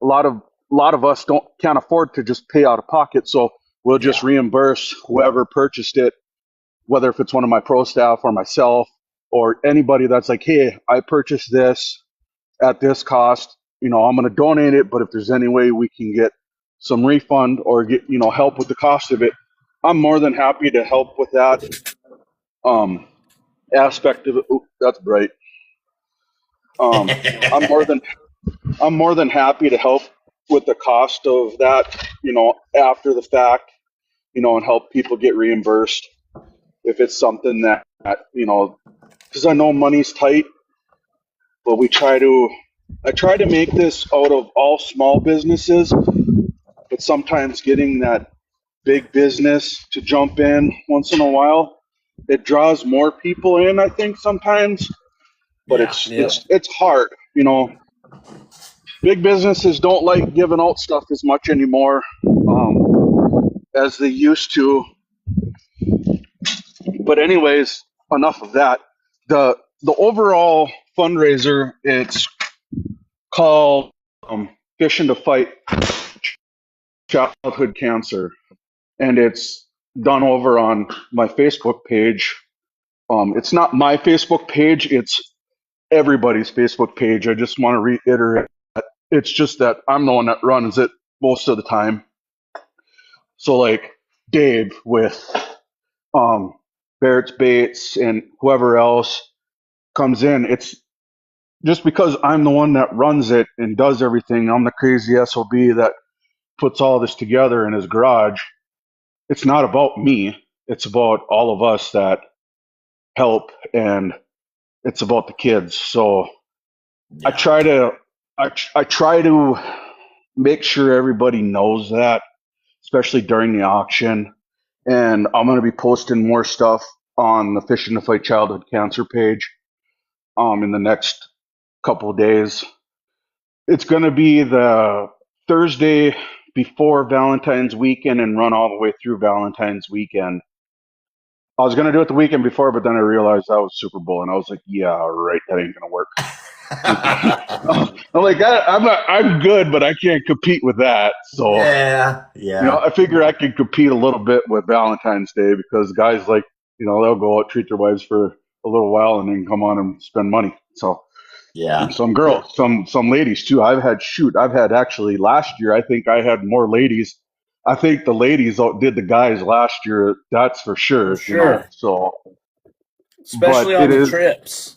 a lot of us can't afford to just pay out of pocket, so we'll just reimburse whoever purchased it, whether if it's one of my pro staff or myself or anybody that's like, hey, I purchased this at this cost, I'm going to donate it, but if there's any way we can get some refund or get help with the cost of it, I'm more than happy to help with that aspect of it. Ooh, that's bright. I'm more than happy to help with the cost of that, after the fact, and help people get reimbursed if it's something that, because I know money's tight, but I try to make this out of all small businesses, but sometimes getting that big business to jump in once in a while, it draws more people in, I think, sometimes, but it's hard, Big businesses don't like giving out stuff as much anymore as they used to. But anyways, enough of that. The the overall fundraiser, it's called Fishing to Fight Childhood Cancer, and it's done over on my Facebook page. It's not my Facebook page; it's everybody's Facebook page. I just want to reiterate that it's just that I'm the one that runs it most of the time. So like Dave with Barrett's Baits and whoever else comes in, it's just because I'm the one that runs it and does everything. I'm the crazy SOB that puts all this together in his garage. It's not about me. It's about all of us that help, and it's about the kids. So I try to I try to make sure everybody knows that, especially during the auction. And I'm going to be posting more stuff on the Fishing to Fight Childhood Cancer page in the next couple of days. It's going to be the Thursday before Valentine's weekend and run all the way through Valentine's weekend. I was going to do it the weekend before, but then I realized that was Super Bowl, and I was like, yeah, right, that ain't going to work. I'm like, I'm good, but I can't compete with that. So Yeah. I figure I can compete a little bit with Valentine's Day, because guys like, they'll go out, treat their wives for a little while, and then come on and spend money. So Yeah. some girls, some ladies too. I've had actually last year, I think I had more ladies. I think the ladies outdid the guys last year. That's for sure. For sure. So Especially but on it the is- trips.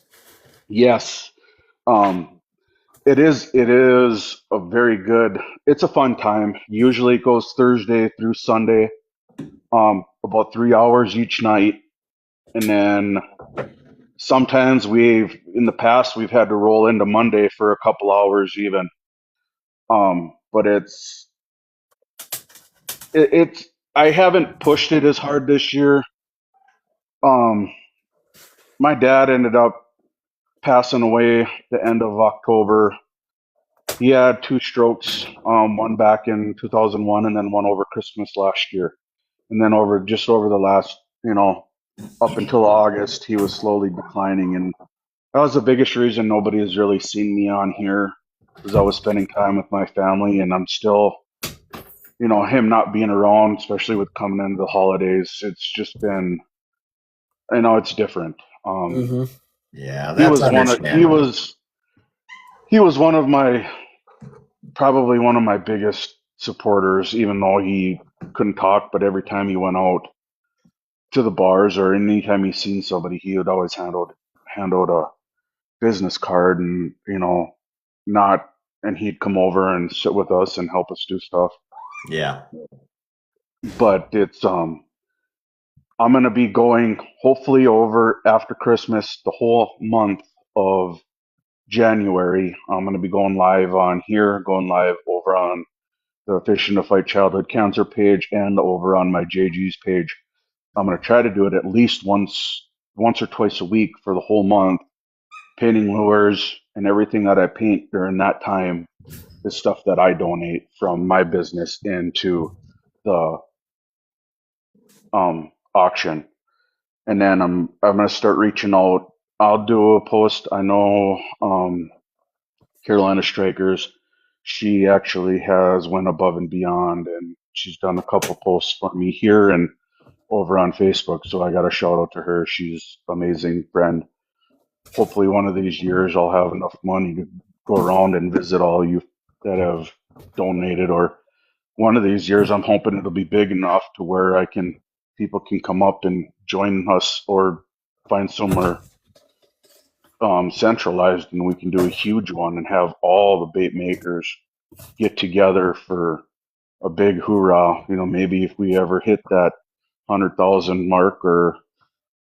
yes, it is a very good. It's a fun time. Usually it goes Thursday through Sunday, about 3 hours each night, and then sometimes in the past we've had to roll into Monday for a couple hours even. But it's I haven't pushed it as hard this year. My dad ended up passing away the end of October. He had 2 strokes, one back in 2001 and then one over Christmas last year. And then over the last, up until August, he was slowly declining. And that was the biggest reason nobody has really seen me on here, because I was spending time with my family, and I'm still, him not being around, especially with coming into the holidays. It's just been, it's different. Mm-hmm. Yeah. He That's was understandable. he was probably one of my biggest supporters, even though he couldn't talk. But every time he went out to the bars or anytime he seen somebody, he would always hand out a business card, and and he'd come over and sit with us and help us do stuff. Yeah. But it's I'm gonna be going hopefully over after Christmas the whole month of January. I'm gonna be going live on here, going live over on the Fishing to Fight Childhood Cancer page, and over on my JG's page. I'm gonna try to do it at least once or twice a week for the whole month, painting lures, and everything that I paint during that time is stuff that I donate from my business into the auction. And then I'm gonna start reaching out. I'll do a post. I know Carolina Strikers. She actually has went above and beyond, and she's done a couple posts for me here and over on Facebook. So I got a shout out to her. She's an amazing friend. Hopefully one of these years I'll have enough money to go around and visit all you that have donated, or one of these years I'm hoping it'll be big enough to where people can come up and join us, or find somewhere centralized, and we can do a huge one and have all the bait makers get together for a big hoorah. Maybe if we ever hit that 100,000 mark or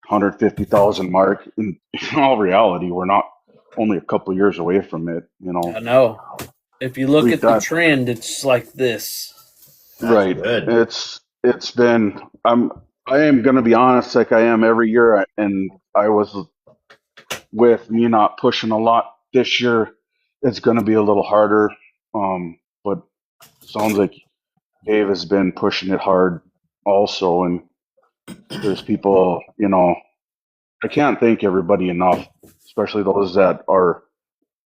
150,000 mark, in all reality, we're not only a couple years away from it. I know. If you look We've at the done- trend, it's like this. That's right. good. It's been. I am going to be honest, like I am every year, and I was, with me not pushing a lot this year, it's going to be a little harder. But sounds like Dave has been pushing it hard also, and there's people, I can't thank everybody enough. especially those that are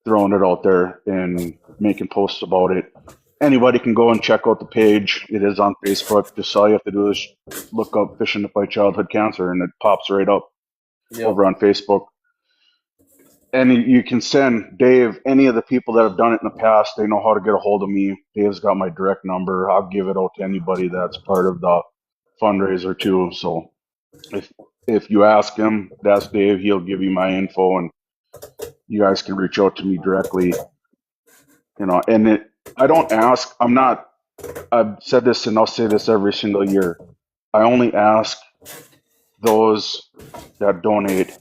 throwing it out there and making posts about it. Anybody can go and check out the page. It is on Facebook. Just all you have to do is look up Fishing to Fight Childhood Cancer, and it pops right up over on Facebook. And you can send Dave, any of the people that have done it in the past, they know how to get a hold of me. Dave's got my direct number. I'll give it out to anybody that's part of the fundraiser too. So if you ask him, that's Dave, he'll give you my info, and you guys can reach out to me directly. You know, and I don't ask, I've said this and I'll say this every single year. I only ask those that donate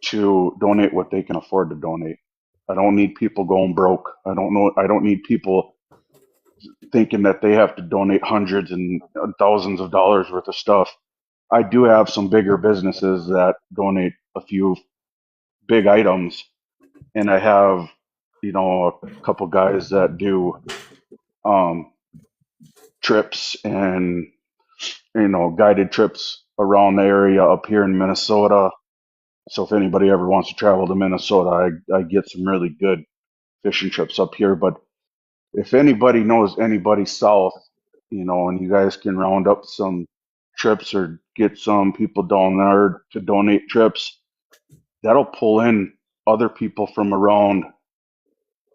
to donate what they can afford to donate. I don't need people going broke. I don't need people thinking that they have to donate hundreds and thousands of dollars worth of stuff. I do have some bigger businesses that donate a few big items, and I have, you know, a couple guys that do trips and, you know, guided trips around the area up here in Minnesota. So if anybody ever wants to travel to Minnesota, I get some really good fishing trips up here. But if anybody knows anybody south, you know, and you guys can round up some trips or get some people down there to donate trips, that'll pull in other people from around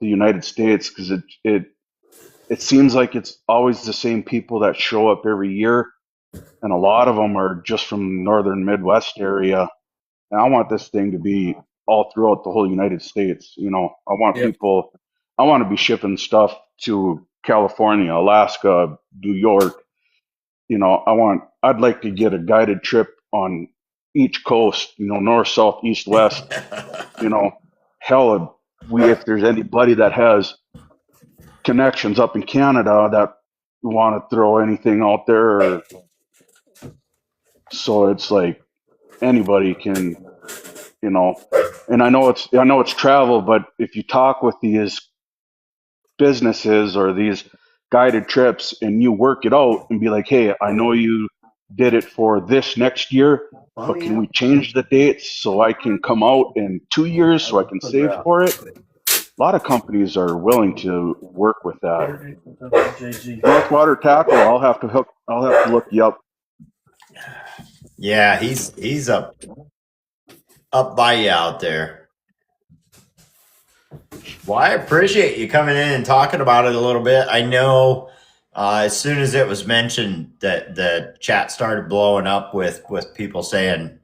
the United States, because it seems like it's always the same people that show up every year, and a lot of them are just from the northern Midwest area. And I want this thing to be all throughout the whole United States. You know, I want to be shipping stuff to California, Alaska, New York. You know, I'd like to get a guided trip on each coast, you know, north, south, east, west. You know, hell, if there's anybody that has connections up in Canada that want to throw anything out there, so it's like anybody can, you know. And I know it's travel, but if you talk with these businesses or these guided trips and you work it out and be like, hey, I know you did it for this next year, but can we change the dates so I can come out in 2 years so I can save for it? A lot of companies are willing to work with that. Northwater Tackle, I'll have to look you up. Yeah, he's up by you out there. Well, I appreciate you coming in and talking about it a little bit. I know as soon as it was mentioned that the chat started blowing up with people saying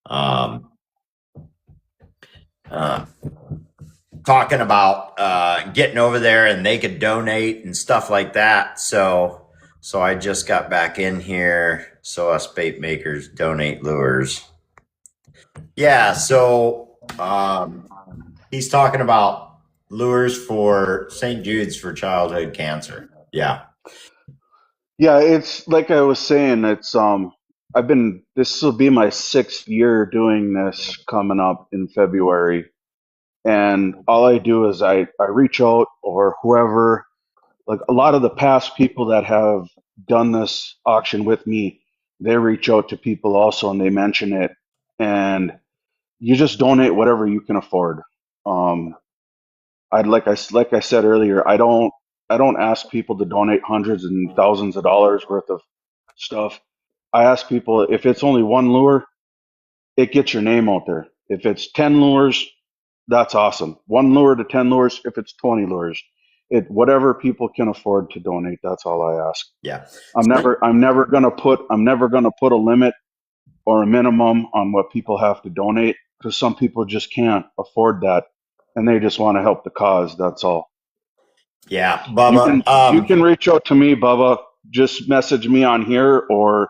talking about getting over there and they could donate and stuff like that. So I just got back in here. So us bait makers donate lures. Yeah. So he's talking about lures for St. Jude's for childhood cancer. Yeah. Yeah, it's like I was saying, it's this will be my 6th year doing this coming up in February. And all I do is I reach out, or whoever, like a lot of the past people that have done this auction with me, they reach out to people also and they mention it. And you just donate whatever you can afford. Like I said earlier, I don't ask people to donate hundreds and thousands of dollars worth of stuff. I ask people, if it's only one lure, it gets your name out there. If it's 10 lures, that's awesome. 1 lure to 10 lures. If it's 20 lures, whatever people can afford to donate, that's all I ask. Yeah. I'm never gonna put a limit or a minimum on what people have to donate, because some people just can't afford that and they just want to help the cause. That's all. Yeah, Bubba. You can reach out to me, Bubba. Just message me on here or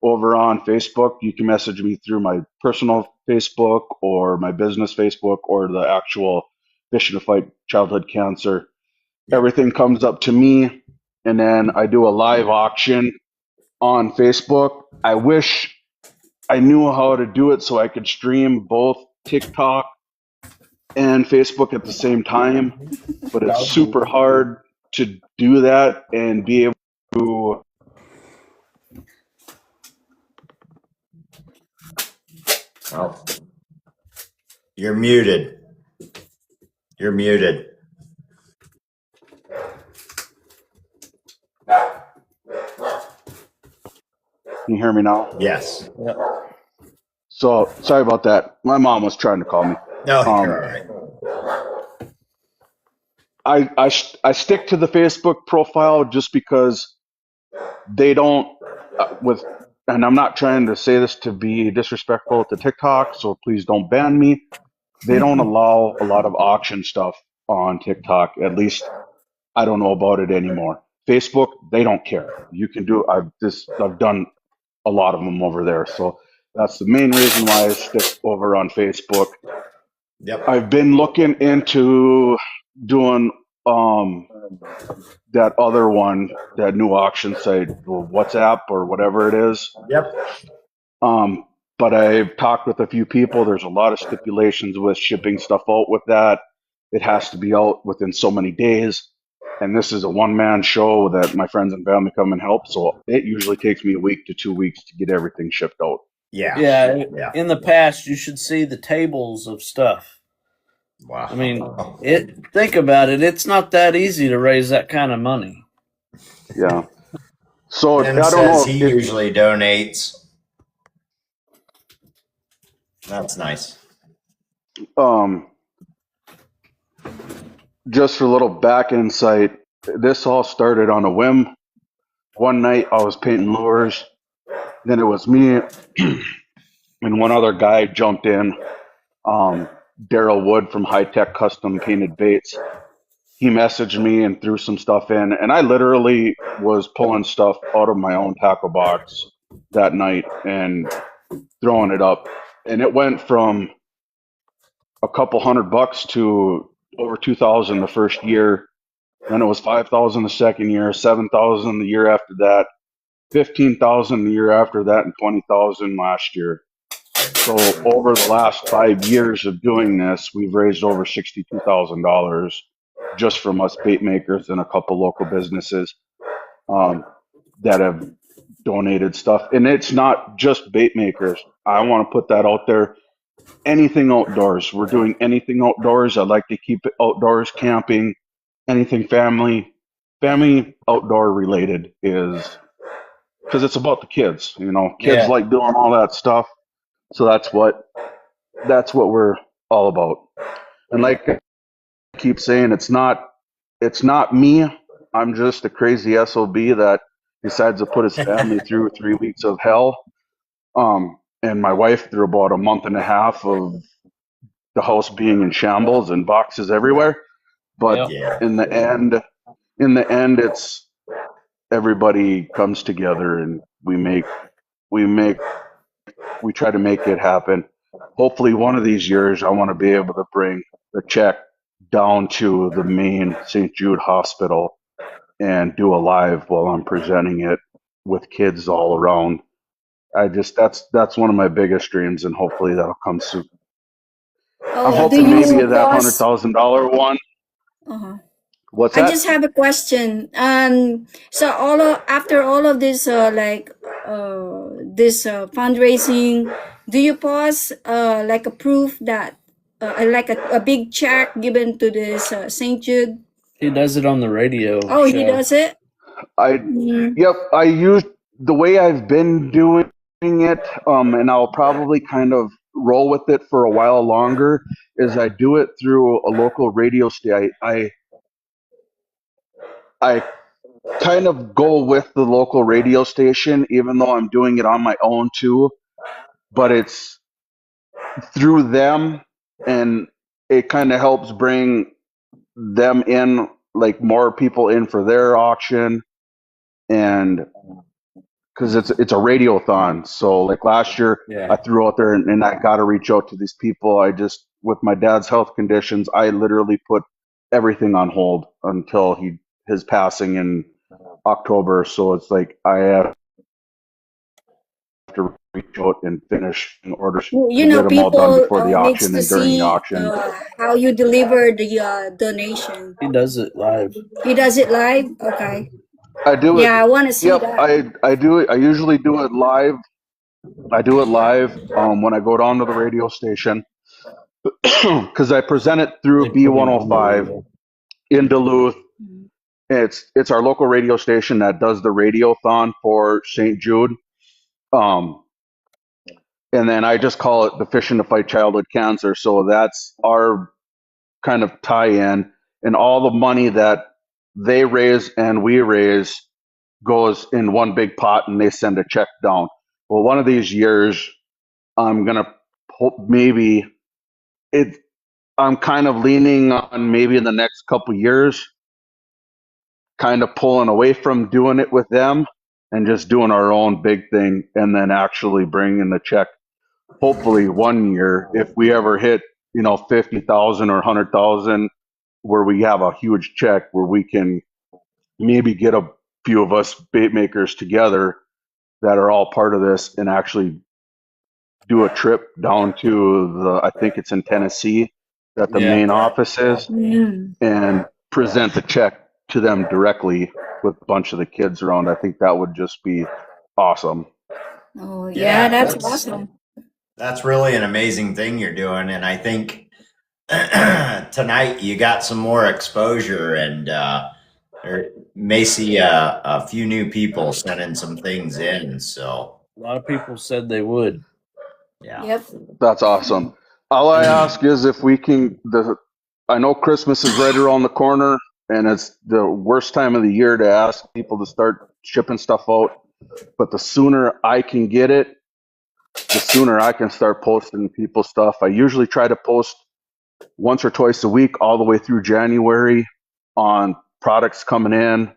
over on Facebook. You can message me through my personal Facebook or my business Facebook or the actual Fishing to Fight Childhood Cancer. Everything comes up to me, and then I do a live auction on Facebook. I wish I knew how to do it so I could stream both TikTok and Facebook at the same time, but it's super hard to do that and be able to. You're muted. You're muted. Can you hear me now? Yes. Yep. So sorry about that. My mom was trying to call me. No, Um, you're all right. I stick to the Facebook profile just because they don't with, and I'm not trying to say this to be disrespectful to TikTok, so please don't ban me. They don't allow a lot of auction stuff on TikTok. At least I don't know about it anymore. Facebook, they don't care. You can do. I've done a lot of them over there, so that's the main reason why I stick over on Facebook. Yep. I've been looking into doing that other one, that new auction site, WhatsApp or whatever it is. Yep. But I've talked with a few people. There's a lot of stipulations with shipping stuff out with that. It has to be out within so many days. And this is a one-man show that my friends and family come and help. So it usually takes me a week to 2 weeks to get everything shipped out. Yeah. Yeah. Yeah. In the past, you should see the tables of stuff. Wow. I mean, think about it. It's not that easy to raise that kind of money. Yeah. So Tim I don't says know. he usually donates. That's nice. Just for a little back insight, this all started on a whim. One night I was painting lures. Then it was me and one other guy jumped in. Daryl Wood from High Tech Custom Painted Baits. He messaged me and threw some stuff in, and I literally was pulling stuff out of my own tackle box that night and throwing it up. And it went from a couple $100 to over 2,000 the first year. Then it was 5,000 the second year, 7,000 the year after that, 15,000 the year after that, and 20,000 last year. So over the last 5 years of doing this, we've raised over $62,000 just from us bait makers and a couple local businesses that have donated stuff. And it's not just bait makers. I want to put that out there. Anything outdoors. We're doing anything outdoors. I like to keep it outdoors, camping, anything family outdoor related, is because it's about the kids. You know, kids Yeah. like doing all that stuff. So that's what we're all about. And like I keep saying, it's not me. I'm just a crazy SOB that decides to put his family through 3 weeks of hell. And my wife through about a month and a half of the house being in shambles and boxes everywhere. But Yeah. in the end, it's everybody comes together and we try to make it happen. Hopefully one of these years I want to be able to bring the check down to the main St. Jude Hospital and do a live while I'm presenting it with kids all around. That's one of my biggest dreams, and hopefully that'll come soon. I'm Oh, do hoping you maybe that pause? $100,000 one. Uh-huh. What's I that? just have a question. So after all of this, this fundraising, do you pause like a proof that like a big check given to this St. Jude? He does it on the radio. Oh, he show. does it. I Yep, I use the way I've been doing it, and I'll probably kind of roll with it for a while longer, is I do it through a local radio station. I kind of go with the local radio station, even though I'm doing it on my own too, but it's through them, and it kind of helps bring them in, like more people in for their auction, and because it's a radiothon. So like last year, Yeah. I threw out there and I got to reach out to these people. I just, with my dad's health conditions, I literally put everything on hold until his passing in October. So it's like I have to reach out and finish in order to You know, get them all done people before the needs auction to and during see the auction. how you deliver the donation. He does it live. He does it live. Okay. I do it. Yeah, I want to see Yep, that. I do it. I usually do it live. I do it live when I go down to the radio station. because I present it through B105 in Duluth. It's our local radio station that does the radiothon for St. Jude. And then I just call it the Fishing to Fight Childhood Cancer. So that's our kind of tie-in, and all the money that they raise and we raise goes in one big pot, and they send a check down. Well, one of these years, I'm gonna maybe it. I'm kind of leaning on maybe in the next couple years, kind of pulling away from doing it with them and just doing our own big thing, and then actually bringing the check. Hopefully, one year, if we ever hit 50,000 or 100,000, where we have a huge check where we can maybe get a few of us bait makers together that are all part of this and actually do a trip down to I think it's in Tennessee that the main office is, and present the check to them directly with a bunch of the kids around. I think that would just be awesome. Oh, Yeah, yeah, that's that's- awesome. That's really an amazing thing you're doing, and I think tonight you got some more exposure, and may see a few new people sending some things in. So A lot of people said they would. yeah, Yep. That's awesome. All I ask is if we can. I know Christmas is right around the corner, and it's the worst time of the year to ask people to start shipping stuff out. But the sooner I can get it, the sooner I can start posting people's stuff. I usually try to post once or twice a week all the way through January on products coming in.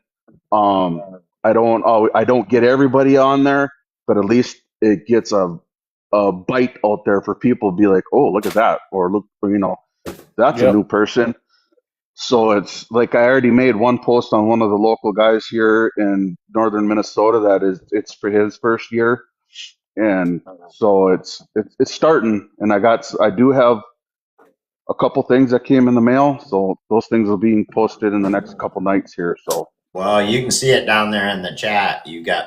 I don't get everybody on there, but at least it gets a bite out there for people to be like, oh, look at that, or look, that's a new person. So it's like I already made one post on one of the local guys here in northern Minnesota that it's for his first year. And so it's starting, and I do have a couple things that came in the mail, so those things will be posted in the next couple nights here. So well, you can see it down there in the chat. You got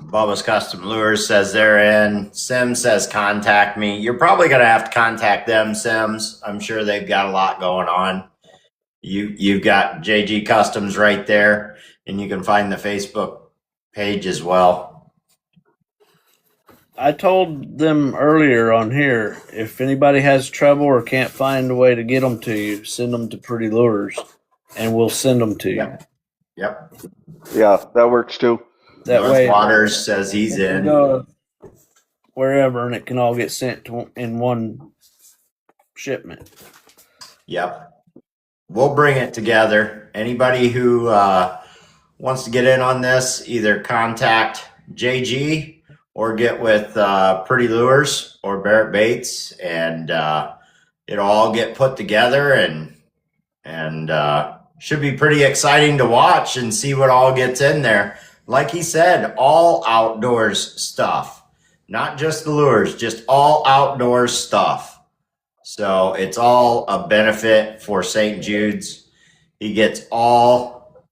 Bubba's Custom Lures says they're in. Sims says contact me. You're probably gonna have to contact them, Sims. I'm sure they've got a lot going on. You've got JG Customs right there, and you can find the Facebook page as well. I told them earlier on here, if anybody has trouble or can't find a way to get them to you, send them to Pretty Lures, and we'll send them to you. Yep. yeah, that works too. That North way, Waters says he's in. go wherever, and it can all get sent in one shipment. Yep. We'll bring it together. Anybody who wants to get in on this, either contact JG or get with Pretty Lures or Barrett Baits, and it'll all get put together, and should be pretty exciting to watch and see what all gets in there. Like he said, all outdoors stuff, not just the lures, just all outdoors stuff. So it's all a benefit for St. Jude's. He gets all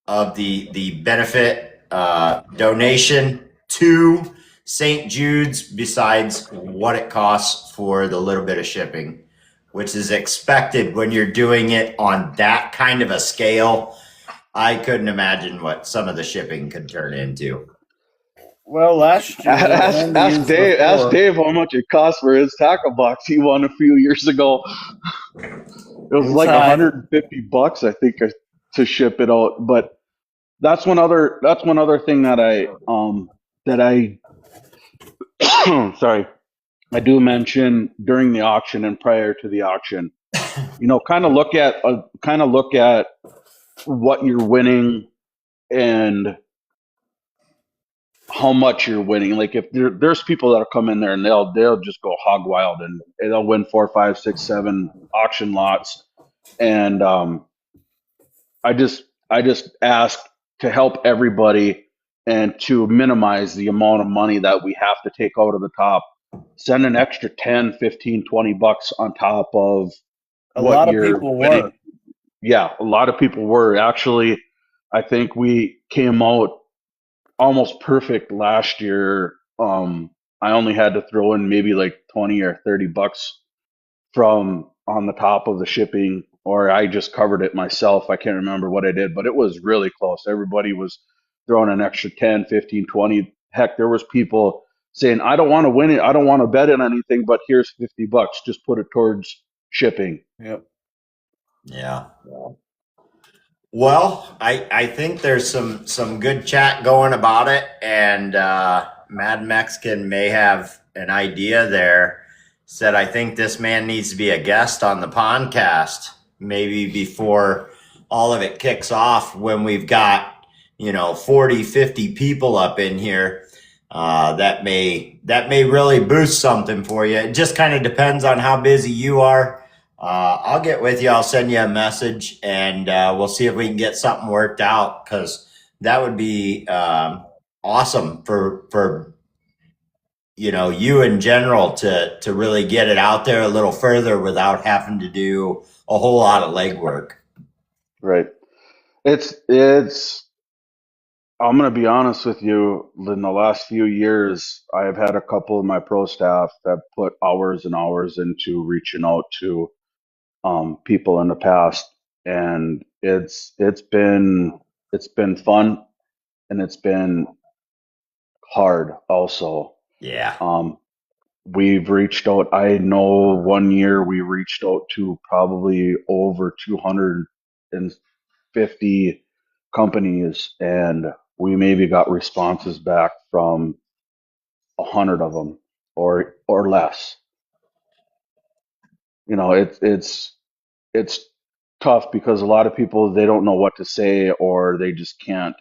of the benefit donation to St. Jude's besides what it costs for the little bit of shipping, which is expected when you're doing it on that kind of a scale. I couldn't imagine what some of the shipping could turn into. Well, last year, Ask Dave how much it cost for his tackle box he won a few years ago. It was like $150, I think, to ship it out. But that's one other thing that I sorry, I do mention during the auction and prior to the auction. Kind of look at what you're winning and how much you're winning. Like if there's people that'll come in there and they'll just go hog wild and they'll win 4, 5, 6, 7 auction lots. And I just ask to help everybody and to minimize the amount of money that we have to take out of the top. Send an extra 10, 15, 20 bucks on top of a what lot of you're people winning. were. Yeah, a lot of people were. Actually, I think we came out almost perfect last year. I only had to throw in maybe like 20 or 30 bucks from on the top of the shipping, or I just covered it myself. I can't remember what I did, but it was really close. Everybody was throwing an extra 10, 15, 20. Heck, there was people saying, I don't want to win it. I don't want to bet on anything, but here's $50. Just put it towards shipping. Yep. Yeah. Well, I think there's some good chat going about it, and Mad Mexican may have an idea there. Said, I think this man needs to be a guest on the podcast, maybe before all of it kicks off, when we've got 40, 50 people up in here. That may really boost something for you. It just kind of depends on how busy you are. I'll get with you. I'll send you a message, and we'll see if we can get something worked out, because that would be awesome for you in general to really get it out there a little further without having to do a whole lot of legwork. Right. It's I'm going to be honest with you. In the last few years, I have had a couple of my pro staff that put hours and hours into reaching out to people in the past, and it's been fun, and it's been hard also. Yeah. We've reached out. I know one year we reached out to probably over 250 companies, and we maybe got responses back from 100 of them or less. It's tough because a lot of people, they don't know what to say, or they just can't,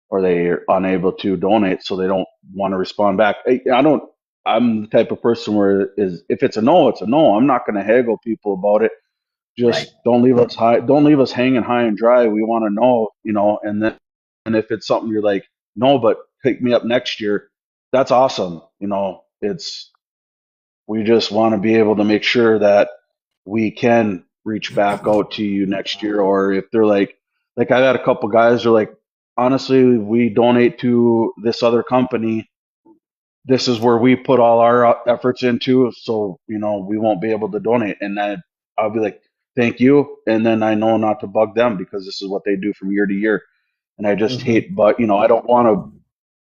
or they're unable to donate, so they don't want to respond back. I'm the type of person where if it's a no, it's a no. I'm not going to haggle people about it. Just don't leave us hanging high and dry. We want to know, and if it's something you're like, no, but pick me up next year, that's awesome. We just want to be able to make sure that we can reach back out to you next year. Or if they're like I got a couple guys who are like, honestly, we donate to this other company. This is where we put all our efforts into, so we won't be able to donate. And then I'll be like, thank you, and then I know not to bug them, because this is what they do from year to year. And I just hate, but I don't want to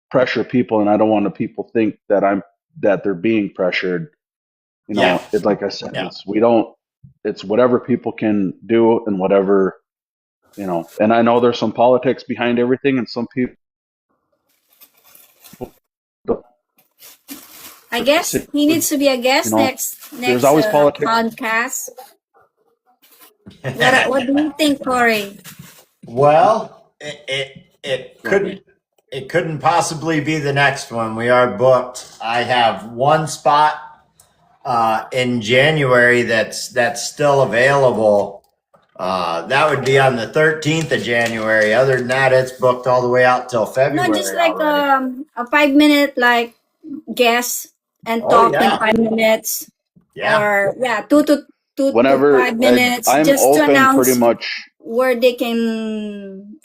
pressure people, and I don't want people think that they're being pressured. It's like I said, it's whatever people can do, and whatever, and I know there's some politics behind everything, and some people I guess he needs to be a guest next there's always politics. podcast. What do you think, Corey? Well, it couldn't possibly be the next one. We are booked. I have one spot in January that's still available. That would be on the 13th of January. Other than that, it's booked all the way out till February. No, just like already. a 5-minute guess and talk in 5 minutes. Yeah. Or 2 to 5 minutes. I'm just open to announce pretty much where they can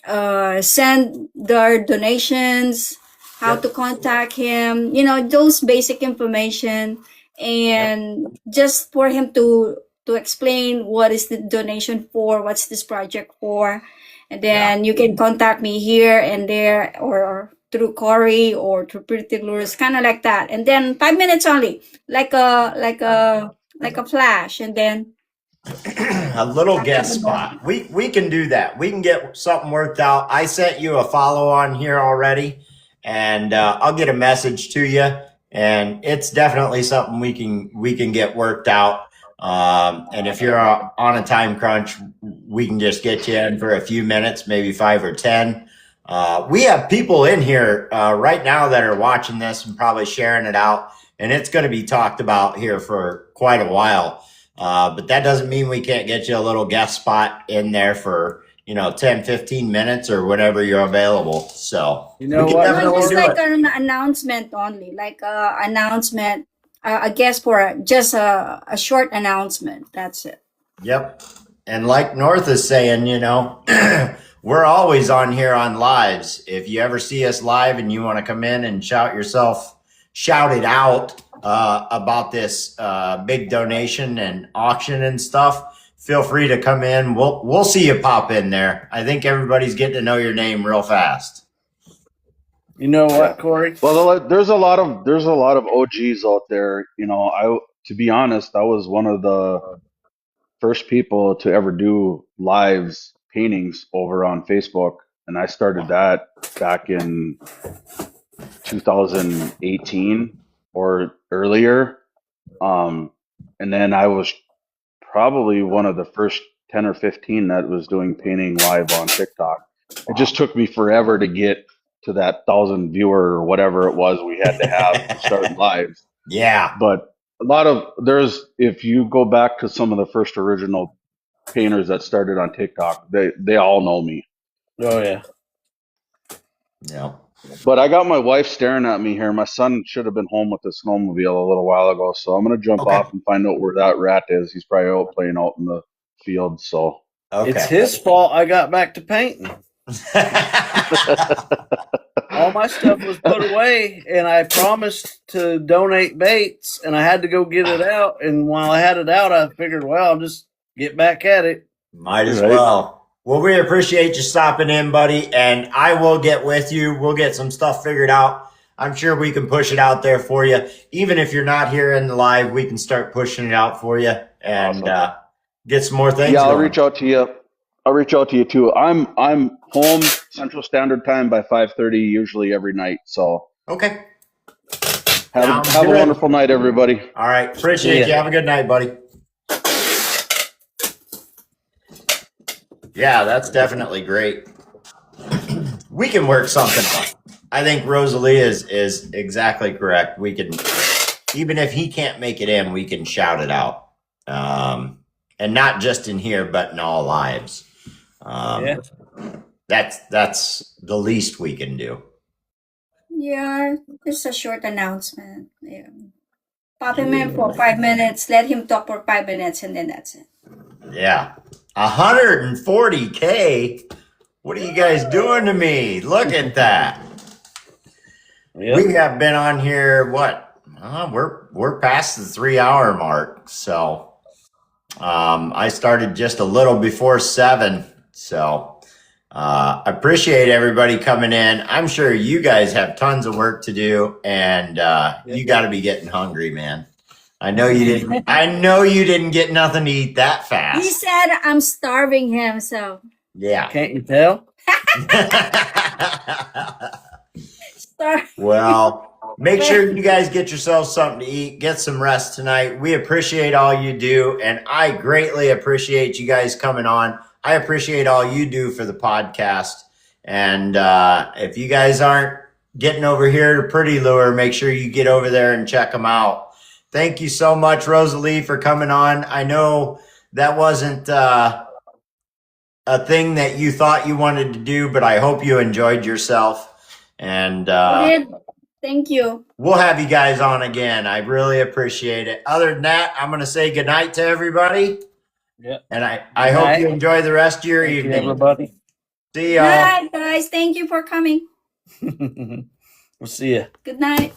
send their donations, how to contact him, those basic information, and just for him to explain what is the donation for, what's this project for, and then you can contact me here and there, or through Corey or through Pretty Lures, kind of like that. And then 5 minutes only, like a flash, and then a little guest spot. We can do that. We can get something worked out. I sent you a follow on here already, and I'll get a message to you. And it's definitely something we can get worked out. And if you're on a time crunch, we can just get you in for a few minutes, maybe 5 or 10. We have people in here right now that are watching this and probably sharing it out, and it's going to be talked about here for quite a while. But that doesn't mean we can't get you a little guest spot in there for 10, 15 minutes or whenever you're available. So You know we can what? definitely just do like it. an announcement only, like a announcement, I guess for just a short announcement. That's it. Yep. And like North is saying, we're always on here on lives. If you ever see us live and you want to come in and shout it out, about this big donation and auction and stuff, feel free to come in. We'll see you pop in there. I think everybody's getting to know your name real fast. You know what, Corey? Well, there's a lot of OGs out there. You know, to be honest, I was one of the first people to ever do lives paintings over on Facebook, and I started that back in 2018 or earlier. And then I was probably one of the first 10 or 15 that was doing painting live on TikTok. It just took me forever to get to that 1,000 viewer or whatever it was we had to have to start lives. Yeah. But if you go back to some of the first original painters that started on TikTok, they all know me. Oh yeah. Yeah. But I got my wife staring at me here. My son should have been home with the snowmobile a little while ago, so I'm gonna jump off and find out where that rat is. He's probably out playing out in the field. So Okay. It's his fault I got back to painting. All my stuff was put away, and I promised to donate baits, and I had to go get it out. And while I had it out, I figured, well, I'll just get back at it. Might as Right. well. Well, we appreciate you stopping in, buddy, and I will get with you. We'll get some stuff figured out. I'm sure we can push it out there for you. Even if you're not here in the live, we can start pushing it out for you and get some more things. yeah, I'll going. reach out to you. I'll reach out to you too. I'm home Central Standard Time by 5:30 usually every night. So Okay. have Sounds a good. wonderful night, everybody. All right. Appreciate Yeah. you. Have a good night, buddy. Yeah, that's definitely great. We can work something out. I think Rosalie is exactly correct. We can, even if he can't make it in, we can shout it out. And not just in here, but in all lives. Yeah. That's the least we can do. Yeah, just a short announcement. Yeah. Pop him in for 5 minutes, let him talk for 5 minutes, and then that's it. Yeah. 140K. What are you guys doing to me? Look at that. Yep. We have been on here. What? We're past the 3 hour mark. So, I started just a little before 7. So, appreciate everybody coming in. I'm sure you guys have tons of work to do, and you got to be getting hungry, man. I know you didn't. I know you didn't get nothing to eat that He fast. said I'm starving him, so Yeah. Can't you tell? Well, make sure you guys get yourselves something to eat, get some rest tonight. We appreciate all you do, and I greatly appreciate you guys coming on. I appreciate all you do for the podcast. And if you guys aren't getting over here to Pretty Lure, make sure you get over there and check them out. Thank you so much, Rosalie, for coming on. I know that wasn't a thing that you thought you wanted to do, but I hope you enjoyed yourself. And I did. Thank you. we'll have you guys on again. I really appreciate it. Other than that, I'm going to say goodnight to everybody. Yep. And I Good hope night. you enjoy the rest of your Thank you, evening. everybody. See y'all. Good night, guys. Thank you for coming. We'll see you. Good night.